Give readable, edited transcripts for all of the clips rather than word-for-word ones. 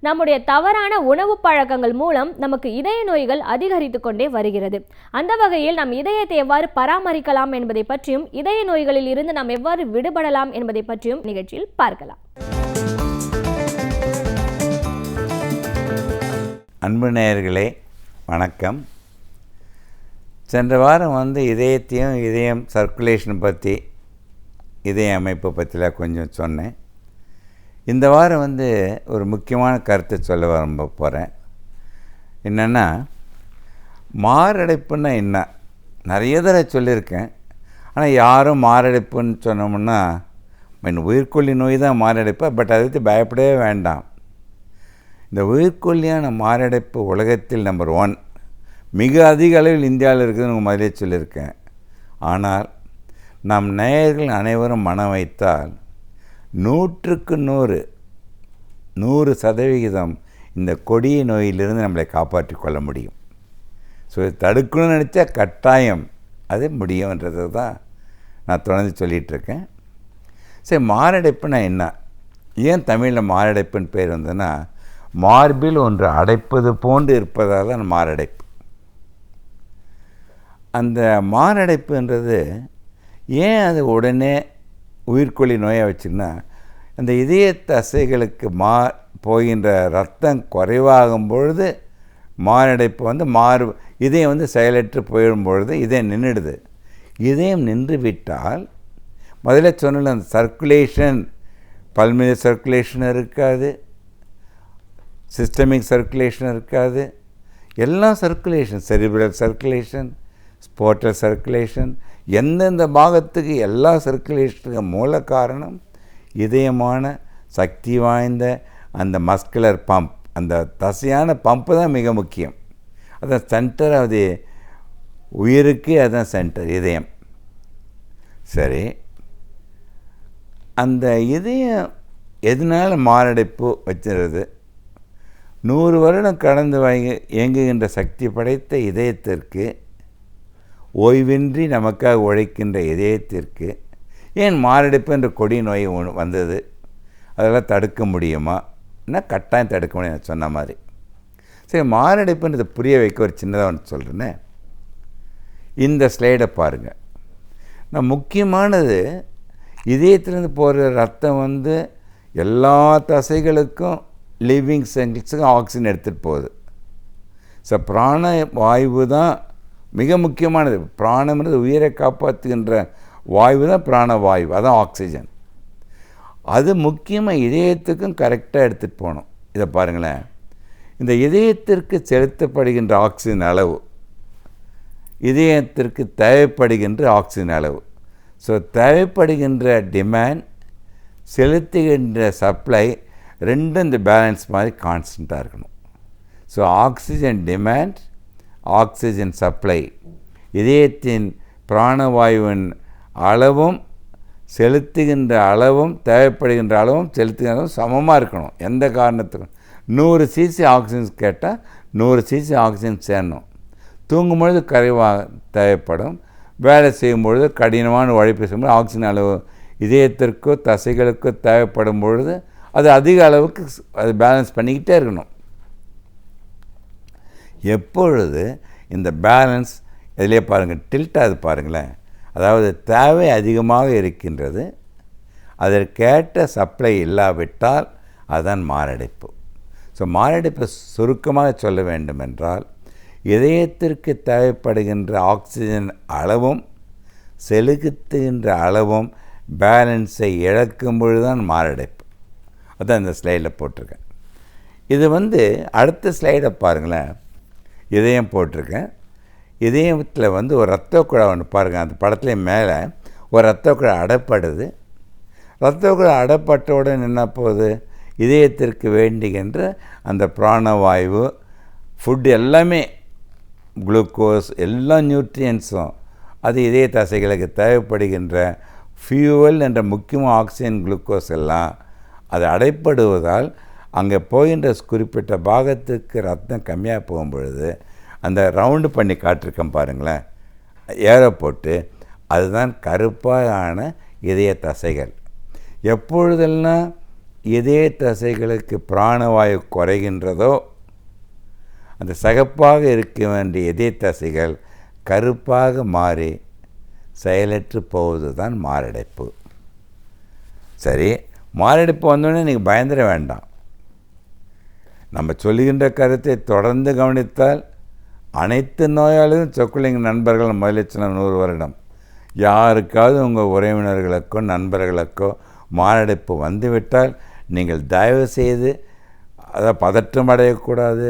நம்முடைய தவறான உணவு பழக்கங்கள் மூலம் நமக்கு இதய நோய்கள் அதிகரித்து கொண்டே வருகிறது. அந்த வகையில் நம் இதயத்தை எவ்வாறு பராமரிக்கலாம் என்பதை பற்றியும் இதய நோய்களில் இருந்து நாம் எவ்வாறு விடுபடலாம் என்பதை பற்றியும் நிகழ்ச்சியில் பார்க்கலாம். அன்பு நேயர்களே வணக்கம். சென்ற வாரம் இதயம் சர்க்குலேஷன் பற்றி, இதய அமைப்பை பற்றிலாம் கொஞ்சம் சொன்னேன். இந்த வாரம் ஒரு முக்கியமான கருத்தை சொல்ல போகிறேன். என்னென்னா, மாரடைப்புன்னா என்ன? நிறைய தடவை சொல்லியிருக்கேன். ஆனால் யாரும் மாரடைப்புன்னு சொன்னோம்னா உயிர்கொல்லி நோய் தான் மாரடைப்பு. பட் அதை பற்றி பயப்படவே வேண்டாம். இந்த உயிர்கொல்லியான மாரடைப்பு உலகத்தில் நம்பர் 1 மிக அதிக அளவில் இந்தியாவில் இருக்குதுன்னு முதலே சொல்லியிருக்கேன். ஆனால் நம் நேயர்கள் அனைவரும் மனம் வைத்தால் 100க்கு 100% இந்த கொடிய நோயிலிருந்து நம்மளை காப்பாற்றி கொள்ள முடியும். ஸோ தடுக்கணும்னு நினச்சா கட்டாயம் அது முடியும்ன்றது தான் நான் தொடர்ந்து சொல்லிகிட்ருக்கேன். சரி, மாரடைப்புனா என்ன? ஏன் தமிழில் மாரடைப்புன்னு பேர் வந்ததுன்னா, மார்பில் ஒன்று அடைப்பது போன்று இருப்பதால் தான் மாரடைப்பு. அந்த மாரடைப்புன்றது ஏன் அது உடனே உயிர்கொல்லி நோயாக வச்சுன்னா, அந்த இதய தசைகளுக்கு போகின்ற ரத்தம் குறைவாகும் பொழுது மாரடைப்பு இதயம் செயலற்று போயிடும் பொழுது இதயம் நின்றுடுது. இதயம் நின்று விட்டால் முதல்ல சொன்ன அந்த சர்க்குலேஷன், பல்மினரி சர்க்குலேஷன் இருக்காது, சிஸ்டமிக் சர்க்குலேஷன் இருக்காது. எல்லா சர்க்குலேஷன், செரிப்ரல் சர்க்குலேஷன், ஸ்போர்ட்டல் சர்க்குலேஷன், எந்தெந்த பாகத்துக்கு எல்லா சர்க்குலேஷனுக்கு மூல காரணம் இதயமான சக்தி வாய்ந்த அந்த மஸ்குலர் பம்ப், அந்த தசையான பம்பு தான் மிக முக்கியம். அதான் சென்டர், அது உயிருக்கு அதுதான் சென்டர், இதயம். சரி, அந்த இதயம் எதனால் மாரடைப்பு வச்சுருது? 100 வருடம் கடந்து இயங்குகின்ற சக்தி படைத்த இதயத்திற்கு, ஓய்வின்றி நமக்காக உழைக்கின்ற இதயத்திற்கு ஏன் மாரடைப்பு என்ற கொடிய நோய் வந்தது? அதெல்லாம் தடுக்க முடியுமா? கட்டாயம் தடுக்க முடியும், நான் சொன்ன மாதிரி. சரி, மாரடைப்புன்றதை புரிய வைக்க ஒரு சின்னதாக ஒன்று சொல்கிறேன்னே. இந்த ஸ்லைடை பாருங்கள். நான் முக்கியமானது, இதயத்திலேருந்து போகிற ரத்தம் எல்லா தசைகளுக்கும், லிவிங் செல்ஸுக்கும் ஆக்சிஜன் எடுத்துகிட்டு போகுது. ஸோ பிராண வாயு தான் மிக முக்கியமானது. பிராணம்ன்றது உயிரை காப்பாற்றுகின்ற வாயு தான் பிராணவாயு, அதான் ஆக்சிஜன். அது முக்கியமாக இதயத்துக்கும் கரெக்டாக எடுத்துகிட்டு போகணும். இதை பாருங்களேன், இந்த இதயத்திற்கு செலுத்தப்படுகின்ற ஆக்சிஜன் அளவு, இதயத்திற்கு தேவைப்படுகின்ற ஆக்சிஜன் அளவு. ஸோ தேவைப்படுகின்ற டிமாண்ட், செலுத்துகின்ற சப்ளை, ரெண்டும் இந்த பேலன்ஸ் மாதிரி கான்ஸ்டண்ட்டாக இருக்கணும். So oxygen demand, oxygen supply, இதயத்தின் பிராணவாயுவின் அளவும் செலுத்துகின்ற அளவும் தேவைப்படுகின்ற அளவும் செலுத்துகின்ற அளவும் சமமாக இருக்கணும். எந்த காரணத்துக்கும் 100 cc ஆக்சிஜன் கேட்டால் 100 cc ஆக்சிஜன் சேரணும். தூங்கும்பொழுது குறைவாக தேவைப்படும், வேலை செய்யும்பொழுது கடினமான உழைப்பு செய்யும்போது ஆக்சிஜன் அளவு இதயத்திற்கோ தசைகளுக்கோ தேவைப்படும் பொழுது அது அதிக அளவுக்கு அது பேலன்ஸ் பண்ணிக்கிட்டே இருக்கணும். எப்பொழுது இந்த பேலன்ஸ் இதிலே பாருங்கள், டில்ட்டாக பாருங்களேன், அதாவது தேவை அதிகமாக இருக்கின்றது, அதற்கேற்ற சப்ளை இல்லாவிட்டால் அதுதான் மாரடைப்பு. ஸோ மாரடைப்பை சுருக்கமாக சொல்ல வேண்டுமென்றால், இதயத்திற்கு தேவைப்படுகின்ற ஆக்சிஜன் அளவும் செலுத்துகின்ற அளவும் பேலன்ஸை இழக்கும் பொழுது தான் மாரடைப்பு. அதான் இந்த ஸ்லைடில் போட்டிருக்கேன். இது அடுத்த ஸ்லைடை பாருங்களேன், இதயம் போட்டிருக்கேன். இதயத்தில் ஒரு இரத்த குழாய் ஒன்று பாருங்கள், அந்த படத்துல மேலே ஒரு இரத்த குழாய் அடைப்படுது. இரத்த குழாய் அடைப்பட்டவுடன் என்ன போகுது? இதயத்திற்கு வேண்டுகின்ற அந்த பிராணவாயு, ஃபுட்டு எல்லாமே, குளுக்கோஸ், எல்லா நியூட்ரியன்ஸும் அது இதய தசைகளுக்கு தேவைப்படுகின்ற ஃபியூவல் என்ற முக்கியமாக ஆக்சிஜன், குளுக்கோஸ் எல்லாம் அது அடைப்படுவதால் அங்கே போகின்ற குறிப்பிட்ட பாகத்துக்கு ரத்தம் கம்மியாக போகும்பொழுது அந்த ரவுண்டு பண்ணி காட்டிருக்கேன் பாருங்களேன், ஏரோ போட்டு, அதுதான் கருப்பான இதய தசைகள். எப்பொழுதெல்லாம் இதய தசைகளுக்கு பிராணவாயு குறைகின்றதோ அந்த சகப்பாக இருக்க வேண்டிய இதய தசைகள் கருப்பாக மாறி செயலற்று போவது தான் மாரடைப்பு. சரி, மாரடைப்பு வந்தோடனே நீங்கள் பயந்துட வேண்டாம். நம்ம சொல்லுகின்ற கருத்தை தொடர்ந்து கவனித்தால் அனைத்து நோயாளியும் சொக்குலிங்க நண்பர்கள் முதலட்சணம் 100 வருடம். யாருக்காவது உங்கள் உறவினர்களுக்கோ நண்பர்களுக்கோ மாரடைப்பு வந்துவிட்டால் நீங்கள் தயவு செய்து அதை பதற்றம் அடையக்கூடாது,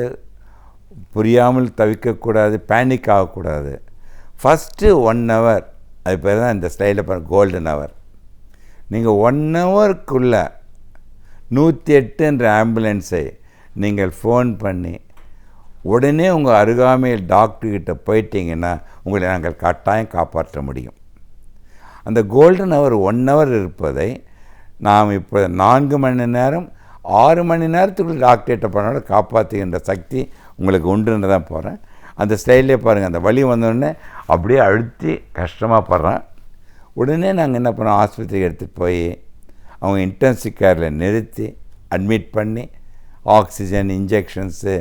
புரியாமல் தவிக்கக்கூடாது, பேனிக் ஆகக்கூடாது. ஃபஸ்ட்டு 1 ஹவர், அது பேர் தான் இந்த ஸ்டைலில் பாருங்கள் கோல்டன் ஹவர். நீங்கள் 1 ஹவருக்குள்ளே 108 ஆம்புலன்ஸை நீங்கள் ஃபோன் பண்ணி உடனே உங்கள் அருகாமையில் டாக்டர்கிட்ட போயிட்டீங்கன்னா உங்களை நாங்கள் கட்டாயம் காப்பாற்ற முடியும். அந்த கோல்டன் ஹவர் 1 ஹவர் இருப்பதை நாம் இப்போ 4 மணி நேரம் 6 மணி நேரத்துக்குள்ள டாக்டர்கிட்ட போனாலும் காப்பாற்றுகின்ற சக்தி உங்களுக்கு உண்டுன்னு தான் போகிறேன். அந்த ஸ்டைல்லே பாருங்கள், அந்த வலி வந்தோடனே அப்படியே அழுத்தி கஷ்டமாக படுறேன். உடனே நாங்கள் என்ன பண்ணோம், ஆஸ்பத்திரிக்கு எடுத்துகிட்டு போய் அவங்க இன்டென்சிவ் கேரில் நிறுத்தி அட்மிட் பண்ணி ஆக்சிஜன் இன்ஜெக்ஷன்ஸு,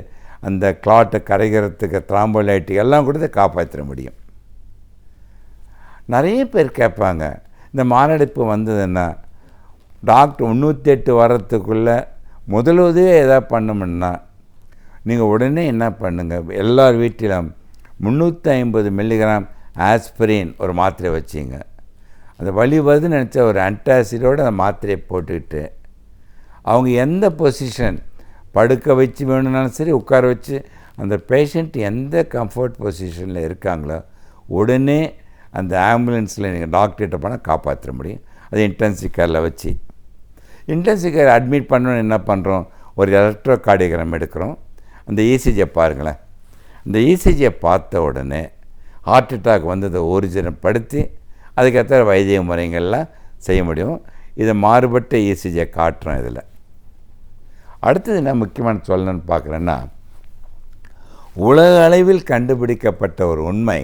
அந்த கிளாட்டை கரைகிறதுக்கு த்ராம்போலைட்டிக் எல்லாம் கொடுத்து காப்பாற்ற முடியும். நிறைய பேர் கேட்பாங்க, இந்த மாரடைப்பு வந்ததுன்னா டாக்டர் 308 வர்றதுக்குள்ளே முதலுதவியே எதாவது பண்ணமுன்னா நீங்கள் உடனே என்ன பண்ணுங்கள், எல்லார் வீட்டிலும் 350 மில்லிகிராம் ஆஸ்பிரின் ஒரு மாத்திரை வச்சிங்க. அந்த வலி வருதுன்னு நினச்சா ஒரு ஆன்டாசிடோடு அந்த மாத்திரையை போட்டுக்கிட்டு அவங்க எந்த பொசிஷன் படுக்க வச்சு வேணும்னாலும் சரி, உட்கார வச்சு அந்த பேஷண்ட் எந்த கம்ஃபர்ட் பொசிஷனில் இருக்காங்களோ உடனே அந்த ஆம்புலன்ஸில் நீங்கள் டாக்டர்கிட்ட போனால் காப்பாற்ற முடியும். அது இன்டென்சிவ் கேரில் வச்சு இன்டென்சிவ் கேர் அட்மிட் பண்ணணுன்னு என்ன பண்ணுறோம், ஒரு எலக்ட்ரோ கார்டியோகிராம் எடுக்கிறோம். அந்த இசிஜியை பாருங்களேன். அந்த இசிஜியை பார்த்த உடனே ஹார்ட் அட்டாக் வந்ததை ஒரிஜினப்படுத்தி அதுக்கேற்ற வைத்திய முறைகள்லாம் செய்ய முடியும். இதை மாறுபட்ட இசிஜியை காட்டுறோம். இதில் அடுத்தது என்ன முக்கியமான சொல்லணும்னு பார்க்குறேன்னா, உலக அளவில் கண்டுபிடிக்கப்பட்ட ஒரு உண்மை,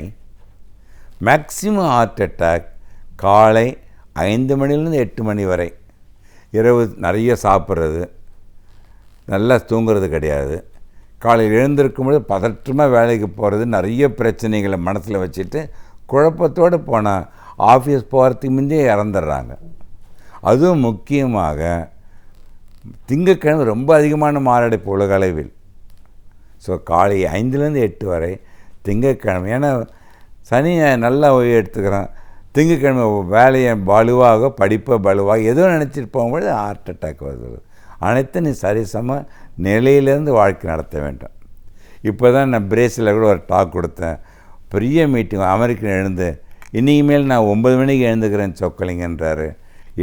மேக்சிமம் ஹார்ட் அட்டாக் காலை 5 மணிலேருந்து 8 மணி வரை, இரவு நிறைய சாப்பிட்றது, நல்லா தூங்குறது கிடையாது, காலையில் எழுந்திருக்கும்போது பதற்றமாக வேலைக்கு போகிறது, நிறைய பிரச்சனைகளை மனசில் வச்சுட்டு குழப்பத்தோடு போனால் ஆஃபீஸ் போகிறதுக்கு முந்தையே இறந்துடுறாங்க. அதுவும் முக்கியமாக திங்கட்கிழமை ரொம்ப அதிகமான மாரடைப்பு உலக அளவில். ஸோ காலை 5லேருந்து 8 வரை திங்கட்கிழமை, ஏன்னா சனி நல்லா ஓய்வு எடுத்துக்கிறான், திங்கட்கிழமை வேலையை பலுவாக படிப்பை பலுவாக ஏதோ நினச்சிட்டு போகும்போது ஹார்ட் அட்டாக் வருது. அனைத்தும் நீ சரிசம நிலையிலேருந்து வாழ்க்கை நடத்த வேண்டும். இப்போ தான் நான் பிரேசிலில் கூட ஒரு டாக் கொடுத்தேன். பெரிய மீட்டிங், அமெரிக்கன் எழுந்து இனிமேல் நான் 9 மணிக்கு எழுந்துக்கிறேன் சொக்கலிங்கன்றாரு.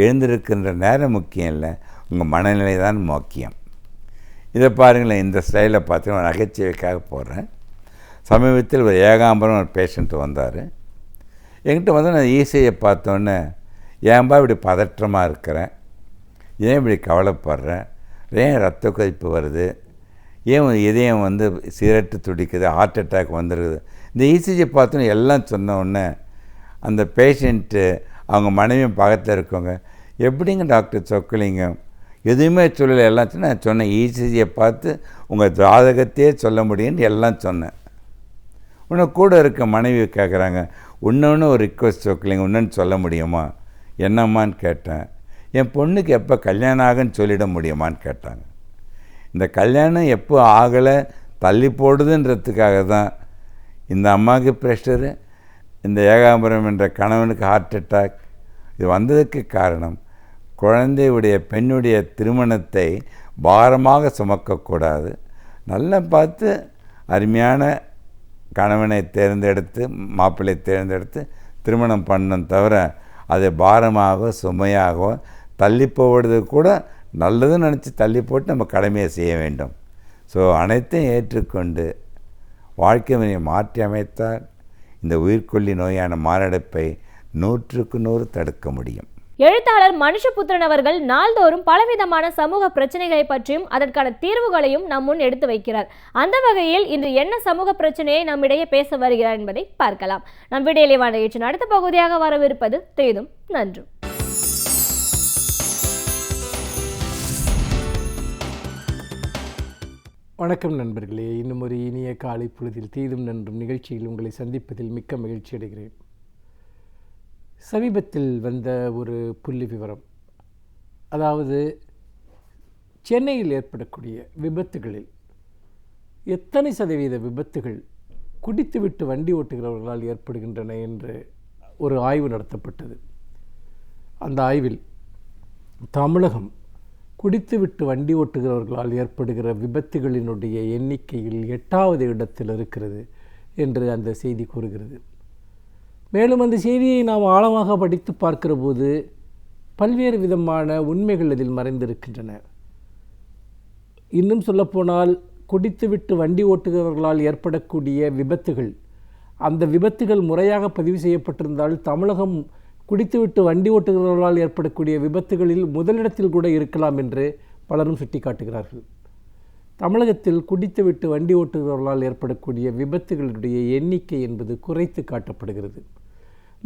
எழுந்திருக்கின்ற நேரம் முக்கியம் இல்லை, உங்கள் மனநிலை தான் முக்கியம். இதை பாருங்களேன், இந்த ஸ்டைலில் பார்த்து ஒரு நகைச்சுவைக்காக போடுறேன். சமீபத்தில் ஒரு ஏகாம்பரம் ஒரு பேஷண்ட் வந்தார். என்கிட்ட வந்து நான் ஈஸியை பார்த்தோன்னே, ஏன்பா இப்படி பதற்றமாக இருக்கிறேன், ஏன் இப்படி கவலைப்படுறேன், ஏன் ரத்த கொதிப்பு வருது, ஏன் இதயம் வந்து சீரட்டு துடிக்குது, ஹார்ட் அட்டாக் வந்துடுது, இந்த ஈசிஜி பார்த்தோன்னு எல்லாம் சொன்ன உடனே அந்த பேஷண்ட்டு அவங்க மனைவியும் பக்கத்தில் இருக்கவங்க, எப்படிங்க டாக்டர் சொக்கலிங்க எதுவுமே சொல்லலை, எல்லாம் நான் சொன்னேன், ஈசிஜியை பார்த்து உங்கள் ஜாதகத்தையே சொல்ல முடியும்னு எல்லாம் சொன்னேன். இன்னும் கூட இருக்க மனைவி கேட்குறாங்க, இன்னொன்று ஒரு ரிக்வஸ்ட் சொக்கலிங்க, இன்னொன்று சொல்ல முடியுமா, என்னம்மான்னு கேட்டேன். என் பொண்ணுக்கு எப்போ கல்யாணம் ஆகுன்னு சொல்லிட முடியுமான்னு கேட்டாங்க. இந்த கல்யாணம் எப்போ ஆகலை தள்ளி போடுதுன்றதுக்காக தான் இந்த அம்மாவுக்கு ப்ரெஷரு, இந்த ஏகாம்பரம் என்ற கணவனுக்கு ஹார்ட் அட்டாக். இது வந்ததுக்கு காரணம், குழந்தையுடைய பெண்ணுடைய திருமணத்தை பாரமாக சுமக்கக்கூடாது, நல்லா பார்த்து அருமையான கணவனை தேர்ந்தெடுத்து மாப்பிள்ளை தேர்ந்தெடுத்து திருமணம் பண்ணணும், தவிர அதை பாரமாக சுமையாகவோ தள்ளி போடுறது கூட நல்லதுன்னு நினச்சி தள்ளி போட்டு நம்ம கடமையை செய்ய வேண்டும். ஸோ அனைத்தையும் ஏற்றுக்கொண்டு வாழ்க்கை முறையை மாற்றி அமைத்தால் இந்த உயிர்கொல்லி நோயான மாரடைப்பை 100க்கு 100 தடுக்க முடியும். எழுத்தாளர் மனுஷபுத்திரன் அவர்கள் நாள்தோறும் பலவிதமான சமூக பிரச்சனைகளை பற்றியும் அதற்கான தீர்வுகளையும் நம் முன் எடுத்து வைக்கிறார். அந்த வகையில் இன்று என்ன சமூக பிரச்சனையை நம்மிடையே பேச வருகிறார் என்பதை பார்க்கலாம். நம் வீடியோலை நிகழ்ச்சியின் அடுத்த பகுதியாக வரவிருப்பது தேதும் நன்றும். வணக்கம் நண்பர்களே. இன்னும் ஒரு இனிய காலை பொழுதில் தீதும் நன்றும் நிகழ்ச்சியில் உங்களை சந்திப்பதில் மிக்க மகிழ்ச்சி அடைகிறேன். சமீபத்தில் வந்த ஒரு புள்ளி விவரம், அதாவது சென்னையில் ஏற்படக்கூடிய விபத்துகளில் எத்தனை சதவீத விபத்துகள் குடித்துவிட்டு வண்டி ஓட்டுகிறவர்களால் ஏற்படுகின்றன என்று ஒரு ஆய்வு நடத்தப்பட்டது. அந்த ஆய்வில் தமிழகம் குடித்துவிட்டு வண்டி ஓட்டுகிறவர்களால் ஏற்படுகிற விபத்துகளினுடைய எண்ணிக்கையில் 8வது இடத்தில் இருக்கிறது என்று அந்த செய்தி கூறுகிறது. மேலும் அந்த செய்தியை நாம் ஆழமாக படித்து பார்க்கிற போது பல்வேறு விதமான உண்மைகள் அதில் மறைந்திருக்கின்றன. இன்னும் சொல்லப்போனால் குடித்துவிட்டு வண்டி ஓட்டுகிறவர்களால் ஏற்படக்கூடிய விபத்துகள், அந்த விபத்துகள் முறையாக பதிவு செய்யப்பட்டிருந்தால் தமிழகம் குடித்துவிட்டு வண்டி ஓட்டுகிறவர்களால் ஏற்படக்கூடிய விபத்துகளில் முதலிடத்தில் கூட இருக்கலாம் என்று பலரும் சுட்டிக்காட்டுகிறார்கள். தமிழகத்தில் குடித்துவிட்டு வண்டி ஓட்டுகிறவர்களால் ஏற்படக்கூடிய விபத்துகளுடைய எண்ணிக்கை என்பது குறைத்து காட்டப்படுகிறது.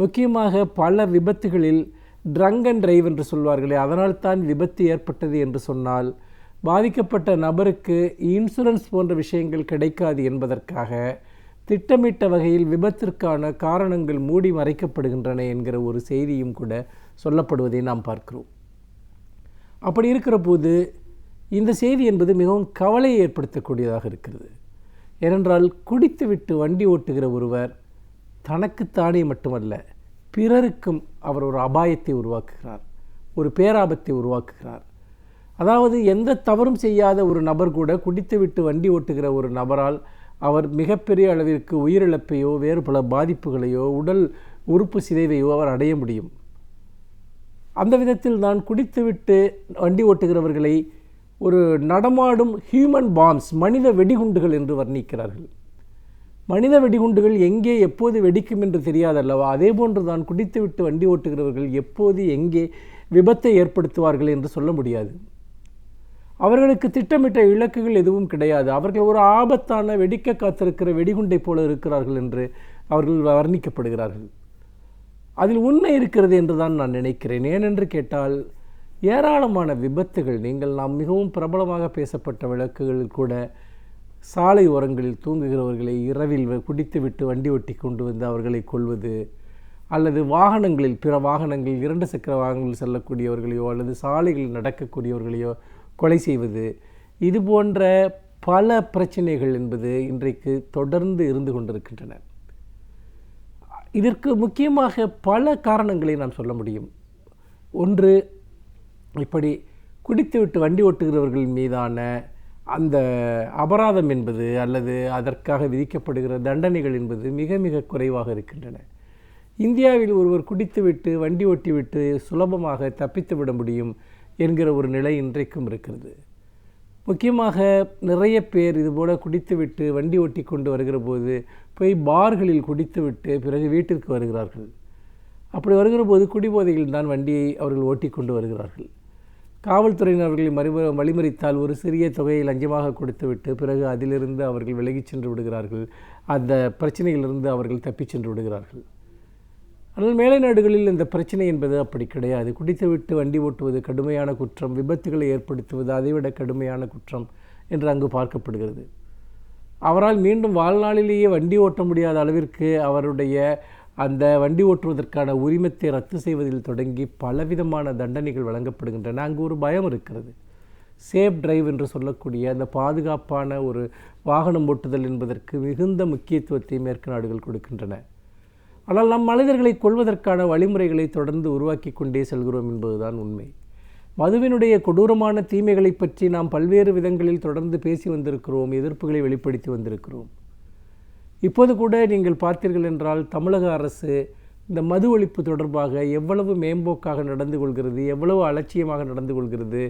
முக்கியமாக பல விபத்துகளில் ட்ரங்க் அண்ட் டிரைவ் என்று சொல்வார்களே, அதனால் தான் விபத்து ஏற்பட்டது என்று சொன்னால் பாதிக்கப்பட்ட நபருக்கு இன்சூரன்ஸ் போன்ற விஷயங்கள் கிடைக்காது என்பதற்காக திட்டமிட்ட வகையில் விபத்திற்கான காரணங்கள் மூடி மறைக்கப்படுகின்றன என்கிற ஒரு செய்தியும் கூட சொல்லப்படுவதை நாம் பார்க்கிறோம். அப்படி இருக்கிற போது இந்த செய்தி என்பது மிகவும் கவலையை ஏற்படுத்தக்கூடியதாக இருக்கிறது. ஏனென்றால் குடித்துவிட்டு வண்டி ஓட்டுகிற ஒருவர் தனக்குத்தானே மட்டுமல்ல, பிறருக்கும் அவர் ஒரு அபாயத்தை உருவாக்குகிறார், ஒரு பேராபத்தை உருவாக்குகிறார். அதாவது எந்த தவறும் செய்யாத ஒரு நபர் கூட குடித்துவிட்டு வண்டி ஓட்டுகிற ஒரு நபரால் அவர் மிகப்பெரிய அளவிற்கு உயிரிழப்பையோ வேறு பல பாதிப்புகளையோ உடல் உறுப்பு சிதைவையோ அவர் அடைய முடியும். அந்த விதத்தில் தான் குடித்துவிட்டு வண்டி ஓட்டுகிறவர்களை ஒரு நடமாடும் ஹியூமன் பாம்ஸ், மனித வெடிகுண்டுகள் என்று வர்ணிக்கிறார்கள். மனித வெடிகுண்டுகள் எங்கே எப்போது வெடிக்கும் என்று தெரியாதல்லவா, அதே போன்று தான் குடித்துவிட்டு வண்டி ஓட்டுகிறவர்கள் எப்போது எங்கே விபத்தை ஏற்படுத்துவார்கள் என்று சொல்ல முடியாது. அவர்களுக்கு திட்டமிட்ட இலக்குகள் எதுவும் கிடையாது. அவர்கள் ஒரு ஆபத்தான வெடிக்க காத்திருக்கிற வெடிகுண்டை போல இருக்கிறார்கள் என்று அவர்கள் வர்ணிக்கப்படுகிறார்கள். அதில் உண்மை இருக்கிறது என்று தான் நான் நினைக்கிறேன். ஏனென்று கேட்டால் ஏராளமான விபத்துகள், நாம் மிகவும் பிரபலமாக பேசப்பட்ட வழக்குகளில் கூட சாலை ஓரங்களில் தூங்குகிறவர்களை இரவில் குடித்துவிட்டு வண்டி ஓட்டி கொண்டு வந்து அவர்களை கொல்வது, அல்லது வாகனங்களில் பிற வாகனங்களில் 2 சக்கர வாகனங்களில் செல்லக்கூடியவர்களையோ அல்லது சாலைகளில் நடக்கக்கூடியவர்களையோ கொலை செய்வது, இது போன்ற பல பிரச்சனைகள் என்பது இன்றைக்கு தொடர்ந்து இருந்து கொண்டிருக்கின்றன. இதற்கு முக்கியமாக பல காரணங்களை நாம் சொல்ல முடியும். ஒன்று, இப்படி குடித்துவிட்டு வண்டி ஓட்டுகிறவர்கள் மீதான அந்த அபராதம் என்பது அல்லது அதற்காக விதிக்கப்படுகிற தண்டனைகள் என்பது மிக மிக குறைவாக இருக்கின்றன. இந்தியாவில் ஒருவர் குடித்துவிட்டு வண்டி ஓட்டிவிட்டு சுலபமாக தப்பித்து விட முடியும் என்கிற ஒரு நிலை இன்றைக்கும் இருக்கிறது. முக்கியமாக நிறைய பேர் இதுபோல் குடித்துவிட்டு வண்டி ஓட்டி கொண்டு வருகிற போது போய் பார்களில் குடித்துவிட்டு பிறகு வீட்டிற்கு வருகிறார்கள். அப்படி வருகிற போது குடிபோதையில் தான் வண்டியை அவர்கள் ஓட்டி கொண்டு வருகிறார்கள். காவல்துறையினர்களை வழிமறித்தால் ஒரு சிறிய தொகையை லஞ்சமாக கொடுத்துவிட்டு பிறகு அதிலிருந்து அவர்கள் விலகிச் சென்று விடுகிறார்கள். அந்த பிரச்சனையிலிருந்து அவர்கள் தப்பிச் சென்று விடுகிறார்கள். ஆனால் மேலை நாடுகளில் இந்த பிரச்சனை என்பது அப்படி கிடையாது. குடித்துவிட்டு வண்டி ஓட்டுவது கடுமையான குற்றம், விபத்துகளை ஏற்படுத்துவது அதைவிட கடுமையான குற்றம் என்று அங்கு பார்க்கப்படுகிறது. அவரால் மீண்டும் வாழ்நாளிலேயே வண்டி ஓட்ட முடியாத அளவிற்கு அவருடைய அந்த வண்டி ஓட்டுவதற்கான உரிமத்தை ரத்து செய்வதில் தொடங்கி பலவிதமான தண்டனைகள் வழங்கப்படுகின்றன. அங்கு ஒரு பயம் இருக்கிறது. சேஃப் டிரைவ் என்று சொல்லக்கூடிய அந்த பாதுகாப்பான ஒரு வாகனம் ஓட்டுதல் என்பதற்கு மிகுந்த முக்கியத்துவத்தை மேற்கு நாடுகள் கொடுக்கின்றன. ஆனால் நம் மனிதர்களை கொள்வதற்கான வழிமுறைகளை தொடர்ந்து உருவாக்கி கொண்டே செல்கிறோம் என்பதுதான் உண்மை. மதுவினுடைய கொடூரமான தீமைகளை பற்றி நாம் பல்வேறு விதங்களில் தொடர்ந்து பேசி வந்திருக்கிறோம், எதிர்ப்புகளை வெளிப்படுத்தி வந்திருக்கிறோம். இப்போது கூட நீங்கள் பார்த்தீர்கள் என்றால் தமிழக அரசு இந்த மது ஒழிப்பு தொடர்பாக எவ்வளவு மேம்போக்காக நடந்து கொள்கிறது, எவ்வளவு அலட்சியமாக நடந்து கொள்கிறது,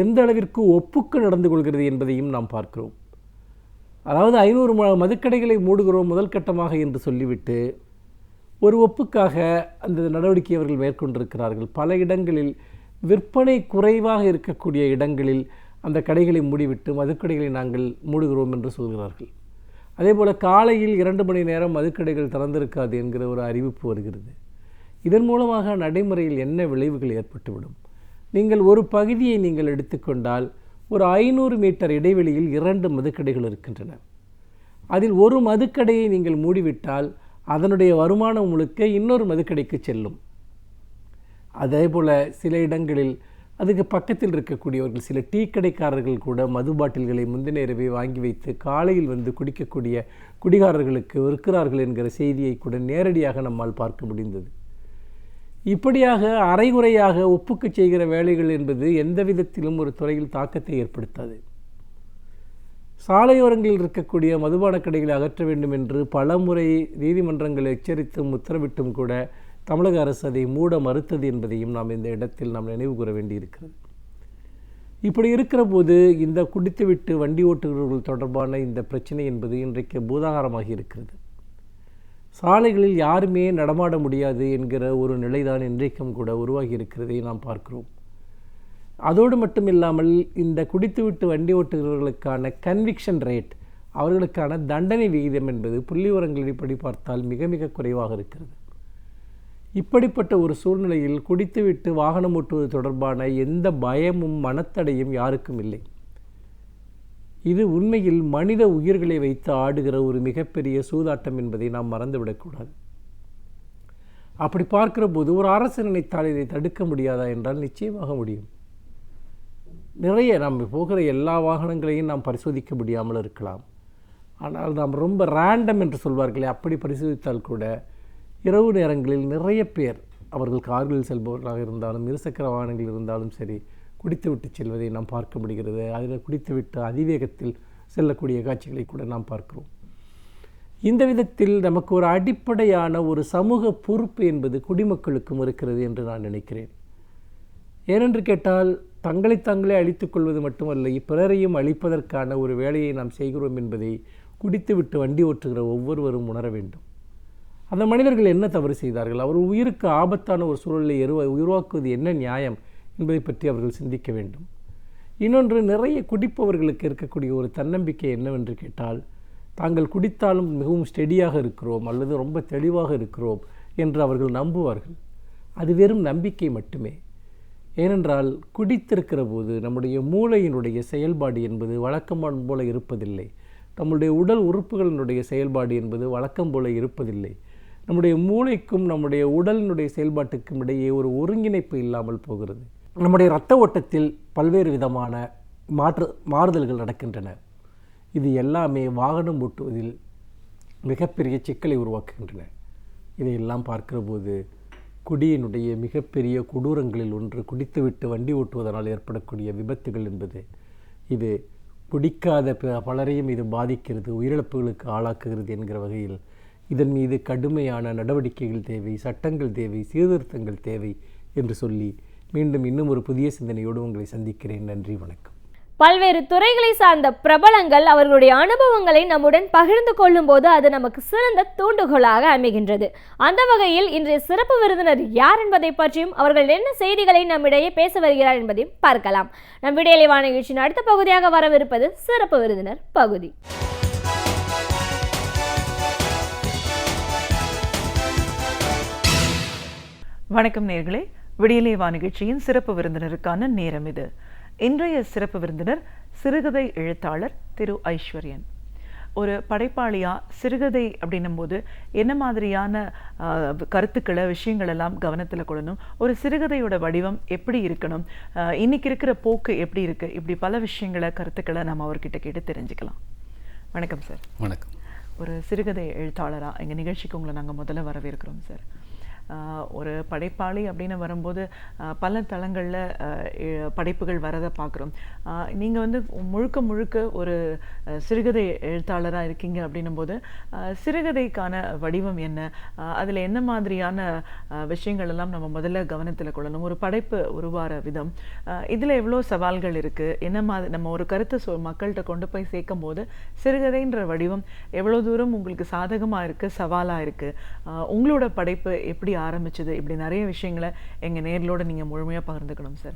எந்த அளவிற்கு ஒப்புக்கு நடந்து கொள்கிறது என்பதையும் நாம் பார்க்கிறோம். அதாவது 500 மதுக்கடைகளை மூடுகிறோம் முதல் கட்டமாக என்று சொல்லிவிட்டு ஒரு ஒப்புக்காக அந்த நடவடிக்கை அவர்கள் மேற்கொண்டிருக்கிறார்கள். பல இடங்களில் விற்பனை குறைவாக இருக்கக்கூடிய இடங்களில் அந்த கடைகளை மூடிவிட்டு மதுக்கடைகளை நாங்கள் மூடுகிறோம் என்று சொல்கிறார்கள். அதேபோல் காலையில் 2 மணி நேரம் மதுக்கடைகள் திறந்திருக்காது என்கிற ஒரு அறிவிப்பு வருகிறது. இதன் மூலமாக நடைமுறையில் என்ன விளைவுகள் ஏற்பட்டுவிடும்? நீங்கள் ஒரு பகுதியை நீங்கள் எடுத்துக்கொண்டால் ஒரு 500 மீட்டர் இடைவெளியில் 2 மதுக்கடைகள் இருக்கின்றன. அதில் ஒரு மதுக்கடையை நீங்கள் மூடிவிட்டால் அதனுடைய வருமானம் முழுக்க இன்னொரு மதுக்கடைக்கு செல்லும். அதே போல் சில இடங்களில் அதுக்கு பக்கத்தில் இருக்கக்கூடியவர்கள், சில டீ கடைக்காரர்கள் கூட மது பாட்டில்களை முந்தின இரவே வாங்கி வைத்து காலையில் வந்து குடிக்கக்கூடிய குடிகாரர்களுக்கு விற்கிறார்கள் என்கிற செய்தியை கூட நேரடியாக நம்மால் பார்க்க முடிந்தது. இப்படியாக அரைகுறையாக ஒப்புக்கு செய்கிற வேலைகள் என்பது எந்த விதத்திலும் ஒரு துறையில் தாக்கத்தை ஏற்படுத்தாது. சாலையோரங்களில் இருக்கக்கூடிய மதுபான கடைகளை அகற்ற வேண்டும் என்று பல முறை நீதிமன்றங்கள் எச்சரித்தும் உத்தரவிட்டும் கூட தமிழக அரசு அதை மூட மறுத்தது என்பதையும் நாம் இந்த இடத்தில் நாம் நினைவு கூற வேண்டியிருக்கிறது. இப்படி இருக்கிற போது இந்த குடித்துவிட்டு வண்டி ஓட்டுகிறவர்கள் தொடர்பான இந்த பிரச்சனை என்பது இன்றைக்கு பூதாகாரமாகி இருக்கிறது. சாலைகளில் யாருமே நடமாட முடியாது என்கிற ஒரு நிலைதான் இன்றைக்கும் கூட உருவாகி இருக்கிறதை நாம் பார்க்கிறோம். அதோடு மட்டும் இல்லாமல் இந்த குடித்துவிட்டு வண்டி ஓட்டுகிறவர்களுக்கான கன்விக்ஷன் ரேட், அவர்களுக்கான தண்டனை விகிதம் என்பது புள்ளிவிவரங்களின்படி பார்த்தால் மிக மிக குறைவாக இருக்கிறது. இப்படிப்பட்ட ஒரு சூழ்நிலையில் குடித்துவிட்டு வாகனம் ஓட்டுவது தொடர்பான எந்த பயமும் மனத்தடையும் யாருக்கும் இல்லை. இது உண்மையில் மனித உயிர்களை வைத்து ஆடுகிற ஒரு மிகப்பெரிய சூதாட்டம் என்பதை நாம் மறந்துவிடக்கூடாது. அப்படி பார்க்கிற போது ஒரு அரசு நினைத்தால் இதை தடுக்க முடியாதா என்றால் நிச்சயமாக முடியும். நிறைய நாம் போகிற எல்லா வாகனங்களையும் நாம் பரிசோதிக்க முடியாமல் இருக்கலாம். ஆனால் நாம் ரொம்ப ரேண்டம் என்று சொல்வார்களே, அப்படி பரிசோதித்தால் கூட இரவு நேரங்களில் நிறைய பேர், அவர்கள் கார்களில் செல்பவர்களாக இருந்தாலும் இருசக்கர வாகனங்கள் இருந்தாலும் சரி, குடித்துவிட்டு செல்வதை நாம் பார்க்க முடிகிறது. அதில் குடித்துவிட்டு அதிவேகத்தில் செல்லக்கூடிய காட்சிகளை கூட நாம் பார்க்கிறோம். இந்த விதத்தில் நமக்கு ஒரு அடிப்படையான ஒரு சமூக பொறுப்பு என்பது குடிமக்களுக்கும் இருக்கிறது என்று நான் நினைக்கிறேன். ஏனென்று கேட்டால் தங்களை தாங்களே அழித்துக் கொள்வது மட்டுமல்ல, பிறரையும் அழிப்பதற்கான ஒரு வேலையை நாம் செய்கிறோம் என்பதை குடித்துவிட்டு வண்டி ஓட்டுகிற ஒவ்வொருவரும் உணர வேண்டும். அந்த மனிதர்கள் என்ன தவறு செய்தார்கள்? அவர் உயிருக்கு ஆபத்தான ஒரு சூழலை உருவாக்குவது என்ன நியாயம் என்பதை பற்றி அவர்கள் சிந்திக்க வேண்டும். இன்னொன்று, நிறைய குடிப்பவர்களுக்கு இருக்கக்கூடிய ஒரு தன்னம்பிக்கை என்னவென்று கேட்டால், தாங்கள் குடித்தாலும் மிகவும் ஸ்டெடியாக இருக்கிறோம் அல்லது ரொம்ப தெளிவாக இருக்கிறோம் என்று அவர்கள் நம்புவார்கள். அது வெறும் நம்பிக்கை மட்டுமே. ஏனென்றால் குடித்திருக்கிற போது நம்முடைய மூளையினுடைய செயல்பாடு என்பது வழக்கமான போல இருப்பதில்லை. நம்முடைய உடல் உறுப்புகளினுடைய செயல்பாடு என்பது வழக்கம் போல இருப்பதில்லை. நம்முடைய மூளைக்கும் நம்முடைய உடலினுடைய செயல்பாட்டுக்கும் இடையே ஒரு ஒருங்கிணைப்பு இல்லாமல் போகிறது. நம்முடைய இரத்த ஓட்டத்தில் பல்வேறு விதமான மாறுதல்கள் நடக்கின்றன. இது எல்லாமே வாகனம் ஓட்டுவதில் மிகப்பெரிய சிக்கலை உருவாக்குகின்றன. இதையெல்லாம் பார்க்கிற போது குடியினுடைய மிகப்பெரிய கொடூரங்களில் ஒன்று குடித்துவிட்டு வண்டி ஓட்டுவதனால் ஏற்படக்கூடிய விபத்துகள் என்பது, இது குடிக்காத பலரையும் இது பாதிக்கிறது, உயிரிழப்புகளுக்கு ஆளாக்குகிறது என்கிற வகையில் இதன் மீது கடுமையான நடவடிக்கைகள் தேவை, சட்டங்கள் தேவை, சீர்திருத்தங்கள் தேவை என்று சொல்லி மீண்டும் இன்னும் ஒரு புதிய சிந்தனையோடு உங்களை சந்திக்கிறேன். நன்றி, வணக்கம். பல்வேறு துறைகளை சார்ந்த பிரபலங்கள் அவர்களுடைய அனுபவங்களை நம்முடன் பகிர்ந்து கொள்ளும் போது அது நமக்கு சிறந்த தூண்டுகோலாக அமைகின்றது. அந்த வகையில் இன்றைய சிறப்பு விருந்தினர் யார் என்பதை பற்றியும் அவர்கள் என்ன செய்திகளை நம்மிடையே பேச வருகிறார் என்பதையும் பார்க்கலாம். நம் விடியலைவான நிகழ்ச்சியின் அடுத்த பகுதியாக வரவிருப்பது சிறப்பு விருந்தினர் பகுதி. வணக்கம் நேயர்களே, விடியலைவா நிகழ்ச்சியின் சிறப்பு விருந்தினருக்கான நேரம் இது. இன்றைய சிறப்பு விருந்தினர் சிறுகதை எழுத்தாளர் திரு ஐஸ்வர்யன். ஒரு படைப்பாளியா சிறுகதை அப்படின்னும் போது என்ன மாதிரியான கருத்துக்களை விஷயங்கள் எல்லாம் கவனத்தில் கொள்ளணும், ஒரு சிறுகதையோட வடிவம் எப்படி இருக்கணும், இன்னைக்கு இருக்கிற போக்கு எப்படி இருக்கு, இப்படி பல விஷயங்களை கருத்துக்களை நம்ம அவர்கிட்ட கேட்டு தெரிஞ்சுக்கலாம். வணக்கம் சார். வணக்கம். ஒரு சிறுகதை எழுத்தாளராக எங்கள் நிகழ்ச்சிக்கு உங்களை நாங்கள் முதல்ல வரவேற்கிறோம் சார். ஒரு படைப்பாளி அப்படின்னு வரும்போது பல தளங்களில் படைப்புகள் வரதை பார்க்குறோம். நீங்கள் வந்து முழுக்க முழுக்க ஒரு சிறுகதை எழுத்தாளராக இருக்கீங்க அப்படின்னும் போது சிறுகதைக்கான வடிவம் என்ன, அதில் என்ன மாதிரியான விஷயங்கள் எல்லாம் நம்ம முதல்ல கவனத்தில் கொள்ளணும், ஒரு படைப்பு உருவார விதம், இதில் எவ்வளோ சவால்கள் இருக்குது, என்ன மாதிரி நம்ம ஒரு கருத்தை மக்கள்கிட்ட கொண்டு போய் சேர்க்கும் போது சிறுகதைன்ற வடிவம் எவ்வளோ தூரம் உங்களுக்கு சாதகமாக இருக்குது, சவாலாக இருக்குது, உங்களோட படைப்பு எப்படி ஆரம்பிச்சது, இப்படி நிறைய விஷயங்களை எங்கள் நேர்களோட நீங்கள் முழுமையாக பகிர்ந்துக்கணும் சார்.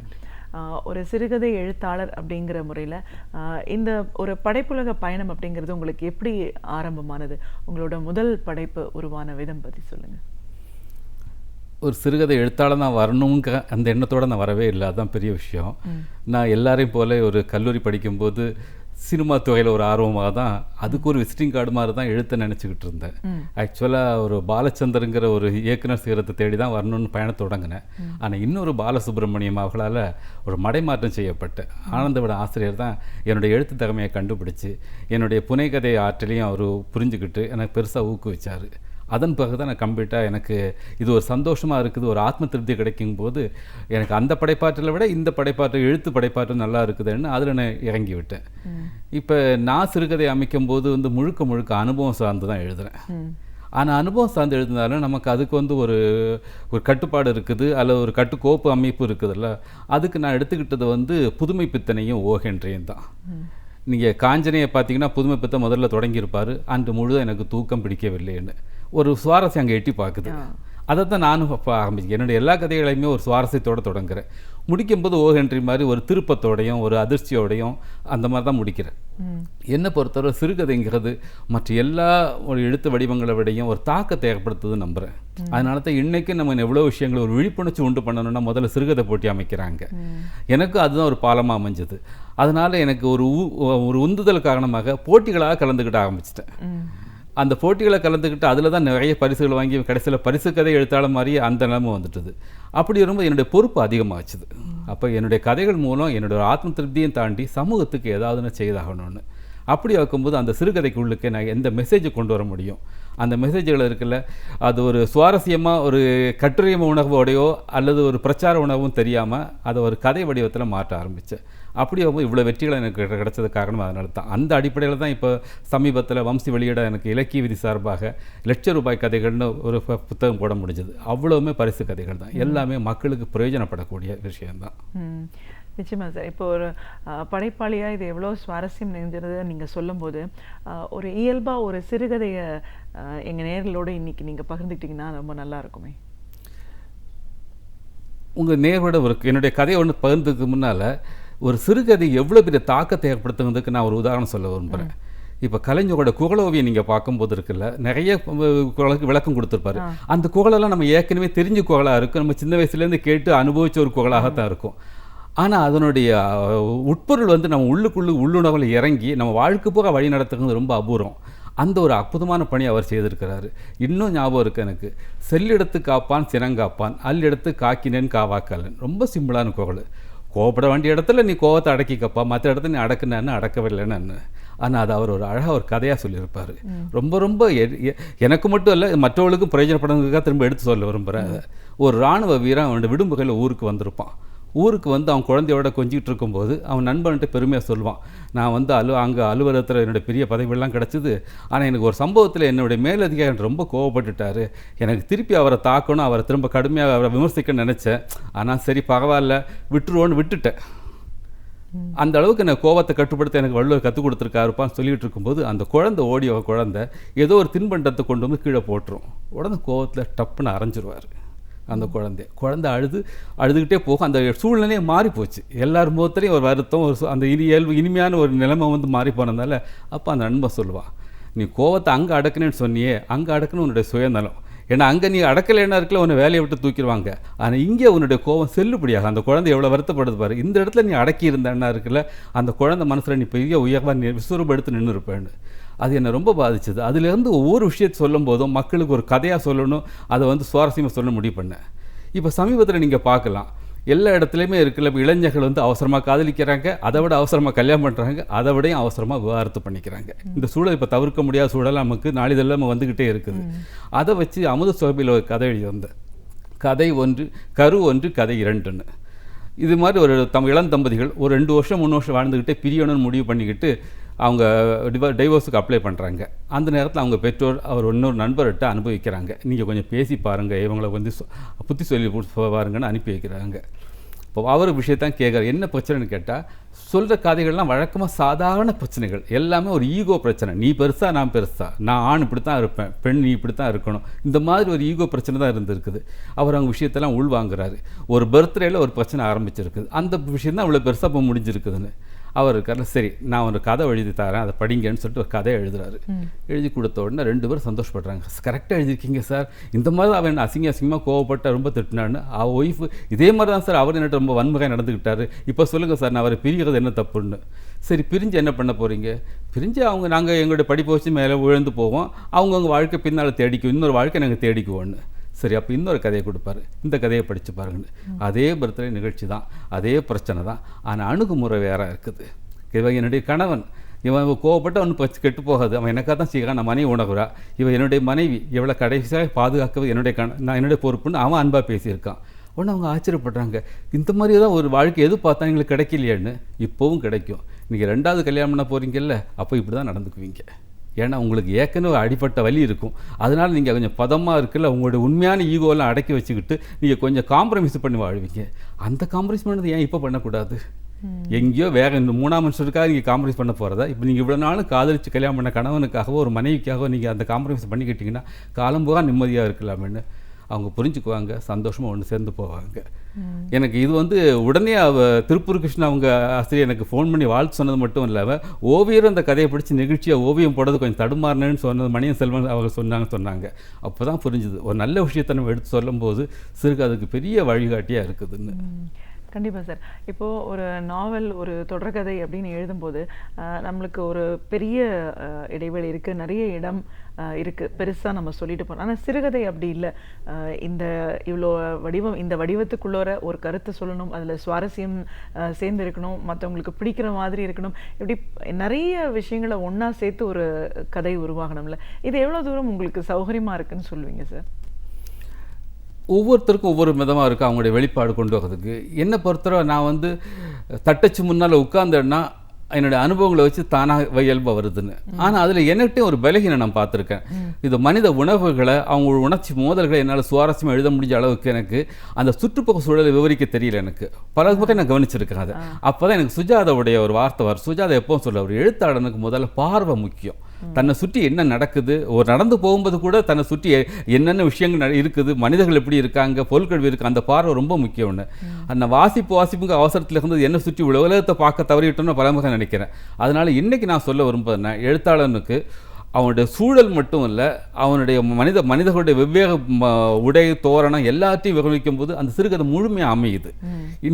ஒரு சிறுகதை எழுத்தாளர் அப்படிங்கிற முறையில் இந்த ஒரு படைப்புலக பயணம் அப்படிங்கிறது உங்களுக்கு எப்படி ஆரம்பமானது, உங்களோட முதல் படைப்பு உருவான விதம் பற்றி சொல்லுங்கள். ஒரு சிறுகதை எழுத்தாளர் நான் வரணுங்க அந்த எண்ணத்தோடு நான் வரவே இல்லை. அதுதான் பெரிய விஷயம். நான் எல்லாரையும் போல ஒரு கல்லூரி படிக்கும்போது சினிமா துறையில் ஒரு ஆர்வமாக தான், அதுக்கு ஒரு விசிட்டிங் கார்டு மாதிரி தான் எழுத்த நினச்சிக்கிட்டு இருந்தேன். ஆக்சுவலாக ஒரு பாலச்சந்தருங்கிற ஒரு இயக்குனர் சிகரத்தை தேடி தான் வரணும்னு பயணம் தொடங்கினேன். ஆனால் இன்னொரு பாலசுப்ரமணியம் அவர்களால் ஒரு மடைமாற்றம் செய்யப்பட்டேன். ஆனந்தவிட ஆசிரியர் தான் என்னுடைய எழுத்து திறமையை கண்டுபிடிச்சி என்னுடைய புனைகதை ஆற்றலையும் அவர் புரிஞ்சுக்கிட்டு எனக்கு பெருசாக ஊக்குவிச்சார். அதன் பிறகு தான் நான் கம்ப்ளீட்டாக எனக்கு இது ஒரு சந்தோஷமாக இருக்குது, ஒரு ஆத்ம திருப்தி கிடைக்கும் போது எனக்கு அந்த படைப்பாற்றலை விட இந்த படைப்பாற்றல் எழுத்து படைப்பாற்றல் நல்லா இருக்குதுன்னு அதில் நான் இறங்கி விட்டேன். இப்போ நான் சிறுகதை அமைக்கும் போது முழுக்க முழுக்க அனுபவம் சார்ந்து தான் எழுதுகிறேன். ஆனால் அனுபவம் சார்ந்து எழுதினாலும் நமக்கு அதுக்கு ஒரு கட்டுப்பாடு இருக்குது, அல்லது ஒரு கட்டுக்கோப்பு அமைப்பு இருக்குதுல்ல. அதுக்கு நான் எடுத்துக்கிட்டது புதுமை பித்தனையும் ஓகென்றையும் தான். நீங்கள் காஞ்சனையை பார்த்தீங்கன்னா புதுமை பித்த முதல்ல தொடங்கியிருப்பார், அன்று முழுதும் எனக்கு தூக்கம் பிடிக்கவில்லைன்னு ஒரு சுவாரஸ்யம் அங்கே எட்டி பார்க்குது. அதை தான் நானும் ஆரம்பிச்சேன். என்னுடைய எல்லா கதைகளையுமே ஒரு சுவாரஸ்யத்தோடு தொடங்குறேன். முடிக்கும்போது ஓஹென்றி மாதிரி ஒரு திருப்பத்தோடையும் ஒரு அதிர்ச்சியோடையும் அந்த மாதிரி தான் முடிக்கிறேன். என்னை பொறுத்தவரை சிறுகதைங்கிறது மற்ற எல்லா ஒரு எழுத்து வடிவங்களை விடையும் ஒரு தாக்கத்தை ஏற்படுத்துது நம்புகிறேன். அதனால தான் இன்றைக்கும் நம்ம எவ்வளோ விஷயங்களை ஒரு விழிப்புணர்ச்சி உண்டு பண்ணணும்னா முதல்ல சிறுகதை போட்டி அமைக்கிறாங்க. எனக்கு அதுதான் ஒரு பாலமாக அமைஞ்சது. அதனால் எனக்கு ஒரு உந்துதல் காரணமாக போட்டிகளாக கலந்துக்கிட்ட ஆரம்பிச்சிட்டேன். அந்த போட்டிகளை கலந்துக்கிட்டு அதில் தான் நிறைய பரிசுகள் வாங்கி கடைசியில் பரிசு கதை எழுத்தாளர் மாதிரி அந்த நிலைமை வந்துட்டுது. அப்படி வரும்போது என்னுடைய பொறுப்பு அதிகமாகச்சுது. அப்போ என்னுடைய கதைகள் மூலம் என்னுடைய ஆத்ம திருப்தியும் தாண்டி சமூகத்துக்கு ஏதாவதுன்னு செய்தாகணும்னு அப்படி வைக்கும்போது அந்த சிறுகதைக்குள்ளுக்கு நான் எந்த மெசேஜை கொண்டு வர முடியும், அந்த மெசேஜ்கள் இருக்குல்ல, அது ஒரு சுவாரஸ்யமாக ஒரு கட்டுரை உணர்வோடையோ அல்லது ஒரு பிரச்சார உணர்வும் தெரியாமல் அதை ஒரு கதை வடிவத்தில் மாற்ற ஆரம்பித்தேன். அப்படி ஆகும்போது இவ்வளோ வெற்றிகளை எனக்கு கிடைச்சது காரணம் அதனால தான். அந்த அடிப்படையில் தான் இப்போ சமீபத்தில் வம்சி வெளியிட எனக்கு இலக்கிய விதி சார்பாக ₹1,00,000 கதைகள்னு ஒரு புத்தகம் போட முடிஞ்சது. அவ்வளவுமே பரிசு கதைகள் தான், எல்லாமே மக்களுக்கு பிரயோஜனப்படக்கூடிய விஷயம்தான். நிச்சயமாக சார். இப்போ ஒரு படைப்பாளியாக இது எவ்வளோ சுவாரஸ்யம் நிறைஞ்சது நீங்கள் சொல்லும்போது ஒரு இயல்பாக ஒரு சிறுகதையை எங்கள் நேர்களோடு இன்றைக்கி நீங்கள் பகிர்ந்துக்கிட்டிங்கன்னா ரொம்ப நல்லா இருக்குமே. உங்கள் நேரோட என்னுடைய கதையை ஒன்று பகிர்ந்ததுக்கு முன்னால் ஒரு சிறுகதை எவ்வளோ பெரிய தாக்கத்தை ஏற்படுத்துறதுக்கு நான் ஒரு உதாரணம் சொல்ல விரும்புகிறேன். இப்போ கலைஞரோட குகலோவியம் நீங்கள் பார்க்கும்போது இருக்குல்ல, நிறைய விளக்கம் கொடுத்துருப்பாரு. அந்த குகலெல்லாம் நம்ம ஏற்கனவே தெரிஞ்ச குகலாக இருக்கும், நம்ம சின்ன வயசுலேருந்து கேட்டு அனுபவித்த ஒரு குகலாகத்தான் இருக்கும். ஆனால் அதனுடைய உட்பொருள் நம்ம உள்ளுணர்வில் இறங்கி நம்ம வாழ்க்கை போக வழி நடத்துறது ரொம்ப அபூர்வம். அந்த ஒரு அற்புதமான பணி அவர் செய்திருக்கிறாரு. இன்னும் ஞாபகம் இருக்குது எனக்கு, செல்லெடுத்து காப்பான் சினங்காப்பான் அல்லெடுத்து காக்கினேன் காவாக்கலன். ரொம்ப சிம்பிளான குகல். கோவப்பட வேண்டிய இடத்துல நீ கோவத்தை அடக்கிக்கப்பா, மற்ற இடத்துல நீ அடக்குனான்னு அடக்கவில்லைன்னு. ஆனால் அது அவர் ஒரு அழகாக ஒரு கதையாக சொல்லியிருப்பார். ரொம்ப ரொம்ப எனக்கு மட்டும் இல்லை மற்றவர்களுக்கும் பிரயோஜனப்படுறதுக்காக திரும்ப எடுத்து சொல்ல விரும்புகிறேன். ஒரு இராணுவ வீரன் அவனோட விடுமுறையில் ஊருக்கு வந்திருப்பான். ஊருக்கு அவன் குழந்தையோட கொஞ்சிக்கிட்டு இருக்கும்போது அவன் நண்பன்ட்டு பெருமையாக சொல்லுவான், நான் அங்கே அலுவலகத்தில் என்னுடைய பெரிய பதவியெல்லாம் கிடச்சிது, ஆனால் எனக்கு ஒரு சம்பவத்தில் என்னுடைய மேலதிகாரி ரொம்ப கோவப்பட்டுட்டார், எனக்கு திருப்பி அவரை தாக்கணும், அவரை திரும்ப கடுமையாக அவரை விமர்சிக்க நினச்சேன், ஆனால் சரி பரவாயில்ல விட்டுருவோன்னு விட்டுட்டேன். அந்த அளவுக்கு எனக்கு கோவத்தை கட்டுப்படுத்த எனக்கு வள்ளுவர் கற்றுக் கொடுத்துருக்காருப்பான்னு சொல்லிகிட்டு இருக்கும்போது அந்த குழந்தை ஏதோ ஒரு தின்பண்டத்தை கொண்டு கீழே போட்டுரும். உடனே கோவத்தில் டப்புன்னு அரைஞ்சிருவார். அந்த குழந்தை அழுதுகிட்டே போகும். அந்த சூழ்நிலையே மாறி போச்சு. எல்லார் முகத்துலேயும் ஒரு வருத்தம், ஒரு அந்த இனிமையான ஒரு நிலைமை மாறி போனதுனால அப்போ அந்த நண்பன் சொல்லுவான், நீ கோவத்தை அங்கே அடக்கணுன்னு சொன்னியே, அங்கே அடக்கணும் உன்னுடைய சுயநலம். ஏன்னா அங்கே நீ அடக்கலைன்னா இருக்கல உன்னை வேலையை விட்டு தூக்கிடுவாங்க, ஆனால் இங்கே உன்னுடைய கோவம் செல்லுபடியாக அந்த குழந்தை எவ்வளோ வருத்தப்படுது பாரு. இந்த இடத்துல நீ அடக்கி இருந்தேன்னா இருக்குல்ல, அந்த குழந்தை மனசில் நீ பெரிய உயர்வாக விஸ்வரூபம் எடுத்து நின்று இருப்பேன்னு. அது என்னை ரொம்ப பாதிச்சது. அதுலேருந்து ஒவ்வொரு விஷயத்தை சொல்லும் போதும் மக்களுக்கு ஒரு கதையாக சொல்லணும், அதை சுவாரஸ்யமாக சொல்ல முடிவு பண்ணேன். இப்போ சமீபத்தில் நீங்கள் பார்க்கலாம், எல்லா இடத்துலையுமே இருக்குல்ல, இப்போ இளைஞர்கள் அவசரமாக காதலிக்கிறாங்க, அதை விட அவசரமாக கல்யாணம் பண்ணுறாங்க, அதை விடையும் அவசரமாக விவாகரத்து பண்ணிக்கிறாங்க. இந்த சூழல் இப்போ தவிர்க்க முடியாத சூழல் நமக்கு நாளிதெல்லாம் வந்துக்கிட்டே இருக்குது. அதை வச்சு அமுத சுரபியில் ஒரு கதை எழுதி வந்தேன். கதை 1 கரு 1 கதை 2ன்னு. இது மாதிரி ஒரு இளந்தம்பதிகள் ஒரு 2 வருஷம் 3 வருஷம் வாழ்ந்துக்கிட்டே பிரியணும்னு முடிவு பண்ணிக்கிட்டு அவங்க டைவோர்ஸுக்கு அப்ளை பண்ணுறாங்க. அந்த நேரத்தில் அவங்க பெற்றோர் அவர் இன்னொரு நண்பர்கிட்ட அனுபவிக்கிறாங்க, நீங்கள் கொஞ்சம் பேசி பாருங்கள், இவங்களை புத்தி சொல்லி பாருங்கன்னு அனுப்பி வைக்கிறாங்க. இப்போ அவர் விஷயத்தான் கேட்குறாரு, என்ன பிரச்சனைன்னு கேட்டால், சொல்கிற கதைகள்லாம் வழக்கமாக சாதாரண பிரச்சனைகள், எல்லாமே ஒரு ஈகோ பிரச்சனை. நீ பெருசா நான் பெருசா, நான் ஆண் இப்படி தான் இருப்பேன், பெண் நீ இப்படி தான் இருக்கணும், இந்த மாதிரி ஒரு ஈகோ பிரச்சனை தான் இருந்திருக்குது. அவர் அவங்க விஷயத்தெல்லாம் உள்வாங்குறாரு. ஒரு பர்த்டேயில் ஒரு பிரச்சனை ஆரம்பிச்சிருக்குது, அந்த விஷயம் தான் அவ்வளோ பெருசாக இப்போ முடிஞ்சிருக்குதுன்னு. அவர் இருக்கார்ல, சரி நான் ஒரு கதை எழுதி தரேன், அதை படிங்கன்னு சொல்லிட்டு ஒரு கதை எழுதுறாரு. எழுதி கொடுத்த உடனே 2 பேரும் சந்தோஷப்படுறாங்க. கரெக்டாக எழுதியிருக்கீங்க சார், இந்த மாதிரி தான் அவன் அசிங்கமாக கோவப்பட்ட ரொம்ப திட்டினான்னு. ஒய்ஃபு இதே மாதிரி தான் சார் அவர் என்னட்டு ரொம்ப வன்முறை நடந்துக்கிட்டாரு, இப்போ சொல்லுங்கள் சார் நான் அவரை பிரிகிறது என்ன தப்புன்னு. சரி பிரிஞ்சு என்ன பண்ண போகிறீங்க? பிரிஞ்சு நாங்கள் எங்களுடைய படிப்பை வச்சு மேலே விழுந்து போவோம், அவங்கவுங்க வாழ்க்கை பின்னால் தேடிக்குவோம், இன்னொரு வாழ்க்கை நாங்கள் தேடிக்குவோன்னு. சரி அப்போ இன்னொரு கதையை கொடுப்பாரு, இந்த கதையை படித்து பாருங்கன்னு. அதே பர்த்டே நிகழ்ச்சி தான், அதே பிரச்சனை தான், ஆனால் அணுகுமுறை வேறு இருக்குது. இவன் என்னுடைய கணவன், இவன் கோவப்பட்டு அவனு பச்சு கெட்டு போகாது, அவன் எனக்காக தான் செய்கிறான், நான் மனைவி உணர்கிறா, இவன் என்னுடைய மனைவி, இவளை கடைசியாக பாதுகாக்கிறது நான் என்னுடைய பொறுப்புன்னு அவன் அன்பாக பேசியிருக்கான். உடனே அவங்க ஆச்சரியப்படுறாங்க, இந்த மாதிரி தான் ஒரு வாழ்க்கை எது பார்த்தா எங்களுக்கு கிடைக்கலையேன்னு. இப்போவும் கிடைக்கும். நீங்கள் 2வது கல்யாணம் பண்ண போகிறீங்கல்ல, அப்போ இப்படி தான் நடந்துக்குவீங்க. ஏன்னா உங்களுக்கு ஏற்கனவே அடிப்பட்ட வலி இருக்கும், அதனால் நீங்கள் கொஞ்சம் பதமாக இருக்குல்ல, உங்களுடைய உண்மையான ஈகோலாம் அடக்கி வச்சுக்கிட்டு நீங்கள் கொஞ்சம் காம்ப்ரமைஸ் பண்ணி வாழ்வீங்க. அந்த காம்ப்ரமைஸ் பண்ணது ஏன் இப்போ பண்ணக்கூடாது? எங்கேயோ வேற இந்த 3ஆம் மனுஷருக்காக நீங்கள் காம்ப்ரமைஸ் பண்ண போகிறதா? இப்போ நீங்கள் இவ்வளோ நாளும் காதலிச்சு கல்யாணம் பண்ண கணவனுக்காகவோ ஒரு மனைவிக்காகவோ நீங்கள் அந்த காம்ப்ரமைஸ் பண்ணிக்கிட்டிங்கன்னா காலம்போகா நிம்மதியாக இருக்கலாமேன்னு அவங்க புரிஞ்சுக்குவாங்க, சந்தோஷமாக ஒன்று சேர்ந்து போவாங்க. எனக்கு இது உடனே திருப்பூர் கிருஷ்ணன் அவங்க ஆசிரியர் எனக்கு ஃபோன் பண்ணி வாழ்த்து சொன்னது மட்டும் இல்லாமல் ஓவியரும் அந்த கதையை படித்து நிகழ்ச்சியாக ஓவியம் போடுறது கொஞ்சம் தடுமாறினேன்னு சொன்னது மணியன் செல்வன் அவங்க சொன்னாங்க. அப்போ தான் புரிஞ்சுது ஒரு நல்ல விஷயத்தை நம்ம எடுத்து சொல்லும்போது சிறுகதைக்கு பெரிய வழிகாட்டியாக இருக்குதுன்னு. கண்டிப்பாக சார். இப்போது ஒரு நாவல், ஒரு தொடர்கதை அப்படின்னு எழுதும்போது நம்மளுக்கு ஒரு பெரிய இடைவெளி இருக்குது, நிறைய இடம் இருக்குது, பெருசாக நம்ம சொல்லிட்டு போகிறோம். ஆனால் சிறுகதை அப்படி இல்லை. இவ்வளோ வடிவம், இந்த வடிவத்துக்குள்ளோர ஒரு கருத்தை சொல்லணும், அதில் சுவாரஸ்யம் சேர்ந்து இருக்கணும், மற்றவங்களுக்கு பிடிக்கிற மாதிரி இருக்கணும், இப்படி நிறைய விஷயங்களை ஒன்றா சேர்த்து ஒரு கதை உருவாகணும்ல. இது எவ்வளோ தூரம் உங்களுக்கு சௌகரியமாக இருக்குன்னு சொல்லுவீங்க சார்? ஒவ்வொருத்தருக்கும் ஒவ்வொரு விதமாக இருக்குது அவங்களுடைய வெளிப்பாடு கொண்டு வரதுக்கு. என்னை பொறுத்தவரை நான் தட்டச்சு முன்னால் உட்கார்ந்தேன்னா என்னுடைய அனுபவங்களை வச்சு தானாக இயல்பாக வருதுன்னு. ஆனால் அதில் என்னகிட்டையும் ஒரு பலகீனம் நான் பார்த்துருக்கேன். இது மனித உணவுகளை, அவங்க உணர்ச்சி மோதல்களை என்னால் சுவாரஸ்யமாக எழுத முடிஞ்ச அளவுக்கு எனக்கு அந்த சுற்றுப்புற சூழலை விவரிக்க தெரியல. எனக்கு பல பக்கம் நான் கவனிச்சிருக்கேன் அதை. அப்போ தான் எனக்கு சுஜாதாவுடைய ஒரு வார்த்தை வரும். சுஜாதா எப்போவும் சொல்ல, ஒரு எழுத்தாளனுக்கு முதல்ல பார்வை முக்கியம். தன்னை சுற்றி என்ன நடக்குது, ஒரு நடந்து போகும்போது கூட தன்னை சுற்றி என்னென்ன விஷயங்கள் இருக்குது, மனிதர்கள் எப்படி இருக்காங்க, பொருட்கள் இருக்குது, அந்த பார்வை ரொம்ப முக்கியம்னு. அந்த வாசிப்புங்க அவசரத்தில் இருந்தது என்ன சுற்றி உலகத்தை பார்க்க தவறிட்டோம்னு பலமுறை நினைக்கிறேன். அதனால் இன்றைக்கி நான் சொல்ல விரும்புகிறேன்னா, எழுத்தாளனுக்கு அவனுடைய சூழல் மட்டும் இல்லை, அவனுடைய மனிதர்களுடைய வெவ்வேறு உடை தோரணம் எல்லாத்தையும் விவரிக்கும் போது அந்த சிறுகதை முழுமையாக அமையுது.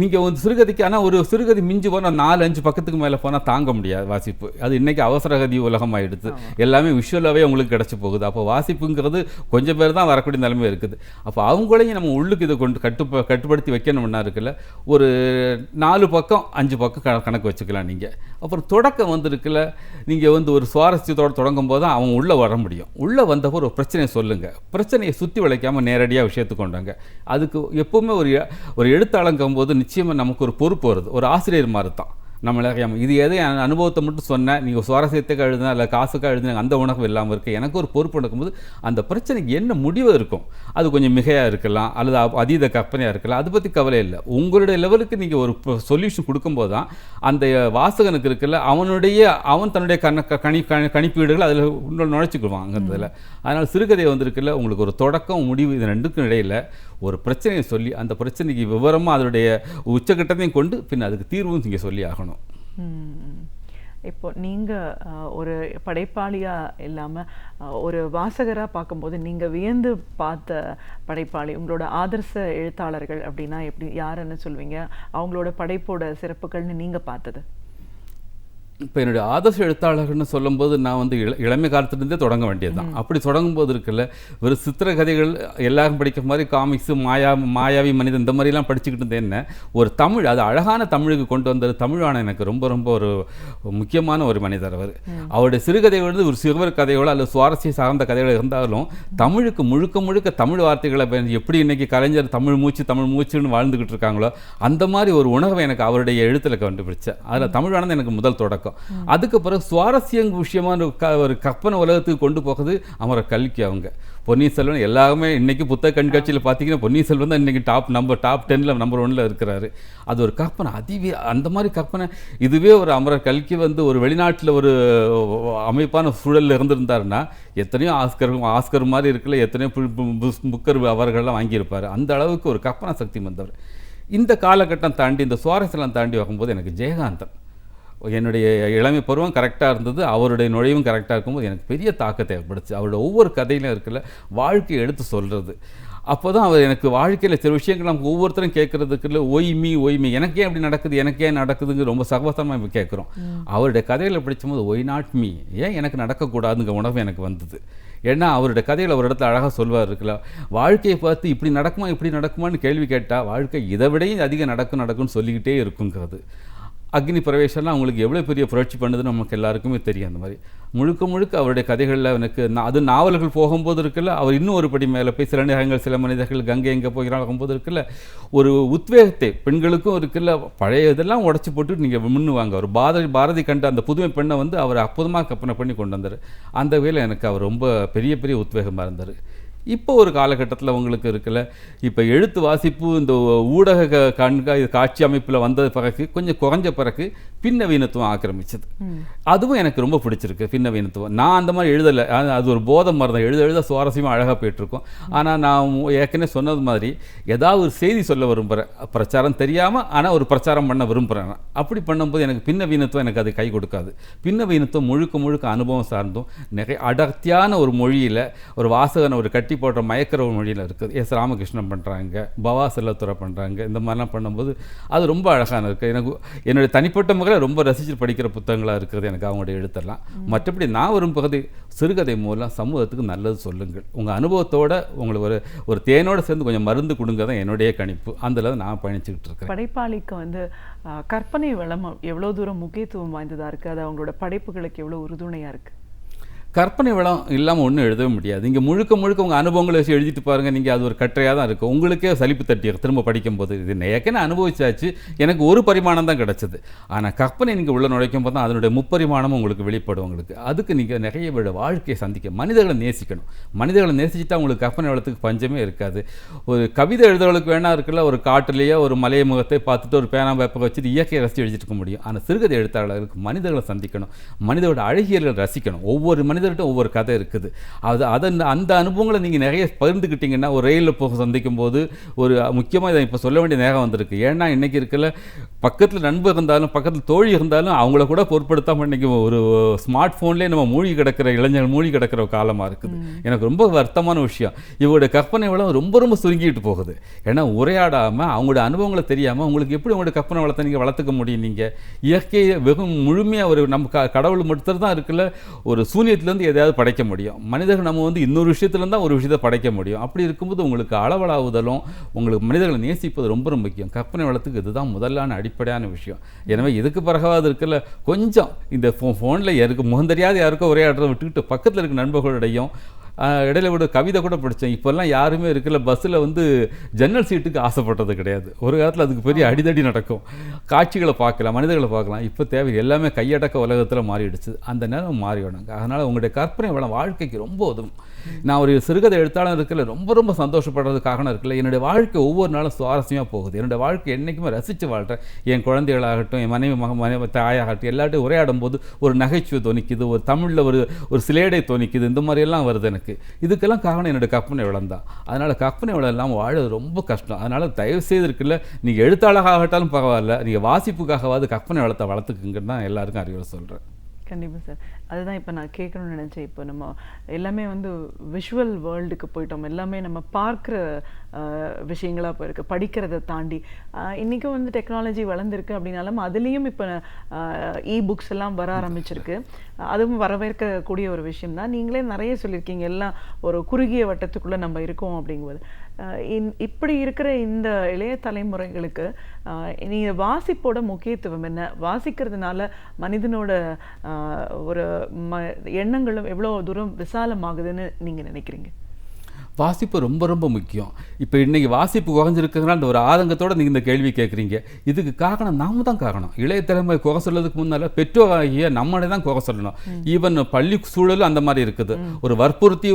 நீங்கள் சிறுகதைக்கு ஆனால் ஒரு சிறுகதை மிஞ்சி போனால் 4-5 பக்கத்துக்கு மேலே போனால் தாங்க முடியாது வாசிப்பு. அது இன்றைக்கி அவசரகதி உலகம் ஆகிடுது, எல்லாமே விஷுவலாகவே அவங்களுக்கு கிடச்சி போகுது. அப்போ வாசிப்புங்கிறது கொஞ்சம் பேர் தான் வரக்கூடிய நிலைமை இருக்குது. அப்போ அவங்களையும் நம்ம உள்ளுக்கு இதை கொண்டு கட்டுப்படுத்தி வைக்கணும்னா இருக்குல்ல, ஒரு 4 பக்கம் 5 பக்கம் கணக்கு வச்சுக்கலாம் நீங்கள். அப்புறம் தொடக்கம் இருக்குல்ல, நீங்கள் ஒரு சுவாரஸ்யத்தோடு தொடங்கும் போது அவன் உள்ளே வர முடியும். உள்ளே வந்தப்போ ஒரு பிரச்சனையை சொல்லுங்கள், பிரச்சனையை சுற்றி வளைக்காமல் நேரடியாக விஷயத்துக்கு கொண்டாங்க. அதுக்கு எப்போவுமே ஒரு எழுத்தாளங்கும் போது நிச்சயமாக நமக்கு ஒரு பொறுப்பு வருது. ஒரு ஆசிரியர் மாதிரி தான் நம்மளே இது எதை அனுபவத்தை மட்டும் சொன்னேன், நீங்கள் சுவாரஸ்யத்துக்கு எழுதுனா இல்லை காசுக்காக எழுதுனா அந்த உணர்வு இல்லாமல் இருக்குது. எனக்கு ஒரு பொறுப்பு நடக்கும்போது அந்த பிரச்சனைக்கு என்ன முடிவு இருக்கும், அது கொஞ்சம் மிகையாக இருக்கலாம் அல்லது அதீத கற்பனையாக இருக்கலாம், அதை பற்றி கவலை இல்லை. உங்களுடைய லெவலுக்கு நீங்கள் ஒரு சொல்யூஷன் கொடுக்கும்போது தான் அந்த வாசகனுக்கு இருக்குல்ல, அவன் தன்னுடைய கணிப்பீடுகள் அதில் நுழைச்சிக்குவான் அங்கதில். அதனால் சிறுகதை இருக்குல்ல, உங்களுக்கு ஒரு தொடக்கம் முடிவு இது ரெண்டுக்கும் இடையில் ஒரு பிரச்சனையை சொல்லி அந்த பிரச்சனைக்கு விவரமாக அதனுடைய உச்சகட்டத்தையும் கொண்டு பின் அதுக்கு தீர்வும் நீங்கள் சொல்லி ஆகணும். இப்போ நீங்கள் ஒரு படைப்பாளியாக இல்லாமல் ஒரு வாசகராக பார்க்கும்போது நீங்கள் வியந்து பார்த்த படைப்பாளி, உங்களோட ஆதர்ச எழுத்தாளர்கள் அப்படின்னா யாருன்னு சொல்வீங்க? அவங்களோட படைப்போட சிறப்புகள்னு நீங்கள் பார்த்தது? இப்போ என்னுடைய ஆதர்ச எழுத்தாளர்கள்னு சொல்லும்போது நான் இளமை காலத்துலேருந்தே தொடங்க வேண்டியது தான். அப்படி தொடங்கும்போது இருக்குல்ல, ஒரு சித்திரக்கதைகள் எல்லாரும் படிக்கிற மாதிரி காமிக்ஸு, மாயாவி மனிதன் இந்த மாதிரிலாம் படிச்சுக்கிட்டு இருந்தேன். என்ன ஒரு தமிழ், அது அழகான தமிழுக்கு கொண்டு வந்தது தமிழான எனக்கு ரொம்ப ரொம்ப ஒரு முக்கியமான ஒரு மனிதர் அவர். அவருடைய சிறுகதைகள் ஒரு சிறுவர் கதைகளோ அல்லது சுவாரஸ்ய சார்ந்த கதைகள் இருந்தாலும் தமிழுக்கு முழுக்க தமிழ் வார்த்தைகளை எப்படி இன்னைக்கு கலைஞர் தமிழ் மூச்சுன்னு வாழ்ந்துக்கிட்டு இருக்காங்களோ அந்த மாதிரி ஒரு உணர்வை எனக்கு அவருடைய எழுத்தில் கண்டுபிடிச்சேன். அதில் தமிழானது எனக்கு முதல் தொடக்கம். அதுக்கு பிறகு சுவாரஸ்யம் விஷயமான ஒரு கற்பனை உலகத்துக்கு கொண்டு போகிறது அமரர் கல்கி. அவங்க பொன்னியின் செல்வன் எல்லாருமே இன்னைக்கு புத்தக கண்காட்சியில் பார்த்தீங்கன்னா பொன்னியின் செல்வன் தான் இன்னைக்கு டாப் 10ல் நம்பர் 1ல் இருக்கிறாரு. அது ஒரு கற்பனை, அந்த மாதிரி கற்பனை. இதுவே ஒரு அமரர் கல்கி ஒரு வெளிநாட்டில் ஒரு அமைப்பான சூழலில் இருந்திருந்தாருன்னா எத்தனையோ ஆஸ்கர் மாதிரி இருக்குல்ல, எத்தனையோ புக்கர் அவர்கள்லாம் வாங்கியிருப்பார். அந்த அளவுக்கு ஒரு கற்பனை சக்தி வந்தவர். இந்த காலகட்டம் தாண்டி இந்த சுவாரஸ்யெல்லாம் தாண்டி வரும்போது எனக்கு ஜெயகாந்தன் என்னுடைய இளமை பருவம் கரெக்டாக இருந்தது, அவருடைய நுழைவும் கரெக்டாக இருக்கும்போது எனக்கு பெரிய தாக்கத்தை ஏற்படுச்சு. அவரோட ஒவ்வொரு கதையிலும் இருக்குல்ல வாழ்க்கையை எடுத்து சொல்கிறது. அப்போ தான் அவர் எனக்கு வாழ்க்கையில் சில விஷயங்கள் நமக்கு ஒவ்வொருத்தரும் கேட்குறதுக்குள்ள ஒய்மி எனக்கே அப்படி நடக்குது, எனக்கே நடக்குதுங்க ரொம்ப சகவசமாக இப்போ கேட்குறோம். அவருடைய கதையில் படிக்கும்போது ஒய் நாட் மீ, ஏன் எனக்கு நடக்கக்கூடாதுங்க உணர்வு எனக்கு வந்தது. ஏன்னா அவருடைய கதையில் ஒரு இடத்துல அழகாக சொல்வார் இருக்குல்ல, வாழ்க்கையை பார்த்து இப்படி நடக்குமான்னு கேள்வி கேட்டால் வாழ்க்கை இதை விடையும் அதிகம் நடக்கும்னு சொல்லிக்கிட்டே இருக்குங்கிறது. அக்னி பிரவேசம்லாம் அவங்களுக்கு எவ்வளோ பெரிய புரட்சி பண்ணுதுன்னு நமக்கு எல்லாருக்குமே தெரியும். அந்த மாதிரி முழுக்க அவருடைய கதைகளில் எனக்கு அது நாவல்கள் போகும்போது இருக்குல்ல, அவர் இன்னும் ஒரு படி மேலே போய் சில நேரங்கள் சில மனிதர்கள் கங்கை எங்கே போகும்போது இருக்குல்ல, ஒரு உத்வேகத்தை பெண்களுக்கும் இருக்குல்ல, பழைய இதெல்லாம் உடச்சி போட்டு நீங்கள் முன்னுவாங்க. ஒரு பாரதி கண்ட அந்த புதுமை பெண்ணை வந்து அவர் அற்புதமாக கற்பனை பண்ணி கொண்டு வந்தார். அந்த வகையில் எனக்கு அவர் ரொம்ப பெரிய உத்வேகமாக இருந்தார். இப்போ ஒரு காலகட்டத்தில் உங்களுக்கு இருக்குல்ல, இப்போ எழுத்து வாசிப்பு இந்த ஊடக காட்சி அமைப்பில் வந்தது பிறகு கொஞ்சம் குறைஞ்ச பிறகு பின்னவீனத்துவம் ஆக்கிரமிச்சது. அதுவும் எனக்கு ரொம்ப பிடிச்சிருக்கு பின்னவீனத்துவம். நான் அந்த மாதிரி எழுதலை, அது ஒரு போதை மாதிரி தான், எழுத சுவாரஸ்யமாக அழகாக போயிட்டுருக்கோம். ஆனால் நான் ஏற்கனவே சொன்னது மாதிரி ஏதாவது ஒரு செய்தி சொல்ல விரும்புகிறேன், பிரச்சாரம் தெரியாமல் ஆனால் ஒரு பிரச்சாரம் பண்ண விரும்புகிறேன். அப்படி பண்ணும்போது எனக்கு பின்னவீனத்துவம் எனக்கு அது கை கொடுக்காது. பின்னவீனத்துவம் முழுக்க அனுபவம் சார்ந்தும் நிறைய அடர்த்தியான ஒரு மொழியில் ஒரு வாசகனை ஒரு கட்டி போடுற மயக்கிற ஒரு மொழியில் இருக்குது. எஸ் ராமகிருஷ்ணன் பண்ணுறாங்க, பவா செல்லத்துறை பண்ணுறாங்க. இந்த மாதிரிலாம் பண்ணும்போது அது ரொம்ப அழகான இருக்குது. எனக்கு என்னுடைய தனிப்பட்ட முறையில் ரொம்ப ரசித்து படிக்கிற புத்தகங்களாக இருக்கிறது எனக்கு அவங்களுடைய எழுத்தெல்லாம். மற்றபடி நான் விரும்புகிறது சிறுகதை மூலம் சமூகத்துக்கு நல்லது சொல்லுங்கள், உங்கள் அனுபவத்தோடு உங்களுக்கு ஒரு தேனோடு சேர்ந்து கொஞ்சம் மருந்து கொடுங்க தான் என்னுடைய கணிப்பு. அதில் நான் பயணிச்சுக்கிட்டு இருக்கேன். படைப்பாளிக்கு வந்து கற்பனை வளம் எவ்வளோ தூரம் முக்கியத்துவம் வாய்ந்ததாக இருக்குது, அது அவங்களோட படைப்புகளுக்கு எவ்வளோ உறுதுணையாக இருக்குது? கற்பனை வளம் இல்லாமல் ஒன்றும் எழுதவே முடியாது. இங்கே முழுக்க உங்கள் அனுபவங்களை வச்சு எழுதிட்டு பாருங்கள், நீங்கள் அது ஒரு கட்டுரையாக தான் இருக்கும். உங்களுக்கே சலிப்பு தட்டி திரும்ப படிக்கும்போது இது ஏற்கனவே அனுபவிச்சாச்சு, எனக்கு ஒரு பரிமாணம் தான் கிடச்சிது. ஆனால் கற்பனை நீங்கள் உள்ள நுழைக்கும் போது தான் அதனுடைய முப்பரிமாணமும் உங்களுக்கு வெளிப்படும். உங்களுக்கு அதுக்கு நீங்கள் நிறைய வாழ்க்கையை சந்திக்க மனிதர்களை நேசிக்கணும். மனிதர்களை நேசிச்சுட்டா உங்களுக்கு கற்பனை வளத்துக்கு பஞ்சமே இருக்காது. ஒரு கவிதை எழுதுறவங்களுக்கு வேணா இருக்குல்ல, ஒரு காட்டிலேயே ஒரு மலைய முகத்தை பார்த்துட்டு ஒரு பேனா பேப்பை வச்சுட்டு இயற்கையை ரசித்து எழுதிட்டு முடியும். ஆனால் சிறுகதை எழுத்தாளர்களுக்கு மனிதர்களை சந்திக்கணும், மனிதோட அழகியல்களை ரசிக்கணும். ஒவ்வொரு மனிதர்கிட்ட ஒவ்வொரு கதை இருக்குது. அந்த அனுபவங்களை நீங்கள் நிறைய பகிர்ந்துக்கிட்டீங்கன்னா, ஒரு ரயிலில் போக சந்திக்கும் போது ஒரு முக்கியமாக இதை இப்போ சொல்ல வேண்டிய நேரம் வந்திருக்கு. ஏன்னா இன்றைக்கி இருக்கல, பக்கத்தில் நண்பர் இருந்தாலும் பக்கத்தில் தோழி இருந்தாலும் அவங்கள கூட பொருட்படுத்தாமல் இன்றைக்கி ஒரு ஸ்மார்ட் ஃபோன்லேயே நம்ம மூழ்கி கிடக்கிற இளைஞர்கள் மூழ்கி கிடக்கிற காலமாக இருக்குது. எனக்கு ரொம்ப வருத்தமான விஷயம். இவருடைய கற்பனை வளம் ரொம்ப சுருங்கிட்டு போகுது. ஏன்னா உரையாடாமல் அவங்களோட அனுபவங்களை தெரியாமல் உங்களுக்கு எப்படி உங்களோட கற்பனை வளத்தை நீங்கள் வளர்த்துக்க முடியும்? நீங்கள் இயற்கையை வெறும் முழுமையாக ஒரு நம்ம கடவுள் மட்டும் தான் இருக்குல்ல, ஒரு சூனியத்தில் எதையாவது படைக்க முடியும். மனிதர்கள் நம்ம வந்து இன்னொரு விஷயத்துலேருந்து தான் ஒரு விஷயத்தை படைக்க முடியும். அப்படி இருக்கும்போது உங்களுக்கு அளவலாவுதலும் உங்களுக்கு மனிதர்களை நேசிப்பது ரொம்ப முக்கியம். கற்பனை வளத்துக்கு இதுதான் முதலான அடிப்படையான விஷயம். எனவே இதுக்கு பிறகாவது இருக்குல்ல, கொஞ்சம் இந்த ஃபோனில் யாருக்கு முகந்தறியாத யாருக்கோ உரையாடுறத விட்டுக்கிட்டு பக்கத்தில் இருக்க நண்பர்களுடையும் இடையில கூட கவிதை கூட படித்தேன். இப்போல்லாம் யாருமே இருக்குல்ல, பஸ்ஸில் வந்து ஜன்னல் சீட்டுக்கு ஆசைப்பட்டது கிடையாது. ஒரு காலத்தில் அதுக்கு பெரிய அடிதடி நடக்கும். காட்சிகளை பார்க்கலாம், மனிதர்களை பார்க்கலாம். இப்போ தேவை எல்லாமே கையடக்க உலகத்தில் மாறிடுச்சு. அந்த நேரம் மாறிவிடுங்க. அதனால் உங்களுடைய கற்பனை வளம் வாழ்க்கைக்கு ரொம்ப உதவும். நான் ஒரு சிறுகதை எழுத்தாளர் இருக்கல, ரொம்ப சந்தோஷப்படுறதுக்காக இருக்குல்ல, என்னுடைய வாழ்க்கை ஒவ்வொரு நாளும் சுவாரஸ்யமாக போகுது. என்னுடைய வாழ்க்கை என்றைக்குமே ரசித்து வாழ்கிறேன். என் குழந்தைகளாகட்டும், என் மனைவி தாயாகட்டும், எல்லாட்டையும் உரையாடும் போது ஒரு நகைச்சுவை தோணிக்குது, ஒரு தமிழில் ஒரு சிலேடை தோணிக்குது. இந்த மாதிரியெல்லாம் வருது எனக்கு. இதுக்கெல்லாம் காரணம் என்னுடைய கற்பனை வளம் தான். அதனால் கற்பனை வளம் இல்லாமல் வாழறது ரொம்ப கஷ்டம். அதனால் தயவு செய்து இருக்குல்ல, நீங்கள் எழுத்தாளராகட்டாலும் பரவாயில்ல, நீங்கள் வாசிப்புக்காகவாது கற்பனை வளத்தை வளர்த்துக்குங்கன்னு தான் எல்லாருக்கும் அறிவுரை சொல்கிறேன். கண்டிப்பாக சார். அதுதான் இப்போ நான் கேட்கணும்னு நினச்சேன். இப்போ நம்ம எல்லாமே வந்து விஷுவல் வேர்ல்டுக்கு போயிட்டோம். எல்லாமே நம்ம பார்க்குற விஷயங்களாக போயிருக்கு, படிக்கிறதை தாண்டி. இன்றைக்கும் வந்து டெக்னாலஜி வளர்ந்துருக்கு அப்படின்னாலும் அதுலேயும் இப்போ புக்ஸ் எல்லாம் வர ஆரம்பிச்சிருக்கு. அதுவும் வரவேற்கக்கூடிய ஒரு விஷயம் தான். நீங்களே நிறைய சொல்லியிருக்கீங்க, எல்லாம் ஒரு குறுகிய வட்டத்துக்குள்ளே நம்ம இருக்கோம் அப்படிங்கும்போது. இப்படி இருக்கிற இந்த இளைய தலைமுறைகளுக்கு நீங்கள் வாசிப்போட முக்கியத்துவம் என்ன? வாசிக்கிறதுனால மனிதனோட ஒரு எண்ணங்களும் எவ்வளோ தூரம் விசாலமாகுதுன்னு நீங்கள் நினைக்கிறீங்க? வாசிப்பு ரொம்ப முக்கியம். இப்போ இன்றைக்கி வாசிப்பு குறைஞ்சிருக்கிறதுனால ஒரு ஆதங்கத்தோடு நீங்கள் இந்த கேள்வி கேட்குறீங்க. இதுக்கு காரணம் நாம தான் காரணம். இளைய தலைமுறை குறை சொல்றதுக்கு முன்னால் பெற்றோராகிய நம்மளே தான் குறை சொல்லணும். ஈவன் பள்ளி சூழலும் அந்த மாதிரி இருக்குது. ஒரு வற்புறுத்தி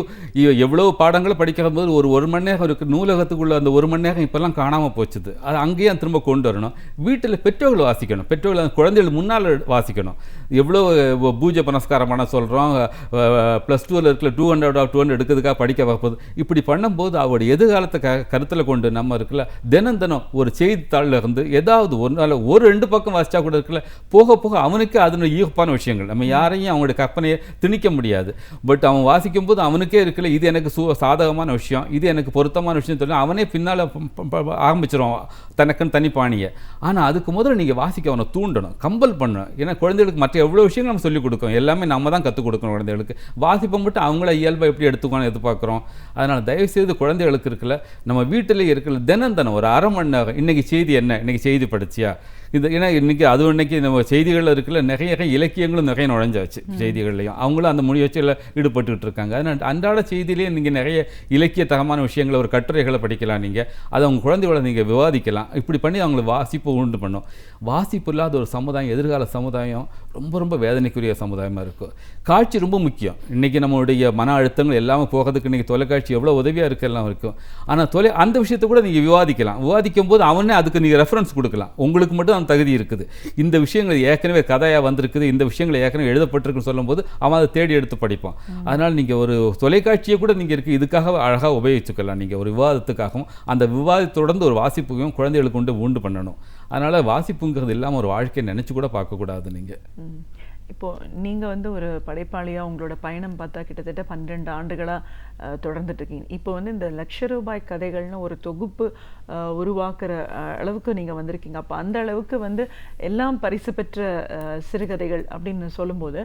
எவ்வளோ பாடங்களை படிக்கிற போது ஒரு மணி நேரம் இருக்குது, நூலகத்துக்குள்ள அந்த ஒரு மணி நேரம் இப்போல்லாம் காணாமல் போச்சுது. அது அங்கேயே திரும்ப கொண்டு வரணும். வீட்டில் பெற்றோர்கள் வாசிக்கணும், பெற்றோர்கள் குழந்தைகள் முன்னால் வாசிக்கணும். எவ்வளோ பூஜை புனஸ்காரம் பண்ண சொல்கிறோம், +2 இருக்கிற 200 எடுக்கிறதுக்காக படிக்க வைப்பது. இப்படி பண்ணும்போது அவருடைய எதிர்காலத்தை கருத்தில் கொண்டு நம்ம இருக்குல்ல தினம் தினம் ஒரு செய்தித்தாளில் இருந்து ஏதாவது ஒரு நாள் ஒரு 2 பக்கம் வாசிச்சா கூட இருக்குல்ல, போக போக அவனுக்கு அதனுடைய ஈர்ப்பான விஷயங்கள், நம்ம யாரையும் அவங்களுடைய கற்பனையை திணிக்க முடியாது. பட் அவன் வாசிக்கும் போது அவனுக்கே இருக்குல்ல, இது எனக்கு சாதகமான விஷயம், இது எனக்கு பொருத்தமான விஷயம் சொல்லி அவனே பின்னால் ஆரம்பிச்சிடும் தனக்குன்னு தனி பாணியை. ஆனால் அதுக்கு முதல்ல நீங்கள் வாசிக்க அவனை தூண்டணும், கம்பல் பண்ணணும். ஏன்னா குழந்தைகளுக்கு மற்ற எவ்வளோ விஷயங்கள் நம்ம சொல்லிக் கொடுக்கோம், எல்லாமே நம்ம தான் கற்றுக் கொடுக்கணும். குழந்தைகளுக்கு வாசிப்பை மட்டும் அவங்கள இயல்பை எப்படி எடுத்துக்கணும் எதிர்பார்க்குறோம். அதனால் தயவுசெய்து குழந்தைகளுக்கு இருக்குல்ல, நம்ம வீட்டிலே இருக்கல தினம் தினம் ஒரு அரை மணி நேரம் இன்றைக்கி செய்தி என்ன, இன்றைக்கி செய்தி படிச்சியா, இது ஏன்னா இன்றைக்கி அது இன்றைக்கி நம்ம செய்திகளில் இருக்குல்ல நிறைய இலக்கியங்களும் நிறைய நுழைஞ்சாச்சு செய்திகள்லையும், அவங்களும் அந்த முயற்சியில் ஈடுபட்டுக்கிட்டு இருக்காங்க. அதனால் அன்றாட செய்தியிலேயே நீங்கள் நிறைய இலக்கிய தகமான விஷயங்களை ஒரு கட்டுரைகளை படிக்கலாம், நீங்கள் அதை அவங்க குழந்தைகளை நீங்கள் விவாதிக்கலாம். இப்படி பண்ணி அவங்களுக்கு வாசிப்பு உண்டு பண்ணும். வாசிப்பு இல்லாத ஒரு சமுதாயம், எதிர்கால சமுதாயம் ரொம்ப ரொம்ப வேதனைக்குரிய சமுதாயமாக இருக்கும். காட்சி ரொம்ப முக்கியம். இன்றைக்கி நம்மளுடைய மன அழுத்தங்கள் எல்லாமே போகிறதுக்கு இன்றைக்கி தொலைக்காட்சி எவ்வளோ உதவியாக இருக்குது எல்லாம் இருக்கும். ஆனால் அந்த விஷயத்தை கூட நீங்கள் விவாதிக்கலாம். விவாதிக்கும் போது அவனே அதுக்கு நீங்கள் ரெஃபரன்ஸ் கொடுக்கலாம். உங்களுக்கு மட்டும் அந்த தகுதி இருக்குது, இந்த விஷயங்கள் ஏற்கனவே கதையாக வந்திருக்குது, இந்த விஷயங்களை ஏற்கனவே எழுதப்பட்டிருக்குன்னு சொல்லும்போது அவன் அதை தேடி எடுத்து படிப்பான். அதனால் நீங்கள் ஒரு தொலைக்காட்சியை கூட நீங்கள் இருக்குது இதுக்காக அழகாக உபயோகிச்சுக்கலாம். நீங்கள் ஒரு விவாதத்துக்காகவும் அந்த விவாதத்தை தொடர்ந்து ஒரு வாசிப்புக்கும் குழந்தைகளுக்கு கொண்டு உண்டு பண்ணணும். அதனால் வாசிப்புங்கிறது இல்லாமல் ஒரு வாழ்க்கையை நினச்சி கூட பார்க்கக்கூடாது. நீங்கள் இப்போது நீங்கள் வந்து ஒரு படைப்பாளியாக உங்களோட பயணம் பார்த்தா கிட்டத்தட்ட 12 ஆண்டுகளாக தொடர்ந்துட்டு இருக்கீங்க. இப்போ வந்து இந்த ₹1,00,000 கதைகள்னு ஒரு தொகுப்பு உருவாக்குற அளவுக்கு நீங்கள் வந்திருக்கீங்க. அப்போ அந்த அளவுக்கு வந்து எல்லாம் பரிசு பெற்ற சிறுகதைகள் அப்படின்னு சொல்லும்போது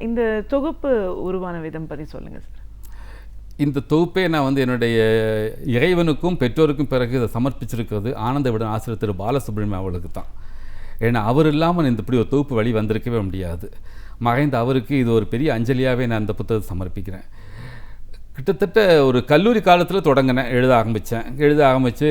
இந்த தொகுப்பு உருவான விதம் பற்றி சொல்லுங்கள் சார். இந்த தொகுப்பை நான் வந்து என்னுடைய இறைவனுக்கும் பெற்றோருக்கும் பிறகு இதை சமர்ப்பிச்சிருக்கிறது ஆனந்த விடன் ஆசிரியர் திரு பாலசுப்ரமணியம் அவர்களுக்கு தான். ஏன்னா அவர் இல்லாமல் இந்த இப்படி ஒரு தொகுப்பு வழி வந்திருக்கவே முடியாது. மறைந்த அவருக்கு இது ஒரு பெரிய அஞ்சலியாகவே நான் அந்த புத்தகத்தை சமர்ப்பிக்கிறேன். கிட்டத்தட்ட ஒரு கல்லூரி காலத்தில் தொடங்கினேன், எழுத ஆரம்பித்து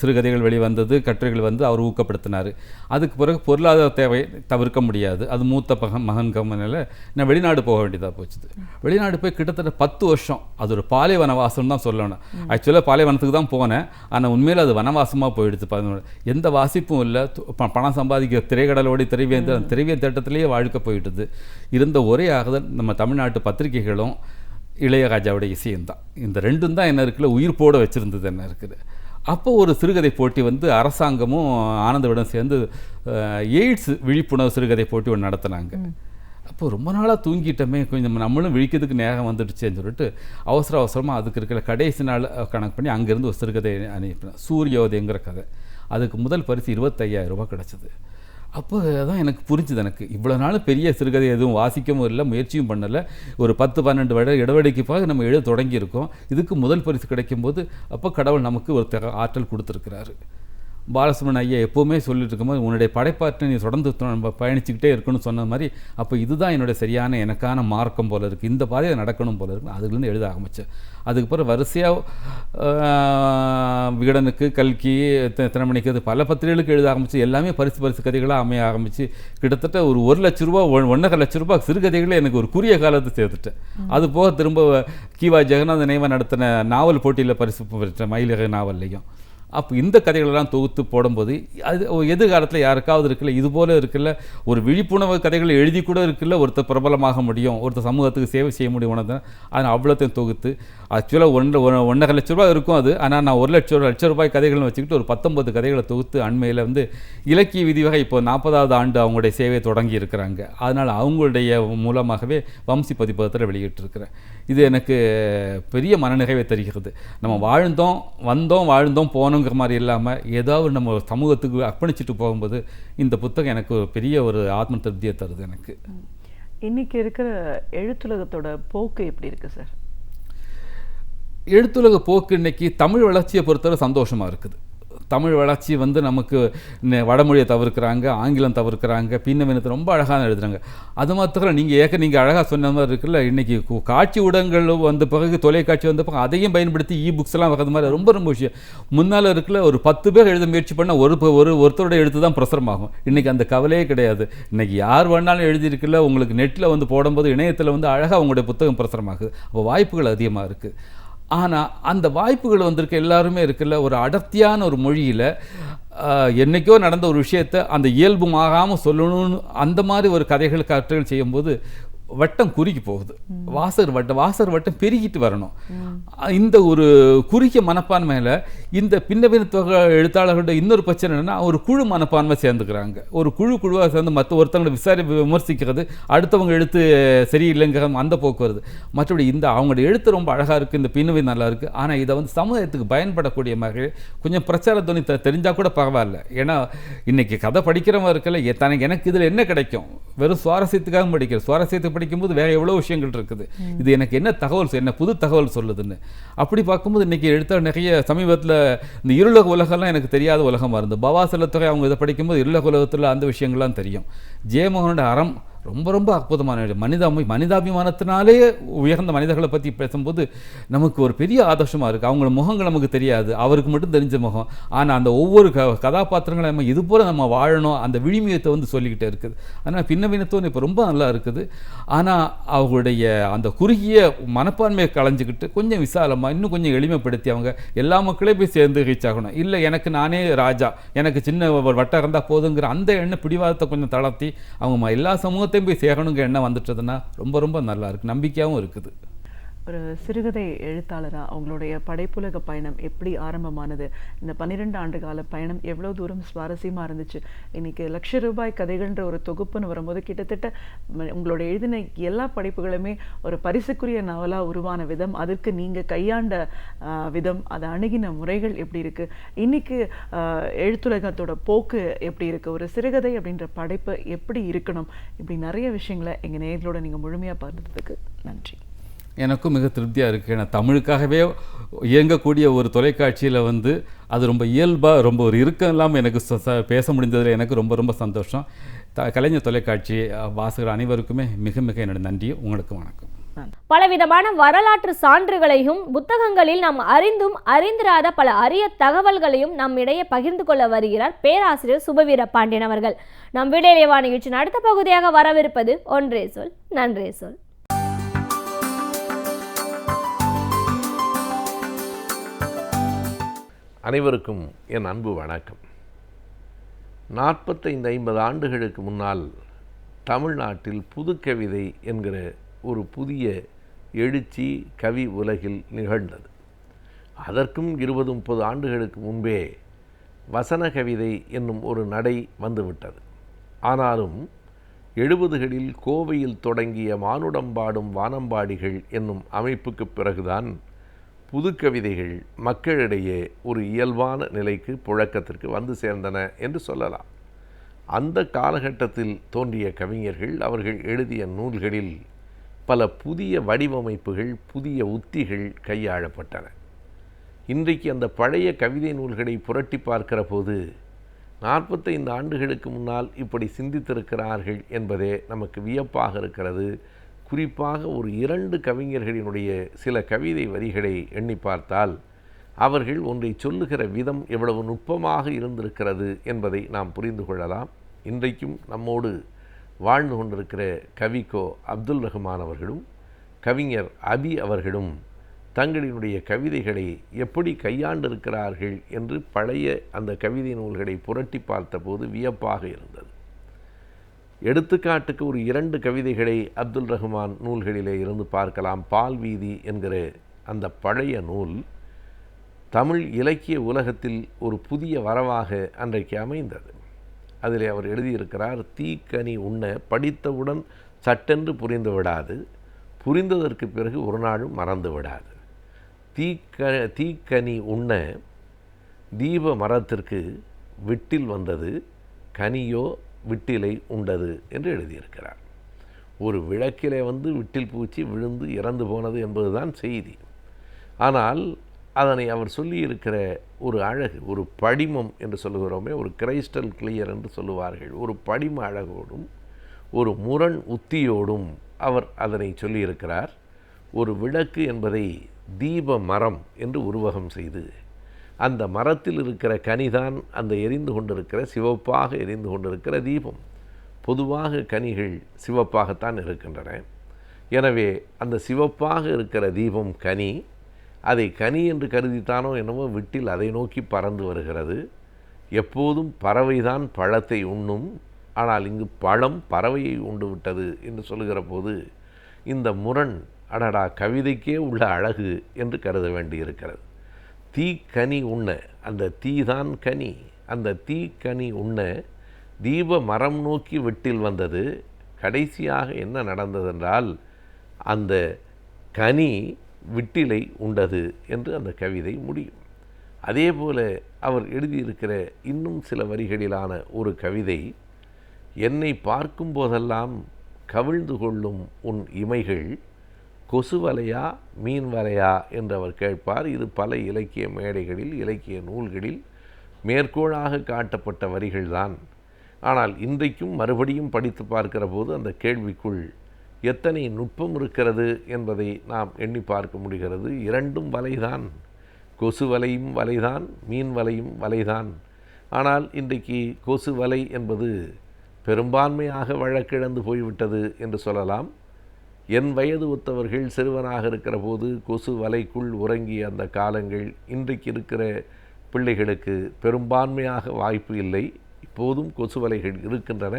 சிறுகதைகள் வெளிவந்தது, கட்டுரைகள் வந்து அவர் ஊக்கப்படுத்தினார். அதுக்கு பிறகு பொருளாதார தேவை தவிர்க்க முடியாது, அது மூத்த மகன் கம்மனில் நான் வெளிநாடு போக வேண்டியதாக போச்சுது. வெளிநாடு போய் கிட்டத்தட்ட 10 வருஷம் அது ஒரு பாலை வனவாசம் தான் சொல்லணும். ஆக்சுவலாக பாலைவனத்துக்கு தான் போனேன், ஆனால் உண்மையில் அது வனவாசமாக போயிடுச்சு. 11 எந்த வாசிப்பும் இல்லை, பணம் சம்பாதிக்க திரைக்கடலோடி திரைவேந்தர் திட்டத்திலேயே வாழ்க்கை போயிட்டுது. இருந்த ஒரே ஆகுதல் நம்ம தமிழ்நாட்டு பத்திரிகைகளும் இளையராஜாவுடைய இசையும் தான். இந்த ரெண்டும் தான் என்ன இருக்குல்ல உயிர்ப்போடு வச்சுருந்தது என்ன இருக்குது. அப்போ ஒரு சிறுகதை போட்டி வந்து அரசாங்கமும் ஆனந்தவிடம் சேர்ந்து எய்ட்ஸ் விழிப்புணர்வு சிறுகதை போட்டி ஒன்று நடத்தினாங்க. அப்போ ரொம்ப நாளாக தூங்கிட்டோமே, கொஞ்சம் நம்மளும் விழிக்கிறதுக்கு நேரம் வந்துடுச்சேன்னு சொல்லிட்டு அவசரமாக அதுக்கு இருக்கிற கடைசி நாள் கணக்கு பண்ணி அங்கேருந்து ஒரு சிறுகதை அனுப்பினேன், சூரியோதயங்கிற கதை. அதுக்கு முதல் பரிசு ₹25,000 கிடச்சிது. அப்போ தான் எனக்கு புரிஞ்சுது, எனக்கு இவ்வளோ நாள் பெரிய சிறுகதை எதுவும் வாசிக்கவும் இல்லை, முயற்சியும் பண்ணலை. ஒரு 10-12 வருட இடைவெளிக்கு பிறகு நம்ம எழுத தொடங்கியிருக்கோம். இதுக்கு முதல் பரிசு கிடைக்கும்போது அப்போ கடவுள் நமக்கு ஒரு ஆற்றல் கொடுத்துருக்கிறாரு. பாலசுப்ரமணியம் ஐயா எப்போவுமே சொல்லிட்டு இருக்கும்போது உன்னுடைய படைப்பாற்றை நீ தொடர்ந்து நம்ம பயணிச்சுக்கிட்டே இருக்கணும்னு சொன்ன மாதிரி, அப்போ இதுதான் என்னுடைய சரியான எனக்கான மார்க்கம் போல இருக்குது, இந்த பாதையை நடக்கணும் போல இருக்குது. அதுலேருந்து எழுத ஆரம்பித்தேன். அதுக்கு பிறகு வரிசையாக விகடனுக்கு, கல்கி, தினமணிக்கு, அது பல பத்திரிகைகளுக்கு எழுத ஆரம்பித்து எல்லாமே பரிசு கதைகளாக அமைய ஆரம்பித்து கிட்டத்தட்ட ஒரு ₹1,00,000 ₹1,50,000 சிறுகதைகளே எனக்கு ஒரு குறுகிய காலத்தை சேர்த்துட்டேன். அது போக திரும்ப கீவா ஜெகநாத நினைவாக நடத்தின நாவல் போட்டியில் பரிசு பெற்றேன், மயிலகை நாவல்லையும். அப்போ இந்த கதைகளெல்லாம் தொகுத்து போடும்போது அது எதிர்காலத்தில் யாருக்காவது இருக்குல்ல இது போல் இருக்குல்ல ஒரு விழிப்புணர்வு கதைகள் எழுதி கூட இருக்குல்ல ஒருத்தர் பிரபலமாக முடியும், ஒருத்தர் சமூகத்துக்கு சேவை செய்ய முடியும். உணர்ந்தேன். அதனால் அவ்வளோத்தையும் தொகுத்து ஆக்சுவலாக ₹1,50,000 இருக்கும் அது. ஆனால் நான் ₹1,00,000 கதைகள்னு வச்சுக்கிட்டு ஒரு 19 கதைகளை தொகுத்து அண்மையில் வந்து இலக்கிய விதிவகை இப்போ 40வது ஆண்டு அவங்களுடைய சேவையை தொடங்கி இருக்கிறாங்க. அதனால் அவங்களுடைய மூலமாகவே வம்சி பதிப்பகத்தில் வெளியிட்டிருக்கிறேன். இது எனக்கு பெரிய மனநிறைவை தருகிறது. நம்ம வாழ்ந்தோம் போனோங்கிற மாதிரி இல்லாமல் ஏதாவது நம்ம சமூகத்துக்கு அர்ப்பணிச்சுட்டு போகும்போது இந்த புத்தகம் எனக்கு ஒரு பெரிய ஒரு ஆத்ம திருப்தியை தருது. எனக்கு இன்னைக்கு இருக்கிற எழுத்துலகத்தோட போக்கு எப்படி இருக்குது சார்? எழுத்துலக போக்கு இன்னைக்கு தமிழ் வளர்ச்சியை பொறுத்தவரை சந்தோஷமாக இருக்குது. தமிழ் வளர்ச்சி வந்து நமக்கு வடமொழியை தவிர்க்கிறாங்க, ஆங்கிலம் தவிர்க்கிறாங்க, பின்னவீனத்தை ரொம்ப அழகாக எழுதுறாங்க. அது மாத்திரம் நீங்கள் அழகாக சொன்ன மாதிரி இருக்குல்ல, இன்றைக்கி காட்சி ஊடகங்கள் வந்த பிறகு, தொலைக்காட்சி வந்த பிறகு அதையும் பயன்படுத்தி புக்ஸ் எல்லாம் வர்றது மாதிரி ரொம்ப விஷயம். முன்னால் இருக்குல்ல ஒரு 10 பேர் எழுத முயற்சி பண்ணால் ஒருத்தரோட எழுத்து தான் பிரசுரமாகும். இன்றைக்கி அந்த கவலையே கிடையாது. இன்றைக்கி யார் வேணாலும் எழுதியிருக்குல்ல, உங்களுக்கு நெட்டில் வந்து போடும்போது இணையத்தில் வந்து அழகாக உங்களுடைய புத்தகம் பிரசுரமாகுது. அப்போ வாய்ப்புகள் அதிகமாக இருக்குது. ஆனால் அந்த வாய்ப்புகள் வந்திருக்க எல்லாருமே இருக்குல்ல ஒரு அடர்த்தியான ஒரு மொழியில் என்றைக்கோ நடந்த ஒரு விஷயத்தை அந்த இயல்புமாகாமல் சொல்லணும்னு அந்த மாதிரி ஒரு கதைகள் கட்டுரைகள் செய்யும்போது வட்டம் குறுகி போகுது. வாசகர் வட்டம் பெருகிட்டு வரணும். இந்த ஒரு குறுகிய மனப்பான்மையில் இந்த பின்னபின்ன எழுத்தாளர்களோட இன்னொரு பிரச்சனை என்னன்னா, ஒரு குழு மனப்பான்மை சேர்ந்துக்கிறாங்க. ஒரு குழுவாக சேர்ந்து மற்ற ஒருத்தவங்களை விமர்சிக்கிறது, அடுத்தவங்க எழுத்து சரியில்லைங்கிற அந்த போக்கு வருது. மற்றபடி இந்த அவங்களோட எழுத்து ரொம்ப அழகாக இருக்குது, இந்த பின்னபின் நல்லா இருக்குது. ஆனால் இதை வந்து சமூகத்துக்கு பயன்படக்கூடிய மாதிரி கொஞ்சம் பிரச்சார துணி தெரிஞ்சால் கூட பரவாயில்ல. ஏன்னா இன்னைக்கு கதை படிக்கிறவங்க இருக்கல, எனக்கு இதில் என்ன கிடைக்கும், வெறும் சுவாரஸ்யத்துக்காக படிக்கிறேன். சுவாரஸ்யத்தை படிக்கும்போது வேற எவ்வளோ விஷயங்கள் இருக்குது, இது எனக்கு என்ன தகவல், என்ன புது தகவல் சொல்லுதுன்னு. அப்படி பார்க்கும்போது இன்றைக்கி எழுத்த நிறைய சமீபத்தில் இந்த இருளக உலகம்லாம் எனக்கு தெரியாத உலகமாக இருந்தது. பவாசலத்துறை அவங்க இதை படிக்கும்போது இருளக உலகத்தில் அந்த விஷயங்கள்லாம் தெரியும். ஜெயமோகனோட அறம் ரொம்ப ரொம்ப அற்புதமான மனிதாபிமானத்தினாலே உயர்ந்த மனிதர்களை பற்றி பேசும்போது நமக்கு ஒரு பெரிய ஆதர்சமாக இருக்குது. அவங்களோட முகங்கள் நமக்கு தெரியாது, அவருக்கு மட்டும் தெரிஞ்ச முகம். ஆனால் அந்த ஒவ்வொரு கதாபாத்திரங்களும் நம்ம இது போல் நம்ம வாழணும், அந்த விழிமியத்தை வந்து சொல்லிக்கிட்டே இருக்குது. ஆனால் பின்னபின்னத்துவம் இப்போ ரொம்ப நல்லா இருக்குது. ஆனால் அவங்களுடைய அந்த குறுகிய மனப்பான்மையை களைஞ்சிக்கிட்டு கொஞ்சம் விசாலமாக இன்னும் கொஞ்சம் எளிமைப்படுத்தி அவங்க எல்லா மக்களையும் போய் சேர்ந்து ரீச் ஆகணும். இல்லை எனக்கு நானே ராஜா, எனக்கு சின்ன ஒரு வட்டம் இருந்தால் போதுங்கிற அந்த எண்ணெய் பிடிவாதத்தை கொஞ்சம் தளர்த்தி அவங்க எல்லா சமூகத்தையும் போய் சேகணுங்க எண்ணம் வந்துட்டதுன்னா ரொம்ப ரொம்ப நல்லா இருக்குது, நம்பிக்கையாகவும் இருக்குது. ஒரு சிறுகதை எழுத்தாளராக அவங்களுடைய படைப்புலக பயணம் எப்படி ஆரம்பமானது, இந்த 12 ஆண்டு கால பயணம் எவ்வளோ தூரம் சுவாரஸ்யமாக இருந்துச்சு, இன்றைக்கி ₹1,00,000 கதைகள்ன்ற ஒரு தொகுப்புன்னு வரும்போது கிட்டத்தட்ட உங்களோட எழுதின எல்லா படைப்புகளுமே ஒரு பரிசுக்குரிய நாவலாக உருவான விதம், அதற்கு நீங்கள் கையாண்ட விதம், அதை அணுகின முறைகள் எப்படி இருக்குது, இன்றைக்கி எழுத்துலகத்தோட போக்கு எப்படி இருக்குது, ஒரு சிறுகதை அப்படின்ற படைப்பு எப்படி இருக்கணும், இப்படி நிறைய விஷயங்களை எங்கள் நேயர்களோட நீங்கள் முழுமையாக பகிர்ந்ததுக்கு நன்றி. எனக்கும் மிக திருப்தியாக இருக்குது. ஏன்னா தமிழுக்காகவே இயங்கக்கூடிய ஒரு தொலைக்காட்சியில் வந்து அது ரொம்ப இயல்பாக ரொம்ப ஒரு இறுக்கம் இல்லாமல் எனக்கு பேச முடிந்ததில் எனக்கு ரொம்ப ரொம்ப சந்தோஷம். கலைஞர் தொலைக்காட்சி வாசகர் அனைவருக்குமே மிக மிக என்னோட நன்றி. உங்களுக்கு வணக்கம். பலவிதமான வரலாற்று சான்றுகளையும் புத்தகங்களில் நாம் அறிந்தும் அறிந்திராத பல அரிய தகவல்களையும் நம்மிடையே பகிர்ந்து கொள்ள வருகிறார் பேராசிரியர் சுபவீர பாண்டியன் அவர்கள். நம் விடையிலேவா நிகழ்ச்சியின் அடுத்த பகுதியாக வரவிருப்பது ஒன்றே சொல் நன்றே சொல். அனைவருக்கும் என் அன்பு வணக்கம். 45-50 ஆண்டுகளுக்கு முன்னால் தமிழ்நாட்டில் புதுக்கவிதை என்கிற ஒரு புதிய எழுச்சி கவி உலகில் நிகழ்ந்தது. அதற்கும் 20-30 ஆண்டுகளுக்கு முன்பே வசன கவிதை என்னும் ஒரு நடை வந்துவிட்டது. ஆனாலும் 70களில் கோவையில் தொடங்கிய மானுடம்பாடும் வானம்பாடிகள் என்னும் அமைப்புக்கு பிறகுதான் புதுக்கவிதைகள் மக்களிடையே ஒரு இயல்பான நிலைக்கு புழக்கத்திற்கு வந்து சேர்ந்தன என்று சொல்லலாம். அந்த காலகட்டத்தில் தோன்றிய கவிஞர்கள் அவர்கள் எழுதிய நூல்களில் பல புதிய வடிவமைப்புகள், புதிய உத்திகள் கையாளப்பட்டன. இன்றைக்கு அந்த பழைய கவிதை நூல்களை புரட்டி பார்க்கிற போது 45 ஆண்டுகளுக்கு முன்னால் இப்படி சிந்தித்திருக்கிறார்கள் என்பதே நமக்கு வியப்பாக இருக்கிறது. குறிப்பாக ஒரு 2 கவிஞர்களினுடைய சில கவிதை வரிகளை எண்ணி பார்த்தால் அவர்கள் ஒன்றை சொல்லுகிற விதம் எவ்வளவு நுட்பமாக இருந்திருக்கிறது என்பதை நாம் புரிந்து கொள்ளலாம். இன்றைக்கும் நம்மோடு வாழ்ந்து கொண்டிருக்கிற கவிக்கோ அப்துல் ரஹ்மான் அவர்களும் கவிஞர் அபி அவர்களும் தங்களினுடைய கவிதைகளை எப்படி கையாண்டிருக்கிறார்கள் என்று பழைய அந்த கவிதை நூல்களை புரட்டி பார்த்தபோது வியப்பாக இருந்தது. எடுத்துக்காட்டுக்கு ஒரு 2 கவிதைகளை அப்துல் ரஹ்மான் நூல்களிலே இருந்து பார்க்கலாம். பால் வீதி என்கிற அந்த பழைய நூல் தமிழ் இலக்கிய உலகத்தில் ஒரு புதிய வரவாக அன்றைக்கு அமைந்தது. அதில் அவர் எழுதியிருக்கிறார், தீக்கனி உண்ண படித்தவுடன் சட்டென்று புரிந்து விடாது, புரிந்ததற்கு பிறகு ஒரு நாளும் மறந்து விடாது. தீக்கனி உண்ண தீப மரத்திற்கு விட்டில் வந்தது, கனியோ விட்டிலை உண்டது என்று எழுதியிருக்கிறார். ஒரு விளக்கிலே விட்டில் பூச்சி விழுந்து இறந்து போனது என்பதுதான் செய்தி. ஆனால் அதனை அவர் சொல்லியிருக்கிற ஒரு அழகு, ஒரு படிமம் என்று சொல்லுகிறோமே, ஒரு கிரைஸ்டல் கிளியர் என்று சொல்லுவார்கள், ஒரு படிம அழகோடும் ஒரு முரண் உத்தியோடும் அவர் அதனை சொல்லியிருக்கிறார். ஒரு விளக்கு என்பதை தீப மரம் என்று உருவகம் செய்து அந்த மரத்தில் இருக்கிற கனிதான் அந்த எரிந்து கொண்டிருக்கிற சிவப்பாக எரிந்து கொண்டிருக்கிற தீபம். பொதுவாக கனிகள் சிவப்பாகத்தான் இருக்கின்றன. எனவே அந்த சிவப்பாக இருக்கிற தீபம் கனி, அதை கனி என்று கருதித்தானோ என்னமோ விட்டில் அதை நோக்கி பறந்து வருகிறது. எப்போதும் பறவைதான் பழத்தை உண்ணும், ஆனால் இங்கு பழம் பறவையை உண்டு விட்டது என்று சொல்லுகிற போது இந்த முரண் அடடா கவிதைக்கே உள்ள அழகு என்று கருத வேண்டியிருக்கிறது. தீ கனி உண்ண, அந்த தீதான் கனி, அந்த தீ கனி உண்ண தீப மரம் நோக்கி விட்டில் வந்தது. கடைசியாக என்ன நடந்ததென்றால் அந்த கனி விட்டிலை உண்டது என்று அந்த கவிதை முடியும். அதே போல அவர் எழுதியிருக்கிற இன்னும் சில வரிகளிலான ஒரு கவிதை, என்னை பார்க்கும் போதெல்லாம் கவிழ்ந்து கொள்ளும் உன் இமைகள் கொசு வலையா மீன் வலையா என்று அவர் கேட்பார். இது பல இலக்கிய மேடைகளில் இலக்கிய நூல்களில் மேற்கோளாக காட்டப்பட்ட வரிகள்தான். ஆனால் இன்றைக்கும் மறுபடியும் படித்து பார்க்கிற போது அந்த கேள்விக்குள் எத்தனை நுட்பம் இருக்கிறது என்பதை நாம் எண்ணி பார்க்க முடிகிறது. இரண்டும் வலைதான், கொசு வலையும் வலைதான், மீன் வலையும் வலைதான். ஆனால் இன்றைக்கு கொசு வலை என்பது பெரும்பான்மையாக வழக்கிழந்து போய்விட்டது என்று சொல்லலாம். என் வயது ஒத்தவர்கள் சிறுவனாக இருக்கிற போது கொசு வலைக்குள் உறங்கிய அந்த காலங்கள் இன்றைக்கு இருக்கிற பிள்ளைகளுக்கு பெரும்பான்மையாக வாய்ப்பு இல்லை. இப்போதும் கொசு வலைகள் இருக்கின்றன.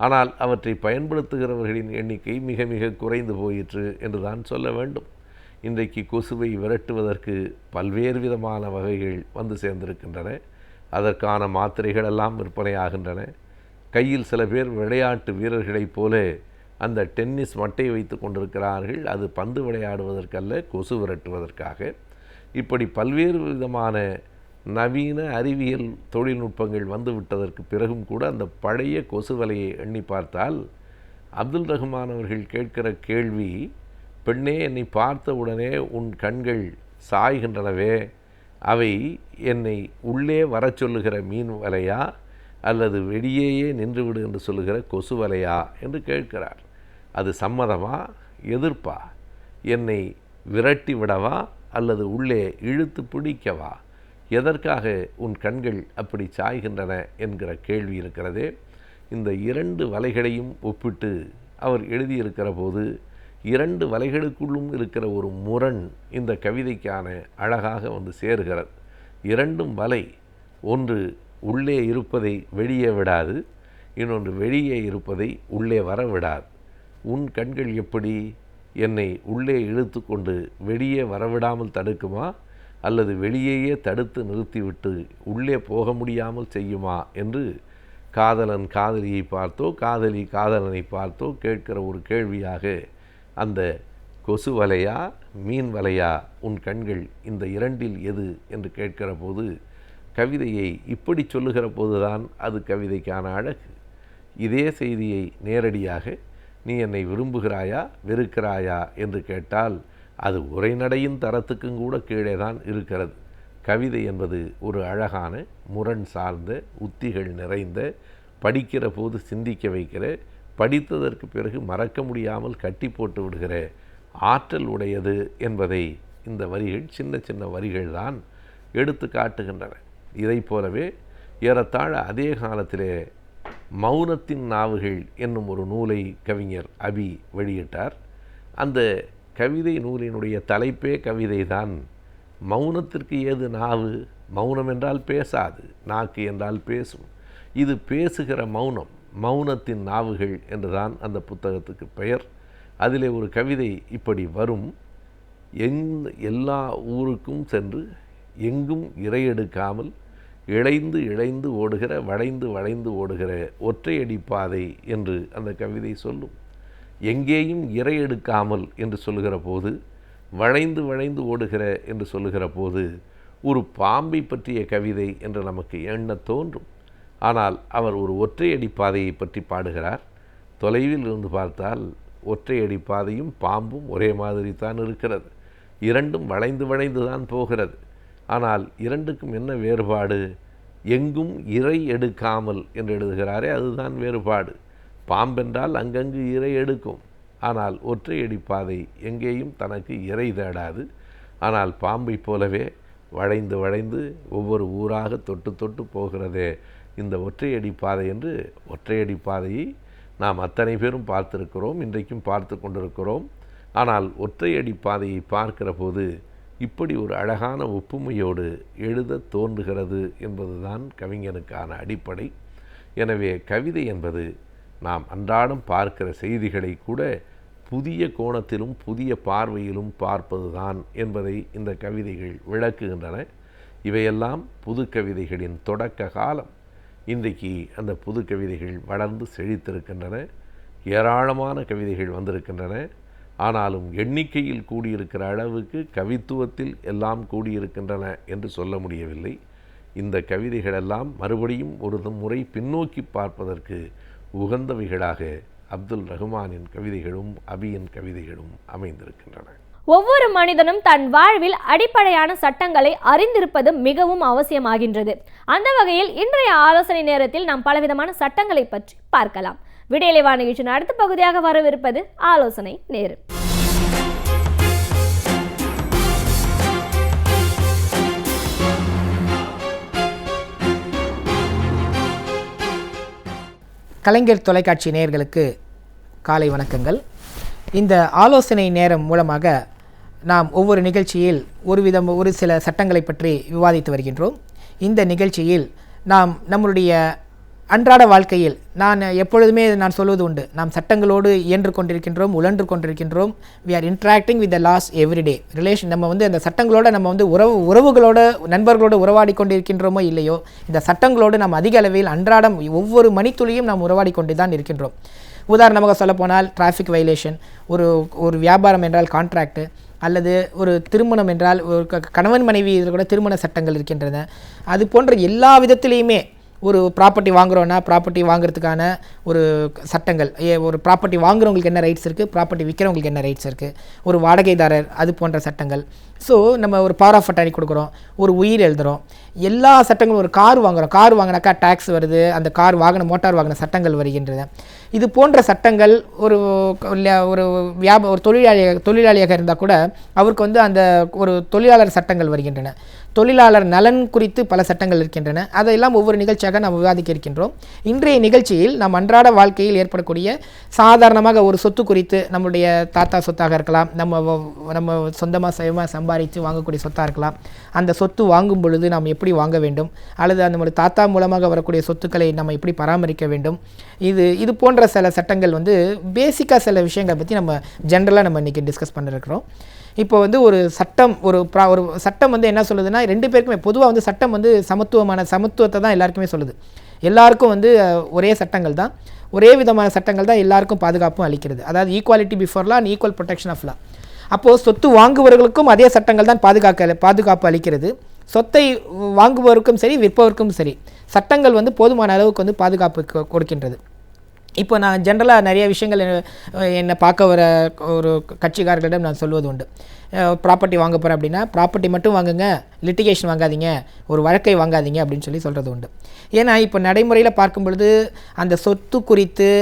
ஆனால் அவற்றை பயன்படுத்துகிறவர்களின் எண்ணிக்கை மிக மிக குறைந்து போயிற்று என்று தான் சொல்ல வேண்டும். இன்றைக்கு கொசுவை விரட்டுவதற்கு பல்வேறு விதமான வகைகள் வந்து சேர்ந்திருக்கின்றன. அதற்கான மாத்திரைகள் எல்லாம் விற்பனையாகின்றன. கையில் சில பேர் விளையாட்டு வீரர்களைப் போல அந்த டென்னிஸ் மட்டை வைத்து கொண்டிருக்கிறார்கள். அது பந்து விளையாடுவதற்கல்ல, கொசு விரட்டுவதற்காக. இப்படி பல்வேறு விதமான நவீன அறிவியல் தொழில்நுட்பங்கள் வந்துவிட்டதற்கு பிறகும் கூட அந்த பழைய கொசு வலையை எண்ணி பார்த்தால் அப்துல் ரஹ்மான் அவர்கள் கேட்கிற கேள்வி, பெண்ணே என்னை பார்த்த உடனே உன் கண்கள் சாய்கின்றனவே, அவை என்னை உள்ளே வரச் சொல்லுகிற மீன் வலையா அல்லது வெளியேயே நின்றுவிடு என்று சொல்லுகிற கொசு வலையா என்று கேட்கிறார். அது சம்மதமா எதிர்ப்பா? என்னை விரட்டி விடவா அல்லது உள்ளே இழுத்து பிடிக்கவா? எதற்காக உன் கண்கள் அப்படி சாய்கின்றன என்கிற கேள்வி இருக்கிறதே. இந்த இரண்டு வலைகளையும் ஒப்பிட்டு அவர் எழுதியிருக்கிற போது இரண்டு வலைகளுக்குள்ளும் இருக்கிற ஒரு முரண் இந்த கவிதைக்கான அழகாக வந்து சேருகிறது. இரண்டும் வலை, ஒன்று உள்ளே இருப்பதை வெளியே விடாது, இன்னொன்று வெளியே இருப்பதை உள்ளே வர விடாது. உன் கண்கள் எப்படி என்னை உள்ளே இழுத்து கொண்டு வெளியே வரவிடாமல் தடுக்குமா அல்லது வெளியேயே தடுத்து நிறுத்திவிட்டு உள்ளே போக முடியாமல் செய்யுமா என்று காதலன் காதலியை பார்த்தோ காதலி காதலனை பார்த்தோ கேட்கிற ஒரு கேள்வியாக அந்த கொசு வலையா மீன் வலையா உன் கண்கள் இந்த இரண்டில் எது என்று கேட்கிற போது கவிதையை இப்படி சொல்லுகிற போதுதான் அது கவிதைக்கான அழகு. இதே செய்தியை நேரடியாக நீ என்னை விரும்புகிறாயா வெறுக்கிறாயா என்று கேட்டால் அது உரைநடையின் தரத்துக்கும் கூட கீழே தான் இருக்கிறது. கவிதை என்பது ஒரு அழகான முரண் சார்ந்த உத்திகள் நிறைந்த, படிக்கிற போது சிந்திக்க வைக்கிற, படித்ததற்கு பிறகு மறக்க முடியாமல் கட்டி போட்டு விடுகிற ஆற்றல் உடையது என்பதை இந்த வரிகள் சின்ன சின்ன வரிகள் தான் எடுத்து காட்டுகின்றன. இதை போலவே ஏறத்தாழ அதே காலத்திலே மௌனத்தின் நாவுகள் என்னும் ஒரு நூலை கவிஞர் அபி வெளியிட்டார். அந்த கவிதை நூலினுடைய தலைப்பே கவிதை தான். மௌனத்திற்கு ஏது நாவு? மௌனம் என்றால் பேசாது, நாக்கு என்றால் பேசும். இது பேசுகிற மௌனம், மௌனத்தின் நாவுகள் என்றுதான் அந்த புத்தகத்துக்கு பெயர். அதிலே ஒரு கவிதை இப்படி வரும். எல்லா ஊருக்கும் சென்று எங்கும் இரையெடுக்காமல் இழைந்து இழைந்து ஓடுகிற, வளைந்து வளைந்து ஓடுகிற ஒற்றையடி பாதை என்று அந்த கவிதை சொல்லும். எங்கேயும் இரையெடுக்காமல் என்று சொல்லுகிற போது, வளைந்து வளைந்து ஓடுகிற என்று சொல்லுகிற போது ஒரு பாம்பை பற்றிய கவிதை என்று நமக்கு எண்ண தோன்றும். ஆனால் அவர் ஒரு ஒற்றையடி பாதையை பற்றி பாடுகிறார். தொலைவில் இருந்து பார்த்தால் ஒற்றையடி பாதையும் பாம்பும் ஒரே மாதிரி தான் இருக்கிறது. இரண்டும் வளைந்து வளைந்து தான் போகிறது. ஆனால் இரண்டுக்கும் என்ன வேறுபாடு? எங்கும் இரை எடுக்காமல் என்று எழுதுகிறாரே, அதுதான் வேறுபாடு. பாம்பென்றால் அங்கங்கு இரை எடுக்கும். ஆனால் ஒற்றையடி பாதை எங்கேயும் தனக்கு இரை தேடாது. ஆனால் பாம்பை போலவே வளைந்து வளைந்து ஒவ்வொரு ஊராக தொட்டு தொட்டு போகிறதே இந்த ஒற்றையடி பாதை என்று. ஒற்றையடி பாதையை நாம் அத்தனை பேரும் பார்த்திருக்கிறோம், இன்றைக்கும் பார்த்து கொண்டிருக்கிறோம். ஆனால் ஒற்றையடி பாதையை பார்க்கிற போது இப்படி ஒரு அழகான ஒப்புமையோடு எழுத தோன்றுகிறது என்பதுதான் கவிஞனுக்கான அடிப்படை. எனவே கவிதை என்பது நாம் அன்றாடம் பார்க்கிற செய்திகளை கூட புதிய கோணத்திலும் புதிய பார்வையிலும் பார்ப்பதுதான் என்பதை இந்த கவிதைகள் விளக்குகின்றன. இவையெல்லாம் புது கவிதைகளின் தொடக்க காலம். இன்றைக்கு அந்த புது கவிதைகள் வளர்ந்து செழித்திருக்கின்றன. ஏராளமான கவிதைகள் வந்திருக்கின்றன. ஆனாலும் எண்ணிக்கையில் கூடியிருக்கிற அளவுக்கு கவித்துவத்தில் எல்லாம் கூடியிருக்கின்றன என்று சொல்ல முடியவில்லை. இந்த கவிதைகளெல்லாம் மறுபடியும் ஒரு முறை பின்னோக்கி பார்ப்பதற்கு உகந்தவைகளாக அப்துல் ரஹ்மானின் கவிதைகளும் அபியின் கவிதைகளும் அமைந்திருக்கின்றன. ஒவ்வொரு மனிதனும் தன் வாழ்வில் அடிப்படையான சட்டங்களை அறிந்திருப்பது மிகவும் அவசியமாகின்றது. அந்த வகையில் இன்றைய ஆலோசனை நேரத்தில் நாம் பலவிதமான சட்டங்களை பற்றி பார்க்கலாம். விடியலைவா நிகழ்ச்சியின் அடுத்த பகுதியாக வரவிருப்பது ஆலோசனை நேரம். கலைஞர் தொலைக்காட்சி நேயர்களுக்கு காலை வணக்கங்கள். இந்த ஆலோசனை நேரம் மூலமாக நாம் ஒவ்வொரு நிகழ்ச்சியில் ஒரு சில சட்டங்களை பற்றி விவாதித்து வருகின்றோம். இந்த நிகழ்ச்சியில் நாம் நம்முடைய அன்றாட வாழ்க்கையில் எப்பொழுதுமே நான் சொல்வது உண்டு, நாம் சட்டங்களோடு இயன்று கொண்டிருக்கின்றோம், உழன்று கொண்டிருக்கின்றோம். We are interacting with the laws everyday relation. நம்ம அந்த சட்டங்களோட நம்ம உறவுகளோட நண்பர்களோடு உறவாடி கொண்டிருக்கின்றோமோ இல்லையோ, இந்த சட்டங்களோடு நாம் அதிக அளவில் அன்றாடம் ஒவ்வொரு மணித்துளியும் நாம் உறவாடி கொண்டு தான் இருக்கின்றோம். உதாரணமாக சொல்லப்போனால் டிராஃபிக் வயலேஷன், ஒரு வியாபாரம் என்றால் கான்ட்ராக்டு, அல்லது ஒரு திருமணம் என்றால் ஒரு கணவன் மனைவி இதில் கூட திருமண சட்டங்கள் இருக்கின்றன. அது போன்ற எல்லா விதத்திலையுமே ஒரு ப்ராப்பர்ட்டி வாங்குகிறோன்னா ப்ராப்பர்ட்டி வாங்குறதுக்கான ஒரு சட்டங்கள், ஒரு ப்ராப்பர்ட்டி வாங்குறவங்களுக்கு என்ன ரைட்ஸ் இருக்குது, ப்ராப்பர்ட்டி விற்கிறவங்களுக்கு என்ன ரைட்ஸ் இருக்குது, ஒரு வாடகைதாரர் அது போன்ற சட்டங்கள். ஸோ நம்ம ஒரு பவர் ஆஃப் அட்டானி கொடுக்குறோம், ஒரு உயிர் எழுதுகிறோம், எல்லா சட்டங்களும். ஒரு கார் வாங்கினாக்கா டேக்ஸ் வருது, அந்த கார் மோட்டார் வாகன சட்டங்கள் வருகின்றன. இது போன்ற சட்டங்கள் ஒரு தொழிலாளியாக இருந்தால் கூட அவருக்கு அந்த ஒரு தொழிலாளர் சட்டங்கள் வருகின்றன. தொழிலாளர் நலன் குறித்து பல சட்டங்கள் இருக்கின்றன. அதையெல்லாம் ஒவ்வொரு நிகழ்ச்சியாக நாம் விவாதிக்க இருக்கின்றோம். இன்றைய நிகழ்ச்சியில் நாம் அன்றாட வாழ்க்கையில் ஏற்படக்கூடிய சாதாரணமாக ஒரு சொத்து குறித்து, நம்முடைய தாத்தா சொத்தாக இருக்கலாம், நம்ம சொந்தமாக சம்பாதித்து வாங்கக்கூடிய சொத்தாக இருக்கலாம். அந்த சொத்து வாங்கும் பொழுது நாம் எப்படி வாங்க வேண்டும், அல்லது நம்முடைய தாத்தா மூலமாக வரக்கூடிய சொத்துக்களை நம்ம எப்படி பராமரிக்க வேண்டும், இது போன்ற சில சட்டங்கள் பேசிக்காக சில விஷயங்களை பற்றி நம்ம ஜென்ரலாக நம்ம இன்றைக்கி டிஸ்கஸ் பண்ணிருக்கிறோம். இப்போ ஒரு சட்டம் ஒரு சட்டம் என்ன சொல்லுதுன்னா, ரெண்டு பேருக்குமே பொதுவாக சட்டம் சமத்துவத்தை தான் எல்லாருக்குமே சொல்லுது. எல்லாருக்கும் ஒரே சட்டங்கள் தான், ஒரே விதமான சட்டங்கள் தான் எல்லாருக்கும் பாதுகாப்பும் அளிக்கிறது. அதாவது equality before law and equal protection of law. அப்போது சொத்து வாங்குபவர்களுக்கும் அதே சட்டங்கள் தான் பாதுகாப்பு அளிக்கிறது. சொத்தை வாங்குபவருக்கும் சரி விற்பவருக்கும் சரி சட்டங்கள் போதுமான அளவுக்கு பாதுகாப்பு கொடுக்கின்றது. இப்போ நான் ஜென்ரலாக நிறைய விஷயங்கள் என்னை பார்க்க வர ஒரு கட்சிக்காரர்களிடம் நான் சொல்வது உண்டு. ப்ராப்பர்ட்டி வாங்க போகிறேன் அப்படின்னா ப்ராப்பர்ட்டி மட்டும் வாங்குங்க, லிட்டிகேஷன் வாங்காதீங்க, ஒரு வழக்கை வாங்காதீங்க அப்படின்னு சொல்கிறது உண்டு. ஏன்னா இப்போ நடைமுறையில் பார்க்கும் பொழுது அந்த சொத்து குறித்து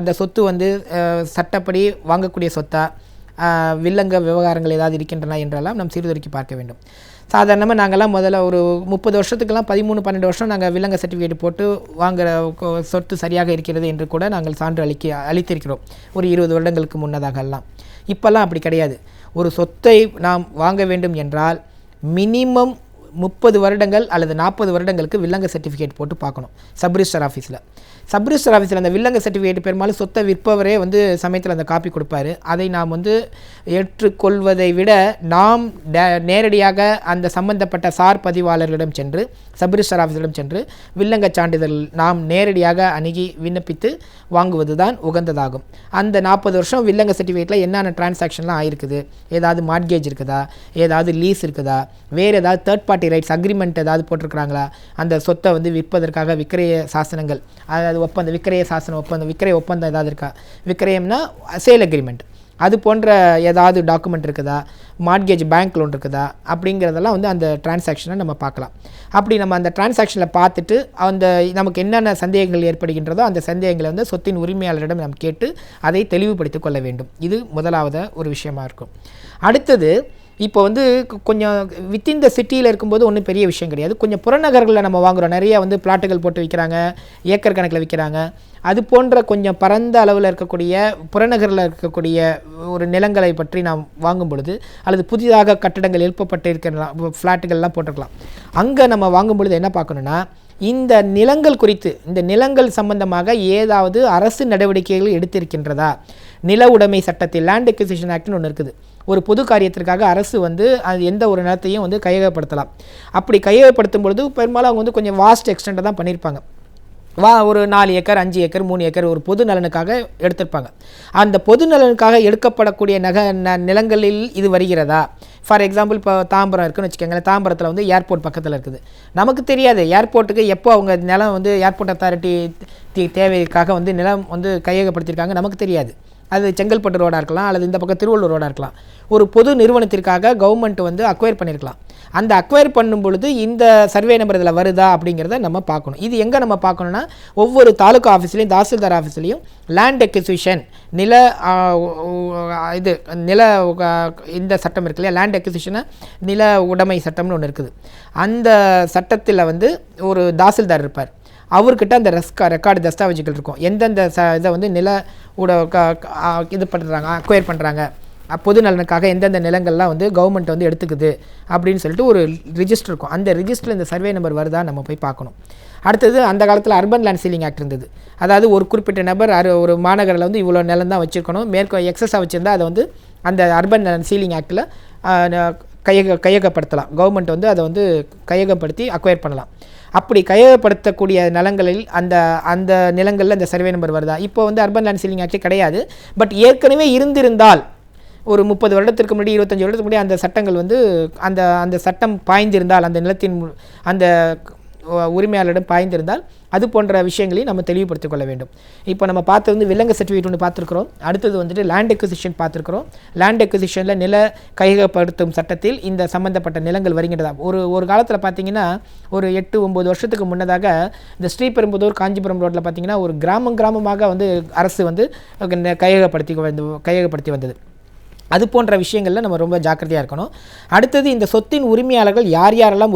அந்த சொத்து சட்டப்படி வாங்கக்கூடிய சொத்தா, வில்லங்க விவகாரங்கள் ஏதாவது இருக்கின்றன என்றெல்லாம் நாம் சீர்தூக்கி பார்க்க வேண்டும். சாதாரணமாக நாங்கள்லாம் முதல்ல ஒரு 30 வருஷத்துக்கெல்லாம் 13-12 வருஷம் நாங்கள் வில்லங்க சர்டிஃபிகேட் போட்டு வாங்குகிற சொத்து சரியாக இருக்கிறது என்று கூட நாங்கள் சான்று அளித்திருக்கிறோம், ஒரு 20 வருடங்களுக்கு முன்னதாகலாம். இப்போல்லாம் அப்படி கிடையாது. ஒரு சொத்தை நாம் வாங்க வேண்டும் என்றால் மினிமம் 30 வருடங்கள் அல்லது 40 வருடங்களுக்கு வில்லங்க சர்டிஃபிகேட் போட்டு பார்க்கணும் சப்ரிஜிஸ்டர் ஆஃபீஸில். சப்ரிஜிஸ்டர் ஆஃபீஸில் அந்த வில்லங்க சர்டிஃபிகேட் பெரும்பாலும் சொத்தை விற்பவரே சமயத்தில் அந்த காப்பி கொடுப்பாரு. அதை நாம் ஏற்றுக்கொள்வதை விட நாம் நேரடியாக அந்த சம்பந்தப்பட்ட சார் பதிவாளர்களிடம் சென்று, சப்ரிஜிஸ்டர் ஆஃபீஸரிடம் சென்று வில்லங்க சான்றிதழ் நாம் நேரடியாக அணுகி விண்ணப்பித்து வாங்குவது தான் உகந்ததாகும். அந்த 40 வருஷம் வில்லங்க சர்டிஃபிகேட்டில் என்னென்ன டிரான்சாக்ஷன்லாம் ஆயிருக்குது, ஏதாவது மார்ட்கேஜ் இருக்குதா, ஏதாவது லீஸ் இருக்குதா, வேறு ஏதாவது தேர்ட் பார்ட்டி ரைட்ஸ் அக்ரிமெண்ட் ஏதாவது போட்டிருக்கிறாங்களா, அந்த சொத்தை விற்பதற்காக விக்கிரய சாசனங்கள், அதாவது விக்கிரய சாசன ஒப்பந்தம், விக்கிரய ஒப்பந்தம் ஏதாவது இருக்கா, விக்கிரயம்னா சேல் அக்ரிமெண்ட், அது போன்ற ஏதாவது டாக்குமெண்ட் இருக்குதா, மார்ட்கேஜ் பேங்க் லோன் இருக்குதா, அப்படிங்கிறதெல்லாம் அந்த டிரான்சாக்ஷனை நம்ம பார்க்கலாம். அப்படி நம்ம அந்த டிரான்சாக்ஷனில் பார்த்துட்டு நமக்கு என்னென்ன சந்தேகங்கள் ஏற்படுகின்றதோ அந்த சந்தேகங்களை சொத்தின் உரிமையாளரிடம் நாம் கேட்டு அதை தெளிவுபடுத்திக் கொள்ள வேண்டும். இது முதலாவது ஒரு விஷயமா இருக்கும். அடுத்தது இப்போ கொஞ்சம் வித்தின் த சிட்டியில் இருக்கும்போது ஒன்றும் பெரிய விஷயம் கிடையாது. கொஞ்சம் புறநகர்களில் நம்ம வாங்குகிறோம், நிறைய பிளாட்டுகள் போட்டு விற்கிறாங்க, ஏக்கர் கணக்கில் விற்கிறாங்க. அது போன்ற கொஞ்சம் பரந்த அளவில் இருக்கக்கூடிய புறநகரில் இருக்கக்கூடிய ஒரு நிலங்களை பற்றி நாம் வாங்கும் பொழுது, அல்லது புதிதாக கட்டடங்கள் எழுப்பப்பட்டு இருக்கிற ஃப்ளாட்டுகள்லாம் போட்டிருக்கலாம், அங்கே நம்ம வாங்கும் பொழுது என்ன பார்க்கணுன்னா, இந்த நிலங்கள் குறித்து, இந்த நிலங்கள் சம்பந்தமாக ஏதாவது அரசு நடவடிக்கைகள் எடுத்திருக்கின்றதா? நில உடைமை சட்டத்தில் லேண்ட் அக்விசிஷன் ஆக்ட்னு ஒன்று இருக்குது. ஒரு பொது காரியத்திற்காக அரசு வந்து அது எந்த ஒரு நிலத்தையும் வந்து கையகப்படுத்தலாம். அப்படி கையகப்படுத்தும் பொழுது பெரும்பாலும் அவங்க வந்து கொஞ்சம் வாஸ்ட் எக்ஸ்டெண்டை தான் பண்ணியிருப்பாங்க. ஒரு 4 ஏக்கர் 5 ஏக்கர் 3 ஏக்கர் ஒரு பொது நலனுக்காக எடுத்திருப்பாங்க. அந்த பொது நலனுக்காக எடுக்கப்படக்கூடிய நிலங்களில் இது வருகிறதா? ஃபார் எக்ஸாம்பிள் இப்போ தாம்பரம் இருக்குன்னு வச்சுக்கோங்களேன். தாம்பரத்தில் வந்து ஏர்போர்ட் பக்கத்தில் இருக்குது. நமக்கு தெரியாது ஏர்போர்ட்டுக்கு எப்போ அவங்க நிலம் வந்து ஏர்போர்ட் அத்தாரிட்டி தேவைக்காக வந்து நிலம் வந்து கையகப்படுத்தியிருக்காங்க நமக்கு தெரியாது. அது செங்கல்பட்டு ரோடாக இருக்கலாம், அல்லது இந்த பக்கம் திருவள்ளூர் ரோடாக இருக்கலாம். ஒரு பொது நிறுவனத்திற்காக கவர்மெண்ட் வந்து அக்வயர் பண்ணியிருக்கலாம். அந்த அக்வயர் பண்ணும் பொழுது இந்த சர்வே நம்பர் இதில் வருதா அப்படிங்கிறத நம்ம பார்க்கணும். இது எங்கே நம்ம பார்க்கணுன்னா, ஒவ்வொரு தாலுகா ஆஃபீஸ்லேயும் தாசில்தார் ஆஃபீஸ்லேயும் லேண்ட் அக்விசிஷன் நில இந்த சட்டம் இருக்கு இல்லையா, லேண்ட் அக்விசிஷனை நில உடைமை சட்டம்னு ஒன்று இருக்குது. அந்த சட்டத்தில் வந்து ஒரு தாசில்தார் இருப்பார். அவர்கிட்ட அந்த ரெக்கார்டு தஸ்தாவேஜுகள் இருக்கும். எந்தெந்த இதை வந்து நில இது பண்ணுறாங்க, அக்வயர் பண்ணுறாங்க, பொது நலனுக்காக எந்தெந்த நிலங்கள்லாம் வந்து கவர்மெண்ட் வந்து எடுத்துக்குது அப்படின்னு சொல்லிட்டு ஒரு ரிஜிஸ்டர் இருக்கும். அந்த ரிஜிஸ்டரில் இந்த சர்வே நம்பர் வருதா நம்ம போய் பார்க்கணும். அடுத்தது அந்த காலத்தில் அர்பன் லேண்ட் சீலிங் ஆக்ட் இருந்தது. அதாவது ஒரு குறிப்பிட்ட நபர் ஒரு மாநகரில் வந்து இவ்வளோ நிலம் தான் வச்சுருக்கணும், எக்ஸஸாக வச்சுருந்தா அதை வந்து அந்த அர்பன் லேண்ட் சீலிங் ஆக்டில் கையகப்படுத்தலாம். கவர்மெண்ட் வந்து அதை வந்து கையகப்படுத்தி அக்வயர் பண்ணலாம். அப்படி கையகப்படுத்தக்கூடிய நிலங்களில் அந்த நிலங்களில் அந்த சர்வே நம்பர் வருதா? இப்போ வந்து அர்பன் லேண்ட் சீலிங் ஆக்டே கிடையாது. பட் ஏற்கனவே இருந்திருந்தால் ஒரு 30 வருடத்திற்கு முன்னாடி 25 வருடத்துக்கு முன்னாடி அந்த சட்டங்கள் வந்து அந்த சட்டம் பாய்ந்திருந்தால், அந்த நிலத்தின் அந்த உரிமையாளரிடம் பாய்ந்திருந்தால் அது போன்ற விஷயங்களையும் நம்ம தெளிவுபடுத்திக் கொள்ள வேண்டும். இப்போ நம்ம பார்த்து வந்து விலங்கு சர்டிஃபிகேட் ஒன்று பார்த்துருக்குறோம். அடுத்தது வந்துட்டு லேண்ட் அக்விசிஷன் பார்த்துருக்குறோம். லேண்ட் அக்விசிஷனில் நில கையகப்படுத்தும் சட்டத்தில் இந்த சம்மந்தப்பட்ட நிலங்கள் வருகின்றதா? ஒரு காலத்தில் பார்த்தீங்கன்னா ஒரு 8-9 வருஷத்துக்கு முன்னதாக இந்த ஸ்ரீபெரும்புதூர் காஞ்சிபுரம் ரோட்டில் பார்த்தீங்கன்னா ஒரு கிராமமாக வந்து அரசு வந்து கையகப்படுத்தி வந்தது. அது போன்ற விஷயங்களில் நம்ம ரொம்ப ஜாக்கிரதையாக இருக்கணும். அடுத்தது இந்த சொத்தின் உரிமையாளர்கள் யாரெல்லாம்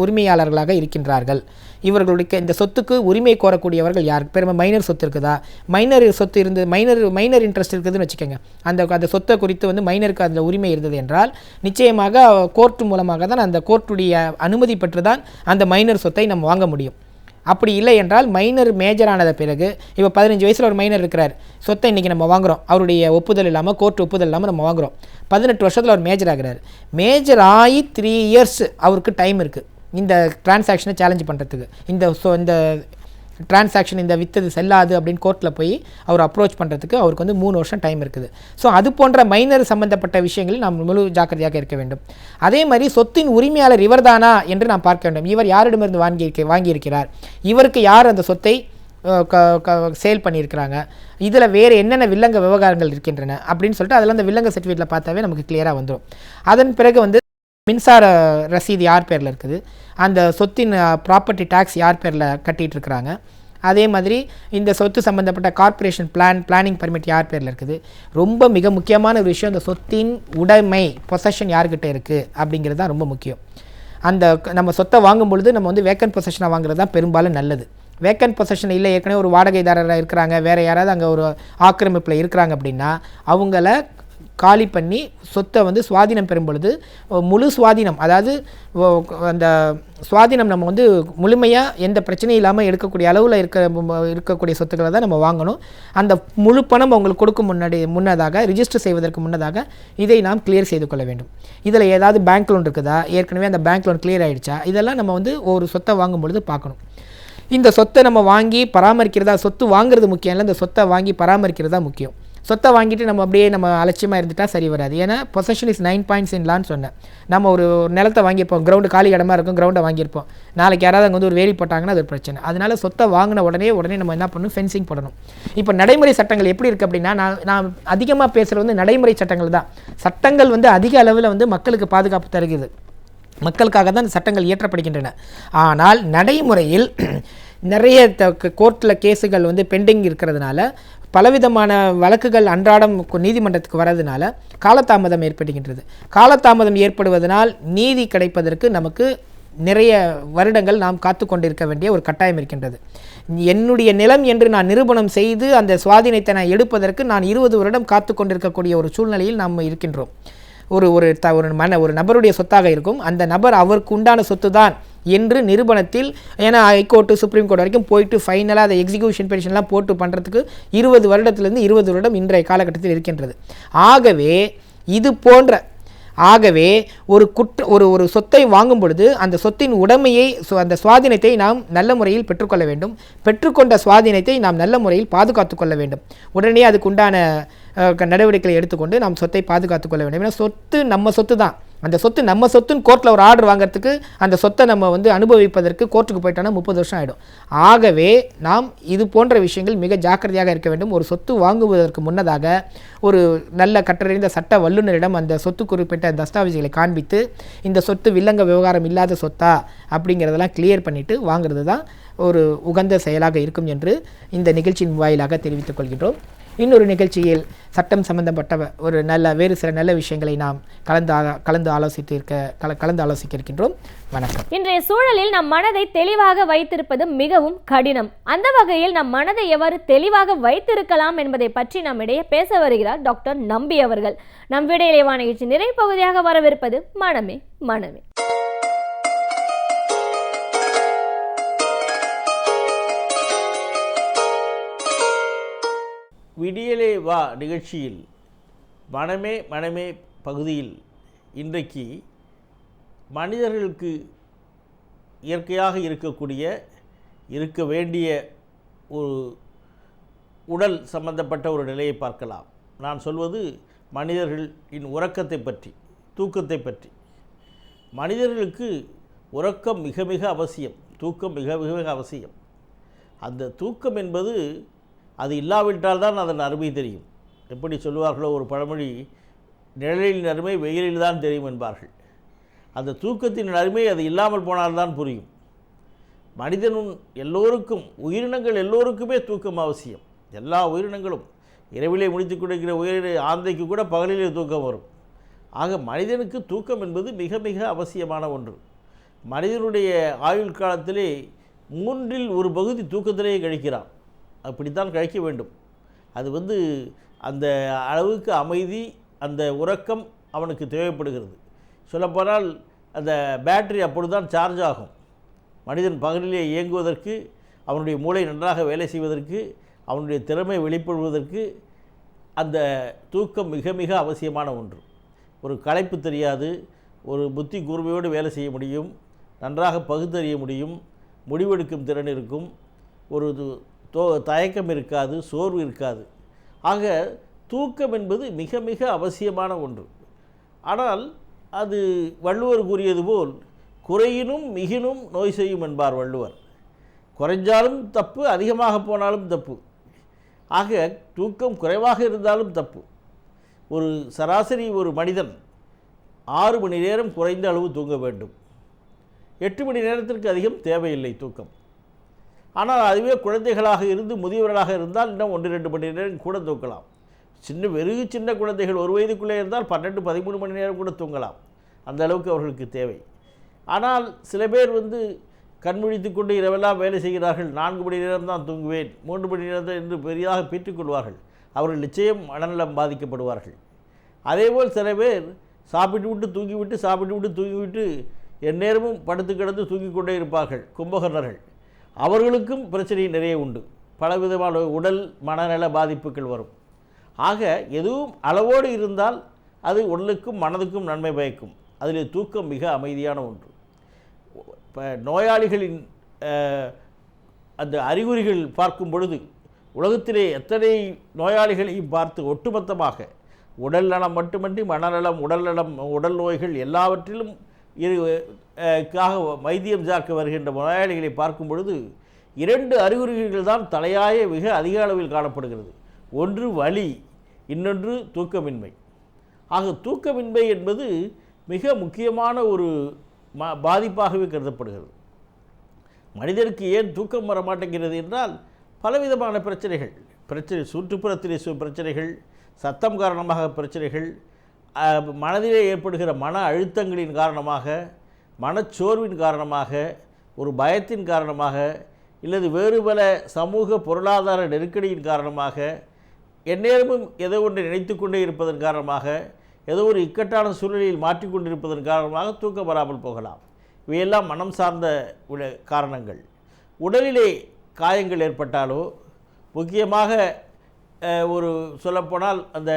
உரிமையாளர்களாக இருக்கின்றார்கள், இவர்களுடைய இந்த சொத்துக்கு உரிமை கோரக்கூடியவர்கள் யார்? பெருமை மைனர் சொத்து இருக்குதா? மைனர் சொத்து இருந்து மைனர் இன்ட்ரெஸ்ட் இருக்குதுன்னு வச்சுக்கோங்க. அந்த சொத்தை குறித்து வந்து மைனருக்கு அதில் உரிமை இருந்தது என்றால் நிச்சயமாக கோர்ட்டு மூலமாக தான், அந்த கோர்ட்டுடைய அனுமதி பெற்று தான் அந்த மைனர் சொத்தை நம்ம வாங்க முடியும். அப்படி இல்லை என்றால் மைனர் மேஜர் ஆனத பிறகு, இப்போ 15 வயசில் ஒரு மைனர் இருக்கிறார், சொத்தை இன்றைக்கி நம்ம வாங்குகிறோம், அவருடைய ஒப்புதல் இல்லாமல், கோர்ட் ஒப்புதல் இல்லாமல் நம்ம வாங்குகிறோம். 18 வருஷத்தில் அவர் மேஜர் ஆகிறார். மேஜர் ஆகி 3 இயர்ஸ் அவருக்கு டைம் இருக்குது இந்த டிரான்சாக்ஷனை சேலஞ்ச் பண்ணுறதுக்கு. இந்த டிரான்சாக்ஷன் இந்த வித்தது செல்லாது அப்படின்னு கோர்ட்டில் போய் அவர் அப்ரோச் பண்ணுறதுக்கு அவருக்கு வந்து 3 வருஷம் டைம் இருக்குது. ஸோ அது போன்ற மைனர் சம்பந்தப்பட்ட விஷயங்களில் நாம் முழு ஜாக்கிரதையாக இருக்க வேண்டும். அதே மாதிரி சொத்தின் உரிமையாளர் இவர்தானா என்று நாம் பார்க்க வேண்டும். இவர் யாரிடமிருந்து வாங்கியிருக்கிறார், இவருக்கு யார் அந்த சொத்தை சேல் பண்ணியிருக்கிறாங்க, இதில் வேறு என்னென்ன வில்லங்க விவகாரங்கள் இருக்கின்றன அப்படின்னு சொல்லிட்டு அதெல்லாம் அந்த வில்லங்க சர்டிஃபிகேட்டில் பார்த்தாவே நமக்கு கிளியராக வந்துடும். அதன் பிறகு வந்து மின்சார ரசீது யார் பேரில் இருக்குது, அந்த சொத்தின் ப்ராப்பர்ட்டி டேக்ஸ் யார் பேரில் கட்டிகிட்டு இருக்கிறாங்க, அதே மாதிரி இந்த சொத்து சம்மந்தப்பட்ட கார்ப்பரேஷன் பிளானிங் பர்மிட் யார் பேரில் இருக்குது. ரொம்ப மிக முக்கியமான ஒரு விஷயம், அந்த சொத்தின் உடைமை பொசஷன் யார்கிட்ட இருக்குது அப்படிங்கிறது தான் ரொம்ப முக்கியம். நம்ம சொத்தை வாங்கும் பொழுது நம்ம வந்து வேக்கன்ட் பொசஷனாக வாங்குறது தான் பெரும்பாலும் நல்லது. வேக்கன்ட் பொசஷன் இல்லை, ஏற்கனவே ஒரு வாடகைதாரராக இருக்கிறாங்க, வேறு யாராவது அங்கே ஒரு ஆக்கிரமிப்பில் இருக்கிறாங்க அப்படின்னா அவங்கள காலி பண்ணி சொத்தை வந்து சுவாதீனம் பெறும் பொழுது முழு சுவாதீனம், அதாவது அந்த சுவாதீனம் நம்ம வந்து முழுமையாக எந்த பிரச்சனையும் இல்லாமல் எடுக்கக்கூடிய அளவில் இருக்கக்கூடிய சொத்துக்களை தான் நம்ம வாங்கணும். அந்த முழு பணம் அவங்களுக்கு கொடுக்கும் முன்னதாக ரிஜிஸ்டர் செய்வதற்கு முன்னதாக இதை நாம் கிளியர் செய்து கொள்ள வேண்டும். இதில் ஏதாவது பேங்க் லோன் இருக்குதா, ஏற்கனவே அந்த பேங்க் லோன் கிளியர் ஆகிடுச்சா, இதெல்லாம் நம்ம வந்து ஒரு சொத்தை வாங்கும் பொழுது பார்க்கணும். இந்த சொத்தை நம்ம வாங்கி பராமரிக்கிறதா, சொத்து வாங்குறது முக்கியம் இல்லை, இந்த சொத்தை வாங்கி பராமரிக்கிறதா முக்கியம். சொத்தை வாங்கிட்டு நம்ம அப்படியே நம்ம அலட்சியமாக இருந்துட்டால் சரி வராது. ஏன்னா பொசஷன் இஸ் 9 பாயிண்ட்ஸ் இன் லான்னு சொன்னேன். நம்ம ஒரு நிலத்தை வாங்கியிருப்போம், கிரவுண்டு காலி இடமா இருக்கும், கிரவுண்டை வாங்கியிருப்போம், நாளைக்கு யாராவது அங்கே வந்து ஒரு வேலி போட்டாங்கன்னா அது ஒரு பிரச்சனை. அதனால சொத்தை வாங்கின உடனே நம்ம என்ன பண்ணணும், ஃபென்சிங் போடணும். இப்போ நடைமுறை சட்டங்கள் எப்படி இருக்குது அப்படின்னா, நான் அதிகமாக பேசுகிறது வந்து நடைமுறை சட்டங்கள் தான். சட்டங்கள் வந்து அதிக அளவில் வந்து மக்களுக்கு பாதுகாப்பு தருகிறது, மக்களுக்காக தான் இந்த சட்டங்கள் இயற்றப்படுகின்றன. ஆனால் நடைமுறையில் நிறைய கோர்ட்டில் கேஸுகள் வந்து பெண்டிங் இருக்கிறதுனால, பலவிதமான வழக்குகள் அன்றாடம் நீதிமன்றத்துக்கு வர்றதுனால காலதாமதம் ஏற்படுகின்றது. காலதாமதம் ஏற்படுவதனால் நீதி கிடைப்பதற்கு நமக்கு நிறைய வருடங்கள் நாம் காத்து கொண்டிருக்க வேண்டிய ஒரு கட்டாயம் இருக்கின்றது. என்னுடைய நிலம் என்று நான் நிரூபணம் செய்து அந்த சுவாதீனத்தை நான் எடுப்பதற்கு நான் 20 வருடம் காத்து கொண்டிருக்கக்கூடிய ஒரு சூழ்நிலையில் நாம் இருக்கின்றோம். ஒரு நபருடைய சொத்தாக இருக்கும், அந்த நபர் அவருக்கு உண்டான சொத்து தான் என்று நிரூபணத்தில், ஏன்னா ஹைகோர்ட்டு சுப்ரீம் கோர்ட் வரைக்கும் போயிட்டு ஃபைனலாக அதை எக்ஸிக்யூஷன் பெட்டிஷன்லாம் போட்டு பண்ணுறதுக்கு 20 வருடத்திலிருந்து 20 வருடம் இன்றைய காலகட்டத்தில் இருக்கின்றது. ஆகவே இது போன்ற ஒரு சொத்தை வாங்கும் பொழுது அந்த சொத்தின் உடைமையை, அந்த சுவாதீனத்தை நாம் நல்ல முறையில் பெற்றுக்கொள்ள வேண்டும். பெற்றுக்கொண்ட சுவாதீனத்தை நாம் நல்ல முறையில் பாதுகாத்து கொள்ள வேண்டும். உடனே அதுக்குண்டான நடவடிக்கைகளை எடுத்துக்கொண்டு நாம் சொத்தை பாதுகாத்து கொள்ள வேண்டும். ஏன்னா சொத்து நம்ம சொத்து தான். அந்த சொத்து நம்ம சொத்துன்னு கோர்ட்டில் ஒரு ஆர்டர் வாங்கிறதுக்கு, அந்த சொத்தை நம்ம அனுபவிப்பதற்கு கோர்ட்டுக்கு போயிட்டோன்னா 30 வருஷம் ஆகிடும். ஆகவே நாம் இது போன்ற விஷயங்கள் மிக ஜாக்கிரதையாக இருக்க வேண்டும். ஒரு சொத்து வாங்குவதற்கு முன்னதாக ஒரு நல்ல கற்றறிந்த சட்ட வல்லுநரிடம் அந்த சொத்து குறிப்பிட்ட தஸ்தாவேஜுகளை காண்பித்து, இந்த சொத்து வில்லங்க விவகாரம் இல்லாத சொத்தா அப்படிங்கிறதெல்லாம் கிளியர் பண்ணிவிட்டு வாங்கிறது தான் ஒரு உகந்த செயலாக இருக்கும் என்று இந்த நிகழ்ச்சியின் வாயிலாக தெரிவித்துக் கொள்கின்றோம். இன்னொரு நிகழ்ச்சியில் சட்டம் சம்பந்தப்பட்ட வேறு சில நல்ல விஷயங்களை நாம் கலந்து ஆலோசிக்க இருக்கின்றோம். வணக்கம். இன்றைய சூழலில் நம் மனதை தெளிவாக வைத்திருப்பது மிகவும் கடினம். அந்த வகையில் நம் மனதை எவ்வாறு தெளிவாக வைத்திருக்கலாம் என்பதை பற்றி நம்மிடையே பேச வருகிறார் டாக்டர் நம்பி அவர்கள். நம் விடையிலேவா நிகழ்ச்சி நிறைவு பகுதியாக வரவிருப்பது மனமே மனமே. விடியலே வா நிகழ்ச்சியில் மனமே மனமே பகுதியில் இன்றைக்கு மனிதர்களுக்கு இயற்கையாக இருக்க வேண்டிய ஒரு உடல் சம்பந்தப்பட்ட ஒரு நிலையை பார்க்கலாம். நான் சொல்வது மனிதர்களின் உறக்கத்தை பற்றி, தூக்கத்தை பற்றி. மனிதர்களுக்கு உறக்கம் மிக மிக அவசியம், தூக்கம் மிக மிக அவசியம். அந்த தூக்கம் என்பது அது இல்லாவிட்டால் தான் அதன் அருமை தெரியும். எப்படி சொல்லுவார்களோ ஒரு பழமொழி, நிழலின் அருமை வெயிலில் தான் தெரியும் என்பார்கள். அந்த தூக்கத்தின் அருமை அது இல்லாமல் போனால்தான் புரியும். மனிதனும் எல்லோருக்கும், உயிரினங்கள் எல்லோருக்குமே தூக்கம் அவசியம். எல்லா உயிரினங்களும் இரவிலே முடித்து கொடுக்கிற ஆந்தைக்கு கூட பகலிலே தூக்கம் வரும். ஆக மனிதனுக்கு தூக்கம் என்பது மிக மிக அவசியமான ஒன்று. மனிதனுடைய ஆயுள் காலத்திலே 3 1 பகுதி தூக்கத்திலேயே கழிக்கிறான். அப்படித்தான் கழிக்க வேண்டும். அது அந்த அளவுக்கு அமைதி, அந்த உறக்கம் அவனுக்கு தேவைப்படுகிறது. சொல்லப்போனால் அந்த பேட்டரி அப்பொழுது தான் சார்ஜ் ஆகும். மனிதன் பகலிலே இயங்குவதற்கு, அவனுடைய மூளை நன்றாக வேலை செய்வதற்கு, அவனுடைய திறமை வெளிப்படுவதற்கு அந்த தூக்கம் மிக மிக அவசியமான ஒன்று. ஒரு களைப்பு தெரியாது, ஒரு புத்தி கூர்மையோடு வேலை செய்ய முடியும், நன்றாக பகுத்தறிய முடியும், முடிவெடுக்கும் திறன் இருக்கும், ஒரு தயக்கம் இருக்காது, சோர்வு இருக்காது. ஆக தூக்கம் என்பது மிக மிக அவசியமான ஒன்று. ஆனால் அது வள்ளுவர் கூறியது போல் குறையினும் மிகினும் நோய் செய்யும் என்பார் வள்ளுவர். குறைஞ்சாலும் தப்பு, அதிகமாக போனாலும் தப்பு. ஆக தூக்கம் குறைவாக இருந்தாலும் தப்பு. ஒரு சராசரி ஒரு மனிதன் 6 மணி நேரம் குறைந்த அளவு தூங்க வேண்டும். 8 மணி நேரத்திற்கு அதிகம் தேவையில்லை தூக்கம். ஆனால் அதுவே குழந்தைகளாக இருந்து முதியவர்களாக இருந்தால் இன்னும் 1-2 மணி நேரம் கூட தூங்கலாம். வெகு சின்ன குழந்தைகள் 1 வயதுக்குள்ளே இருந்தால் 12-13 மணி நேரம் கூட தூங்கலாம். அந்த அளவுக்கு அவர்களுக்கு தேவை. ஆனால் சில பேர் கண்முழித்து கொண்டு இரவெல்லாம் வேலை செய்கிறார்கள். 4 மணி நேரம் தான் தூங்குவேன், 3 மணி நேரம் என்று பெரிதாக பீற்றிக்கொள்வார்கள். அவர்கள் நிச்சயம் மனநலம் பாதிக்கப்படுவார்கள். அதேபோல் சில பேர் சாப்பிட்டு விட்டு தூங்கிவிட்டு எந்நேரமும் படுத்து கிடந்து தூங்கிக் கொண்டே இருப்பார்கள், கும்பகர்ணர்கள். அவர்களுக்கும் பிரச்சனை நிறைய உண்டு. பலவிதமான உடல் மனநல பாதிப்புகள் வரும். ஆக எதுவும் அளவோடு இருந்தால் அது உடலுக்கும் மனதுக்கும் நன்மை பயக்கும். அதில் தூக்கம் மிக அமைதியான ஒன்று. இப்போ நோயாளிகளின் அந்த அறிகுறிகள் பார்க்கும் பொழுது உலகத்திலே எத்தனை நோயாளிகளையும் பார்த்து ஒட்டுமொத்தமாக உடல் நலம் மட்டுமன்றி மனநலம், உடல் நோய்கள் எல்லாவற்றிலும் வைத்தியம் சார்க்க வருகின்ற நோயாளிகளை பார்க்கும் பொழுது 2 அறிகுறிகள் தான் தலையாய மிக அதிக அளவில் காணப்படுகிறது. ஒன்று வலி, இன்னொன்று தூக்கமின்மை. ஆக தூக்கமின்மை என்பது மிக முக்கியமான ஒரு பாதிப்பாகவே கருதப்படுகிறது. மனிதனுக்கு ஏன் தூக்கம் வர மாட்டேங்கிறது என்றால் பலவிதமான பிரச்சனைகள், சுற்றுப்புறத்திலே பிரச்சனைகள், சத்தம் காரணமாக பிரச்சனைகள், மனதிலே ஏற்படுகிற மன அழுத்தங்களின் காரணமாக, மனச்சோர்வின் காரணமாக, ஒரு பயத்தின் காரணமாக, இல்லது வேறு பல சமூக பொருளாதார நெருக்கடியின் காரணமாக, எந்நேரமும் ஏதோ ஒன்றை நினைத்து கொண்டே இருப்பதன் காரணமாக, ஏதோ ஒரு இக்கட்டான சூழ்நிலையில் மாற்றிக்கொண்டிருப்பதன் காரணமாக தூக்கம் வராமல் போகலாம். இவையெல்லாம் மனம் சார்ந்த காரணங்கள். உடலிலே காயங்கள் ஏற்பட்டாலோ, முக்கியமாக ஒரு சொல்லப்போனால் அந்த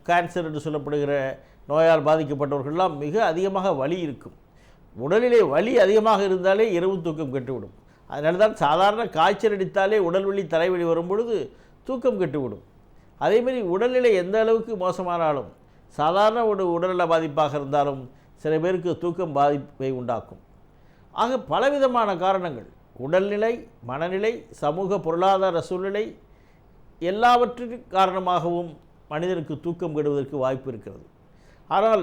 கேன்சர் என்று சொல்லப்படுகிற நோயால் பாதிக்கப்பட்டவர்களெல்லாம் மிக அதிகமாக வலி இருக்கும். உடலிலே வலி அதிகமாக இருந்தாலே இரவு தூக்கம் கெட்டுவிடும். அதனால தான் சாதாரண காய்ச்சல் அடித்தாலே உடல் வலி தலைவலி வரும் பொழுது தூக்கம் கெட்டுவிடும். அதேமாதிரி உடல்நிலை எந்த அளவுக்கு மோசமானாலும், சாதாரண ஒரு உடல்நல பாதிப்பாக இருந்தாலும் சில பேருக்கு தூக்கம் பாதிப்பை உண்டாக்கும். ஆக பலவிதமான காரணங்கள், உடல்நிலை, மனநிலை, சமூக பொருளாதார சூழ்நிலை எல்லாவற்றின் காரணமாகவும் மனிதனுக்கு தூக்கம் கெடுவதற்கு வாய்ப்பு இருக்கிறது. ஆனால்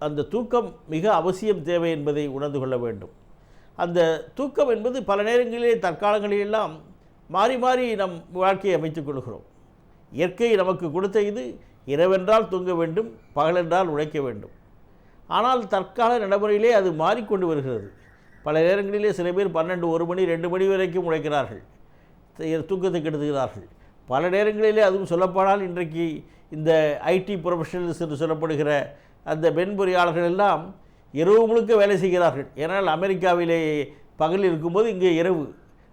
அந்த தூக்கம் மிக அவசியம் தேவை என்பதை உணர்ந்து கொள்ள வேண்டும். அந்த தூக்கம் என்பது பல நேரங்களிலே தற்காலங்களிலெல்லாம் மாறி மாறி நம் வாழ்க்கையை அமைத்துக் கொள்கிறோம். இயற்கை நமக்கு கொடுத்த இது இரவென்றால் தூங்க வேண்டும், பகலென்றால் உழைக்க வேண்டும். ஆனால் தற்கால நடைமுறையிலே அது மாறிக்கொண்டு வருகிறது. பல நேரங்களிலே சில பேர் 12, 1 மணி 2 மணி வரைக்கும் உழைக்கிறார்கள், தூக்கத்தை கெடுத்துகிறார்கள். பல நேரங்களிலே அதுவும் சொல்லப்போனால் இன்றைக்கு இந்த ஐடி ப்ரொஃபஷனல்ஸ் என்று சொல்லப்படுகிற அந்த மென்பொறியாளர்கள் எல்லாம் இரவு முழுக்க வேலை செய்கிறார்கள். ஏனால் அமெரிக்காவிலே பகல் இருக்கும்போது இங்கே இரவு.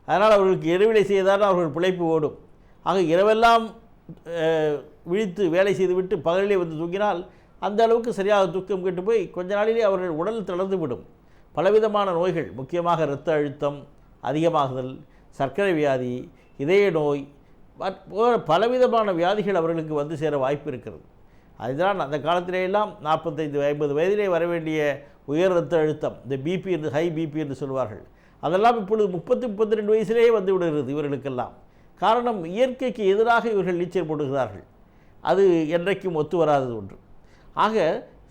அதனால் அவர்களுக்கு இரவிலை செய்தால் அவர்கள் பிழைப்பு ஓடும். ஆக இரவெல்லாம் விழித்து வேலை செய்துவிட்டு பகலிலே வந்து தூங்கினால் அந்த அளவுக்கு சரியாக தூக்கம் கெட்டு போய் கொஞ்ச நாளிலே அவர்கள் உடல் தளர்ந்துவிடும். பலவிதமான நோய்கள், முக்கியமாக இரத்த அழுத்தம் அதிகமாகுதல், சர்க்கரை வியாதி, இதய நோய் போன்ற பலவிதமான வியாதிகள் அவர்களுக்கு வந்து சேர வாய்ப்பு இருக்கிறது. அதுதான் அந்த காலத்திலேயெல்லாம் 45, 50 வயதிலே வர வேண்டிய உயர் இரத்த அழுத்தம், இந்த பிபி என்று ஹை பிபி என்று சொல்வார்கள், அதெல்லாம் இப்பொழுது 30, 32 வயசிலேயே வந்து விடுகிறது இவர்களுக்கெல்லாம். காரணம், இயற்கைக்கு எதிராக இவர்கள் நீச்சல் போடுகிறார்கள். அது என்றைக்கும் ஒத்து வராதது ஒன்று. ஆக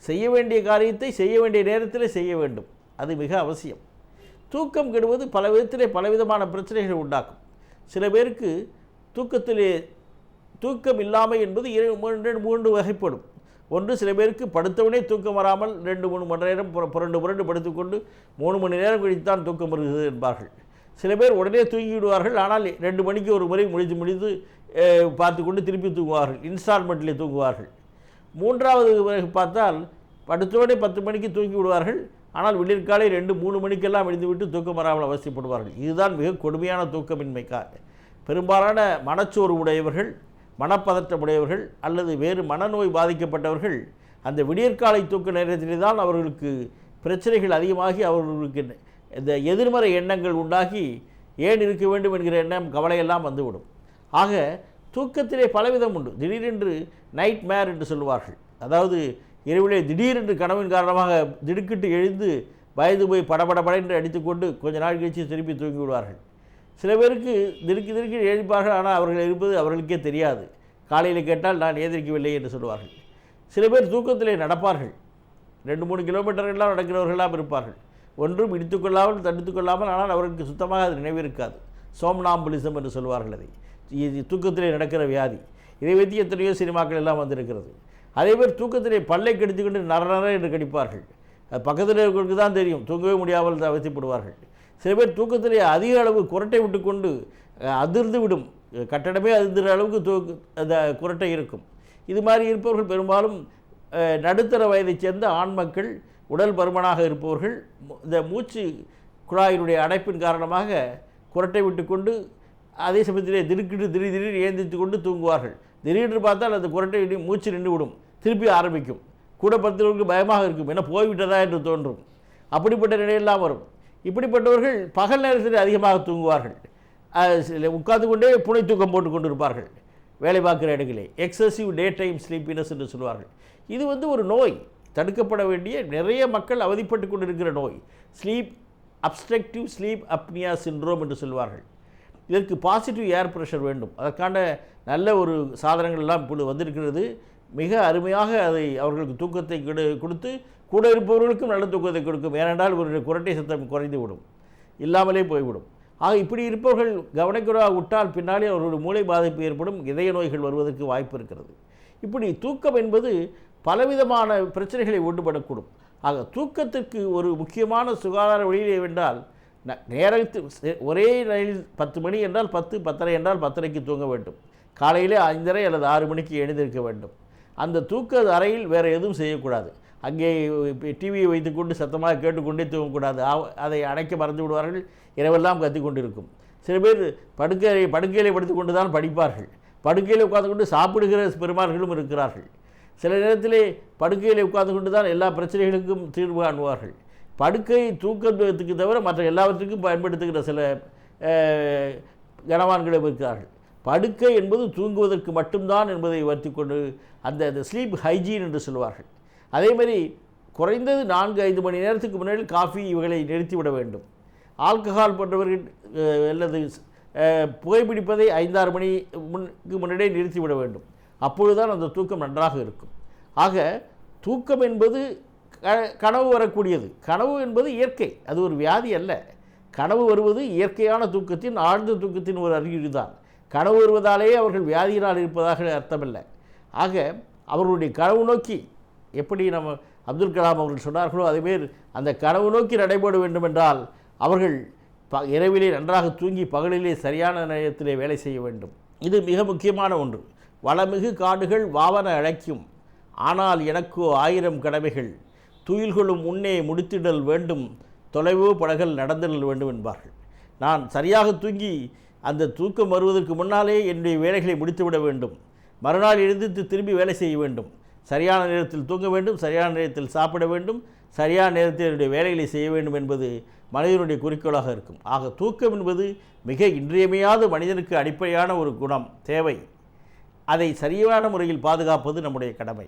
செய்ய வேண்டிய காரியத்தை செய்ய வேண்டிய நேரத்தில் செய்ய வேண்டும், அது மிக அவசியம். தூக்கம் கெடுவது பல விதத்திலே பலவிதமான பிரச்சனைகளை உண்டாக்கும். சில பேருக்கு தூக்கம் இல்லாமை என்பது 2-3 வகைப்படும். ஒன்று, சில பேருக்கு படுத்தவனே தூக்கம் வராமல் 2-3 மணி நேரம் புரண்டு படுத்துக்கொண்டு 3 மணி நேரம் கழித்தான் தூக்கம் வருகிறது என்பார்கள். சில பேர் உடனே தூங்கி விடுவார்கள், ஆனால் 2 மணிக்கு ஒரு முறை முடித்து பார்த்து கொண்டு திருப்பி தூங்குவார்கள், இன்ஸ்டால்மெண்ட்டிலே தூங்குவார்கள். மூன்றாவது பார்த்தால் படுத்தோடனே 10 மணிக்கு தூங்கி விடுவார்கள், ஆனால் விடியற்காலை 2-3 மணிக்கெல்லாம் விழுந்துவிட்டு தூக்கம் வராமல் அவசியப்படுவார்கள். இதுதான் மிக கொடுமையான தூக்கமின்மைக்காக. பெரும்பாலான மனச்சோர்வு உடையவர்கள், மனப்பதற்றம் உடையவர்கள் அல்லது வேறு மனநோய் பாதிக்கப்பட்டவர்கள் அந்த விடியற்காலை தூக்க நேரத்திலே தான் அவர்களுக்கு பிரச்சனைகள் அதிகமாகி அவர்களுக்கு இந்த எதிர்மறை எண்ணங்கள் உண்டாகி ஏன் இருக்க வேண்டும் என்கிற எண்ணம், கவலையெல்லாம் வந்துவிடும். ஆக தூக்கத்திலே பலவிதம் உண்டு. திடீரென்று நைட் மேர் என்று சொல்வார்கள். அதாவது இரவிலே திடீரென்று கனவின் காரணமாக திடுக்கிட்டு எழுந்து பயந்து போய் படபடபட அடித்துக்கொண்டு கொஞ்ச நாள் கழித்து திருப்பி தூங்கி விடுவார்கள். சில பேருக்கு திடுக்கி எழுப்பார்கள், ஆனால் அவர்கள் இருப்பது அவர்களுக்கே தெரியாது. காலையில் கேட்டால் நான் எதிர்க்கவில்லை என்று சொல்வார்கள். சில பேர் தூக்கத்திலே நடப்பார்கள், 2-3 கிலோமீட்டர்களெல்லாம் நடக்கிறவர்களெல்லாம் இருப்பார்கள். ஒன்றும் இடித்துக்கொள்ளாமல் தடுத்துக்கொள்ளாமல், ஆனால் அவர்களுக்கு சுத்தமாக அது நினைவு இருக்காது. சோம்னாம்புலிசம் என்று சொல்வார்கள். அதை இது தூக்கத்திலே நடக்கிற வியாதி. இதை வைத்து எத்தனையோ சினிமாக்கள் எல்லாம் வந்திருக்கிறது. அதேபோல் தூக்கத்திலே பல்லை கடித்துக்கொண்டு நர என்று கடிப்பார்கள். அது பக்கத்தில் இருக்கிறவங்களுக்கு தான் தெரியும், தூங்கவே முடியாமல் அவசியப்படுவார்கள். சில பேர் தூக்கத்திலே அதிக அளவு குரட்டை விட்டு கொண்டு அதிர்ந்து விடும், கட்டடமே அதிர்ந்துற அளவுக்கு அந்த குரட்டை இருக்கும். இது மாதிரி இருப்பவர்கள் பெரும்பாலும் நடுத்தர வயதைச் சேர்ந்த ஆண் மக்கள், உடல் பருமனாக இருப்பவர்கள். இந்த மூச்சு குழாயினுடைய அடைப்பின் காரணமாக குரட்டை விட்டு கொண்டு அதே சமயத்திலே திடீர் ஏந்தித்து கொண்டு தூங்குவார்கள். திடீரென்று பார்த்தால் அந்த குரட்டை மூச்சு நின்று விடும், திருப்பி ஆரம்பிக்கும். கூட படுத்தவர்களுக்கு பயமாக இருக்கும், என்ன போய்விட்டதா என்று தோன்றும். அப்படிப்பட்ட நிலையெல்லாம் வரும். இப்படிப்பட்டவர்கள் பகல் நேரத்தில் அதிகமாக தூங்குவார்கள். உட்கார்ந்து கொண்டே புனை தூக்கம் போட்டு கொண்டு இருப்பார்கள் வேலை பார்க்குற இடங்களே. எக்ஸசிவ் டே டைம் ஸ்லீப்பினஸ் என்று சொல்வார்கள். இது ஒரு நோய், தடுக்கப்பட வேண்டிய, நிறைய மக்கள் அவதிப்பட்டு கொண்டு இருக்கிற நோய். Sleep obstructive sleep apnoea syndrome என்று சொல்வார்கள். இதற்கு பாசிட்டிவ் ஏர் ப்ரெஷர் வேண்டும். அதற்கான நல்ல ஒரு சாதனங்கள் எல்லாம் இப்பொழுது வந்திருக்கிறது. மிக அருமையாக அதை அவர்களுக்கு தூக்கத்தை கொடுத்து கூட இருப்பவர்களுக்கும் நல்ல தூக்கத்தை கொடுக்கும். ஏனென்றால் ஒரு குரட்டை சத்தம் குறைந்து விடும், இல்லாமலே போய்விடும். ஆக இப்படி இருப்பவர்கள் கவனக்குறைவாக விட்டால் பின்னாலே அவர்களுடைய மூளை பாதிப்பு ஏற்படும், இதய நோய்கள் வருவதற்கு வாய்ப்பு இருக்கிறது. இப்படி தூக்கம் என்பது பலவிதமான பிரச்சனைகளை உண்டுபடக்கூடும். ஆக தூக்கத்திற்கு ஒரு முக்கியமான சுகாதார வழியிலே வென்றால் நேரத்தில் ஒரே நிலையில் 10 மணி என்றால் 10, 10:30 என்றால் 10:30க்கு தூங்க வேண்டும். காலையிலே 5:30 அல்லது 6 மணிக்கு எழுந்திருக்க வேண்டும். அந்த தூக்க அறையில் வேறு எதுவும் செய்யக்கூடாது. அங்கே டிவியை வைத்துக்கொண்டு சத்தமாக கேட்டுக்கொண்டே தூங்கக்கூடாது. அதை அணைக்க மறந்து விடுவார்கள், இரவெல்லாம் கத்தி கொண்டிருக்கும். சில பேர் படுக்கையிலே படுத்துக்கொண்டு தான் படிப்பார்கள். படுக்கையில் உட்கார்ந்து கொண்டு சாப்பிடுகிற பெருமாள்களும் இருக்கிறார்கள். சில நேரத்திலே படுக்கையில் உட்கார்ந்து கொண்டு தான் எல்லா பிரச்சனைகளுக்கும் தீர்வு காணுவார்கள். படுக்கை தூக்கத்துக்கு தவிர மற்ற எல்லாவற்றுக்கும் பயன்படுத்துகிற சில கனவான்களும் இருக்கிறார்கள். படுக்கை என்பது தூங்குவதற்கு மட்டும்தான் என்பதை வருத்தி கொண்டு அந்த ஸ்லீப் ஹைஜீன் என்று சொல்வார்கள். அதேமாதிரி குறைந்தது 4-5 மணி நேரத்துக்கு முன்னாடி காஃபி இவைகளை நிறுத்திவிட வேண்டும். ஆல்கஹால் போன்றவர்கள் அல்லது புகைப்பிடிப்பதை 5-6 மணிக்கு முன்னாடியே நிறுத்திவிட வேண்டும். அப்பொழுதுதான் அந்த தூக்கம் நன்றாக இருக்கும். ஆக தூக்கம் என்பது கனவு வரக்கூடியது. கனவு என்பது இயற்கை, அது ஒரு வியாதி அல்ல. கனவு வருவது இயற்கையான தூக்கத்தின் ஆழ்ந்த தூக்கத்தின் ஒரு அறிகுறி தான். கனவு வருவதாலேயே அவர்கள் வியாதியினால் இருப்பதாக அர்த்தமில்லை. ஆக அவர்களுடைய கனவு நோக்கி எப்படி நம்ம அப்துல் கலாம் அவர்கள் சொன்னார்களோ அதேமாரி அந்த கனவு நோக்கி நடைபெற வேண்டும் என்றால் அவர்கள் இரவிலே நன்றாக தூங்கி பகலிலே சரியான நேரத்திலே வேலை செய்ய வேண்டும். இது மிக முக்கியமான ஒன்று. வளமிகு காடுகள் வாவன அழைக்கும், ஆனால் எனக்கோ 1000 கடமைகள், துயில்களும் முன்னே முடித்திடல் வேண்டும், தொலைவோ படகள் நடந்திடல் வேண்டும் என்பார்கள். நான் சரியாக தூங்கி அந்த தூக்கம் வருவதற்கு முன்னாலே என்னுடைய வேலைகளை முடித்துவிட வேண்டும். மறுநாள் எழுந்திருத்து திரும்பி வேலை செய்ய வேண்டும். சரியான நேரத்தில் தூங்க வேண்டும், சரியான நேரத்தில் சாப்பிட வேண்டும், சரியான நேரத்தில் என்னுடைய வேலைகளை செய்ய வேண்டும் என்பது மனிதனுடைய குறிக்கோளாக இருக்கும். ஆக தூக்கம் என்பது மிக இன்றியமையாத மனிதனுக்கு அடிப்படையான ஒரு குணம், தேவை. அதை சரியான முறையில் பாதுகாப்பது நம்முடைய கடமை.